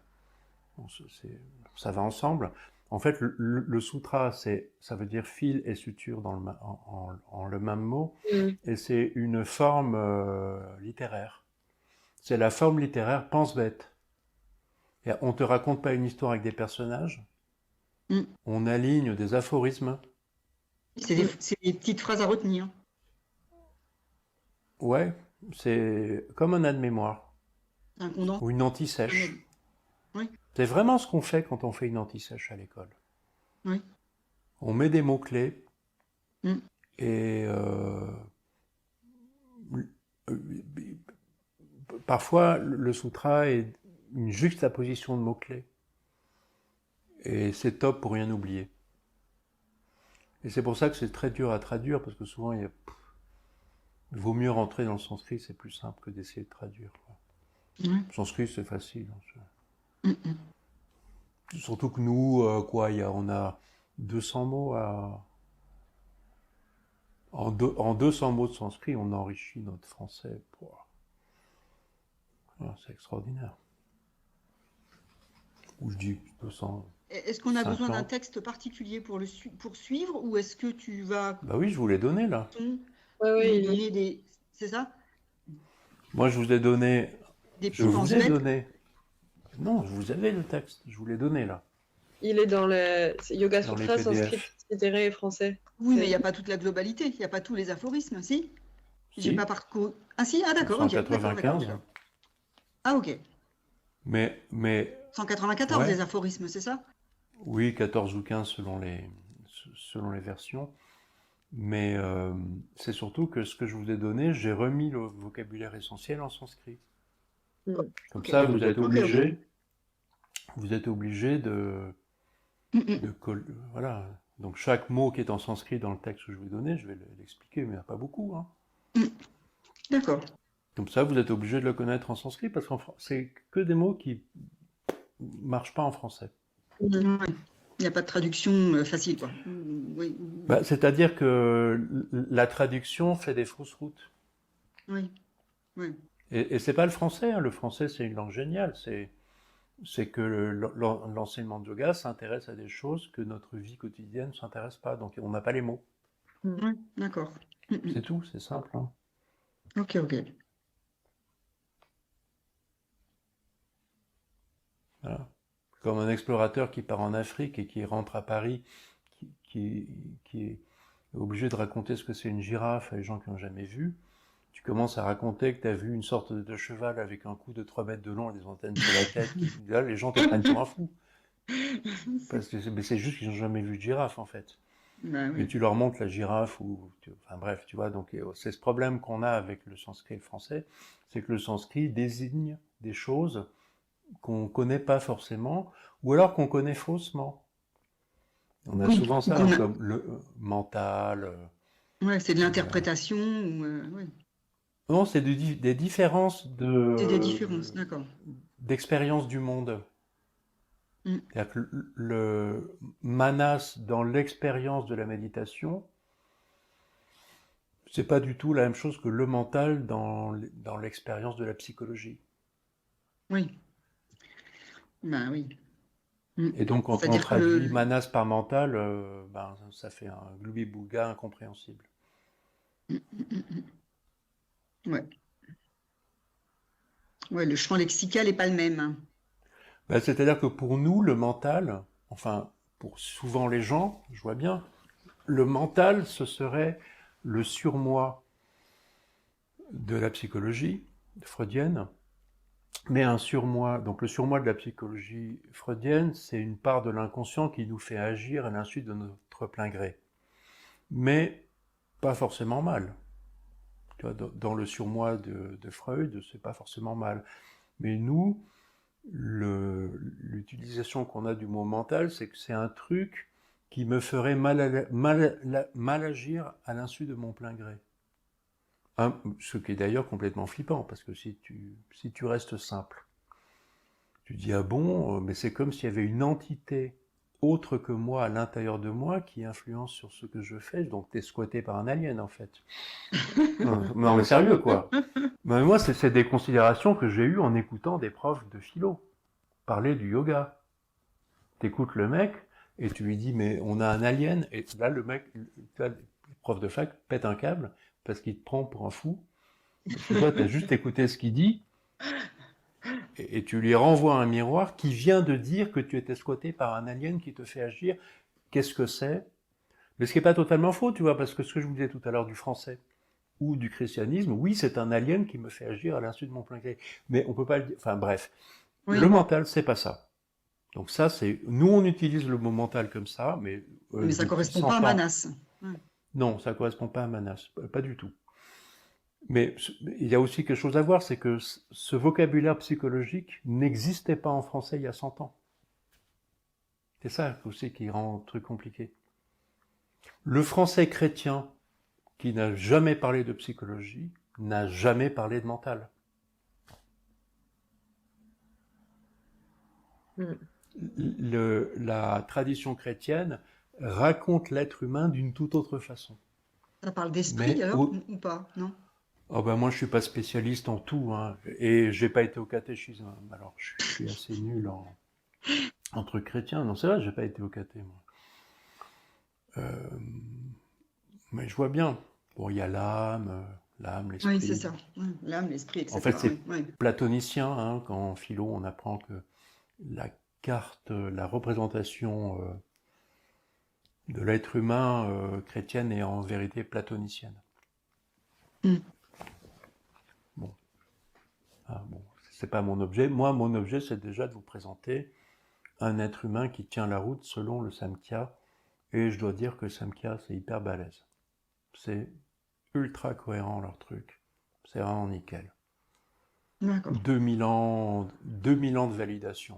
va ensemble. En fait, le sutra, ça veut dire fil et suture en le même mot, et c'est une forme littéraire. C'est la forme littéraire pense-bête. On ne te raconte pas une histoire avec des personnages, on aligne des aphorismes. C'est des petites phrases à retenir. Ouais, c'est comme un aide-mémoire. Un condensé. Ou une anti-sèche. Oui. C'est vraiment ce qu'on fait quand on fait une anti-sèche à l'école. Oui. On met des mots-clés et parfois le sutra est une juxtaposition de mots-clés. Et c'est top pour rien oublier. Et c'est pour ça que c'est très dur à traduire, parce que souvent il vaut mieux rentrer dans le sanskrit, c'est plus simple que d'essayer de traduire. Le sanskrit, c'est facile. Surtout que nous, on a 200 mots en 200 mots de sanskrit, on enrichit notre français. C'est extraordinaire. Ou je dis 200. Est-ce qu'on a besoin d'un texte particulier pour suivre, ou est-ce que tu vas... Bah oui, je vous l'ai donné là. Oui. C'est ça? Moi, je vous ai donné... Je vous ai donné. Non, je vous avais le texte, je vous l'ai donné là. Il est dans le Yoga Sutra, sanskrit, considéré français. Oui, mais il n'y a pas toute la globalité, il n'y a pas tous les aphorismes, si? J'ai pas parcouru. Ah si, ah d'accord, ok. 195. Ah ok. Mais 194 les aphorismes, c'est ça? Oui, 14 ou 15 selon les versions. Mais c'est surtout que ce que je vous ai donné, j'ai remis le vocabulaire essentiel en sanskrit. Comme ça, vous êtes obligé. Vous êtes obligé de voilà. Donc chaque mot qui est en sanskrit dans le texte que je vous ai donné, je vais l'expliquer, mais il n'y en a pas beaucoup. D'accord. Comme ça, vous êtes obligé de le connaître en sanskrit, parce que c'est que des mots qui marchent pas en français. Il n'y a pas de traduction facile, quoi. Oui. C'est-à-dire que la traduction fait des fausses routes. Oui. Et c'est pas le français. Le français, c'est une langue géniale. C'est que l'enseignement de yoga s'intéresse à des choses que notre vie quotidienne ne s'intéresse pas. Donc, on n'a pas les mots. Oui, d'accord. C'est tout, c'est simple. Ok. Voilà. Comme un explorateur qui part en Afrique et qui rentre à Paris, qui est obligé de raconter ce que c'est une girafe à des gens qui n'ont jamais vu. tu commences à raconter que tu as vu une sorte de cheval avec un cou de 3 mètres de long et des antennes sur la tête, là, les gens te prennent pour un fou. Parce que c'est juste qu'ils n'ont jamais vu de girafe, en fait. Bah Mais oui. tu leur montres la girafe, enfin bref, tu vois, donc c'est ce problème qu'on a avec le sanskrit et le français, c'est que le sanskrit désigne des choses qu'on ne connaît pas forcément, ou alors qu'on connaît faussement. On a Oui, souvent ou ça, qu'on hein, a... comme le mental. Ouais, c'est de C'est, l'interprétation, ou... ouais. Non, c'est des différences C'est des différences, d'accord. d'expérience du monde. Mm. C'est-à-dire que le manas dans l'expérience de la méditation, c'est pas du tout la même chose que le mental dans l'expérience de la psychologie. Oui, bah oui. Mm. Et donc, quand on C'est-à-dire que traduit manas par mental, ben, ça fait un gloubi-boulga incompréhensible. ouais. Ouais, le champ lexical n'est pas le même, hein. Ben, c'est-à-dire que pour nous, le mental, enfin, pour souvent les gens, je vois bien, le mental, ce serait le surmoi de la psychologie freudienne, mais un surmoi, donc le surmoi de la psychologie freudienne, c'est une part de l'inconscient qui nous fait agir à l'insu de notre plein gré. Mais pas forcément mal. Tu vois, dans le surmoi de Freud, c'est pas forcément mal. Mais nous, l'utilisation qu'on a du mot mental, c'est que c'est un truc qui me ferait mal agir à l'insu de mon plein gré. Ce qui est d'ailleurs complètement flippant, parce que si tu restes simple, tu dis ah bon, mais c'est comme s'il y avait une entité autre que moi à l'intérieur de moi qui influence sur ce que je fais, donc t'es squatté par un alien en fait. Non mais sérieux quoi. Mais moi c'est des considérations que j'ai eues en écoutant des profs de philo parler du yoga. T'écoutes le mec et tu lui dis mais on a un alien, et là le mec, le prof de fac pète un câble parce qu'il te prend pour un fou. Parce que toi t'as juste écouté ce qu'il dit et tu lui renvoies un miroir qui vient de dire que tu étais squatté par un alien qui te fait agir. Qu'est-ce que c'est? Mais ce qui n'est pas totalement faux, tu vois, parce que ce que je vous disais tout à l'heure du français ou du christianisme, oui, c'est un alien qui me fait agir à l'insu de mon plein gré. Mais on peut pas le dire. Enfin bref, le Oui, mental, c'est pas ça. Donc ça, c'est nous, on utilise le mot mental comme ça, mais mais ça depuis correspond pas à 100 ans. Manas. Ouais. Non, ça correspond pas à Manas, pas du tout. Mais il y a aussi quelque chose à voir, c'est que ce vocabulaire psychologique n'existait pas en français il y a 100 ans. C'est ça aussi qui rend le truc compliqué. Le français chrétien, qui n'a jamais parlé de psychologie, n'a jamais parlé de mental. La tradition chrétienne raconte l'être humain d'une toute autre façon. Ça parle d'esprit Mais alors, ou pas? Non? oh ben moi je suis pas spécialiste en tout, hein, et j'ai pas été au catéchisme. Alors je suis assez nul en trucs chrétiens. Non c'est vrai, j'ai pas été au caté moi. Mais je vois bien. Bon, il y a l'âme, Oui, c'est l'esprit. ça. Ouais, l'âme, l'esprit, En etc. fait, c'est Oui, oui. platonicien, hein, quand en philo on apprend que la carte, la représentation de l'être humain chrétienne est en vérité platonicienne. Mm. Bon, bon, c'est pas mon objet. Moi, mon objet, c'est déjà de vous présenter un être humain qui tient la route selon le Samkhya, et je dois dire que Samkhya, c'est hyper balèze. C'est ultra cohérent leur truc. C'est vraiment nickel. D'accord. 2000 ans de validation.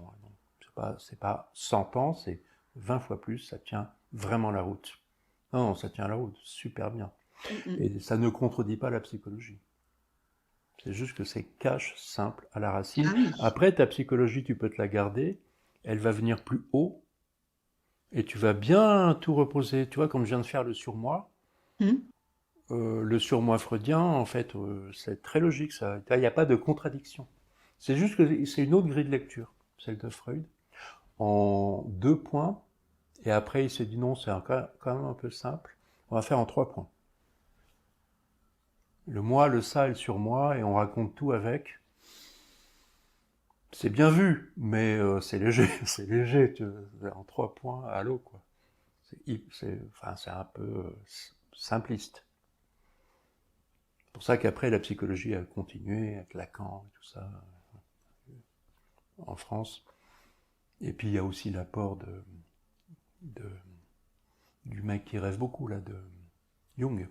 C'est pas 100 ans, c'est 20 fois plus, ça tient vraiment la route. Non, ça tient la route, super bien. Et ça ne contredit pas la psychologie. C'est juste que c'est cash, simple, à la racine. Ah oui. Après, ta psychologie, tu peux te la garder, elle va venir plus haut, et tu vas bien tout reposer. Tu vois, comme je viens de faire le surmoi, Mm. le surmoi freudien, en fait, c'est très logique, ça. Il n'y a pas de contradiction. C'est juste que c'est une autre grille de lecture, celle de Freud, en 2 points, et après il s'est dit non, c'est quand même un peu simple, on va faire en 3 points. Le moi, le ça et le surmoi, et on raconte tout avec. C'est bien vu, mais c'est léger, c'est léger, en 3 points, allô, quoi. C'est un peu simpliste. C'est pour ça qu'après, la psychologie a continué avec Lacan et tout ça, en France. Et puis, il y a aussi l'apport du mec qui rêve beaucoup, là, de Jung.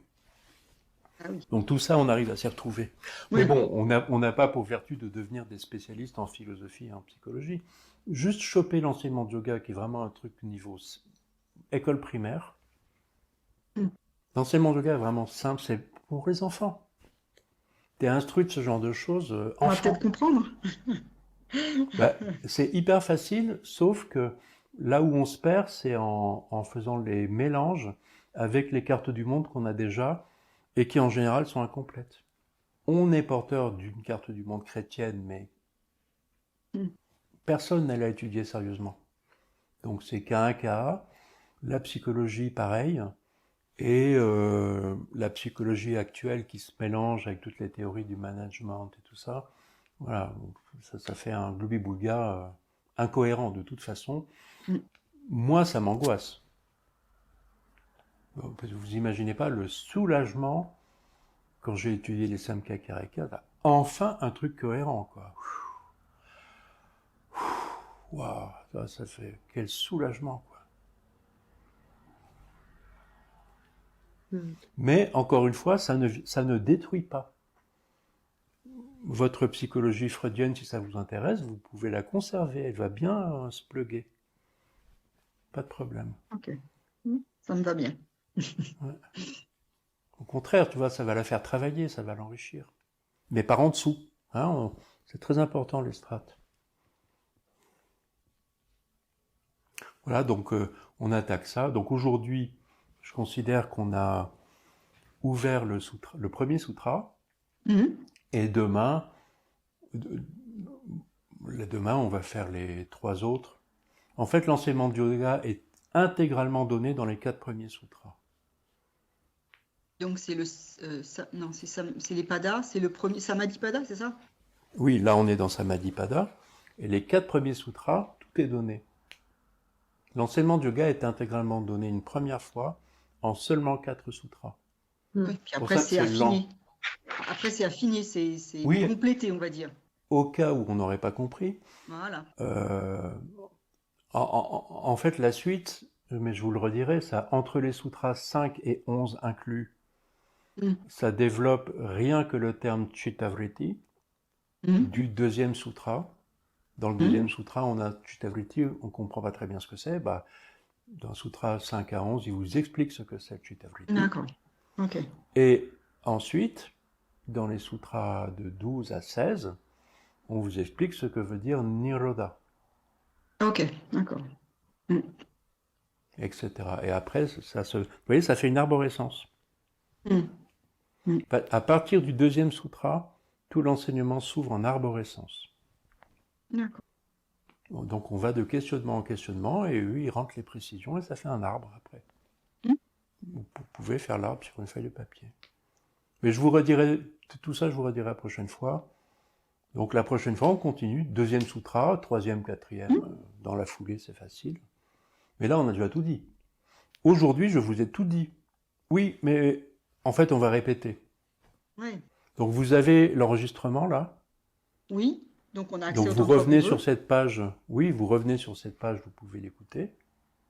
Ah oui. Donc tout ça, on arrive à s'y retrouver. Oui. Mais bon, on n'a pas pour vertu de devenir des spécialistes en philosophie et en psychologie. Juste choper l'enseignement de yoga, qui est vraiment un truc niveau école primaire. L'enseignement de yoga est vraiment simple, c'est pour les enfants. T'es instruit de ce genre de choses, On va enfant. peut-être comprendre. C'est hyper facile, sauf que là où on se perd, c'est en faisant les mélanges avec les cartes du monde qu'on a déjà, et qui en général sont incomplètes. On est porteur d'une carte du monde chrétienne, mais personne ne l'a étudiée sérieusement. Donc c'est K1, K1, la psychologie pareil, et la psychologie actuelle qui se mélange avec toutes les théories du management et tout ça. Voilà, ça fait un gloubi-boulga incohérent de toute façon. Moi, ça m'angoisse. Vous imaginez pas le soulagement quand j'ai étudié les Samkhya-Karika. Enfin, un truc cohérent, quoi. Waouh, ça fait quel soulagement, quoi. Mais encore une fois, ça ne détruit pas. Votre psychologie freudienne, si ça vous intéresse, vous pouvez la conserver. Elle va bien se pluguer. Pas de problème. Ok, ça me va bien. Ouais. Au contraire, tu vois, ça va la faire travailler, ça va l'enrichir. Mais par en dessous. Hein, c'est très important, les strates. Voilà, donc on attaque ça. Donc aujourd'hui, je considère qu'on a ouvert le premier sutra. Et demain, on va faire les 3 autres. En fait, l'enseignement du yoga est intégralement donné dans les 4 premiers sutras. Donc c'est c'est les padas, c'est le premier Samadhi-pada, c'est ça? Oui, là on est dans Samadhi-pada, et les 4 premiers sutras, tout est donné. L'enseignement du yoga est intégralement donné une première fois en seulement 4 sutras. Oui, puis après c'est affiné. Après c'est affiné, c'est complété, on va dire. Au cas où on n'aurait pas compris. Voilà. En fait, la suite, mais je vous le redirai, ça, entre les sutras 5 et 11 inclus, ça développe rien que le terme Chittavriti du deuxième sutra. Dans le deuxième sutra, on a Chittavriti, on ne comprend pas très bien ce que c'est. Dans le sutra 5 à 11, il vous explique ce que c'est Chittavriti. D'accord. Ok. Et ensuite, dans les sutras de 12 à 16, on vous explique ce que veut dire Nirodha. Ok, d'accord. Etc. Et après, vous voyez, ça fait une arborescence. À partir du deuxième sutra, tout l'enseignement s'ouvre en arborescence. D'accord. Donc on va de questionnement en questionnement, et eux, ils rentrent les précisions, et ça fait un arbre après. Vous pouvez faire l'arbre sur une feuille de papier. Mais je vous redirai, tout ça, je vous redirai la prochaine fois. Donc la prochaine fois, on continue. Deuxième sutra, troisième, quatrième. Dans la foulée, c'est facile. Mais là, on a déjà tout dit. Aujourd'hui, je vous ai tout dit. Oui, mais en fait, on va répéter. Oui. Donc vous avez l'enregistrement là. Oui. Donc on a accès Donc vous revenez sur cette page. Oui, vous revenez sur cette page, vous pouvez l'écouter.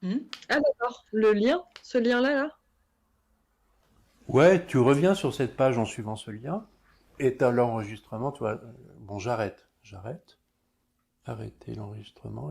Ah d'accord. Le lien, ce lien-là, là. Ouais, tu reviens sur cette page en suivant ce lien. Et tu as l'enregistrement, tu vois. Bon, j'arrête. Arrêtez l'enregistrement.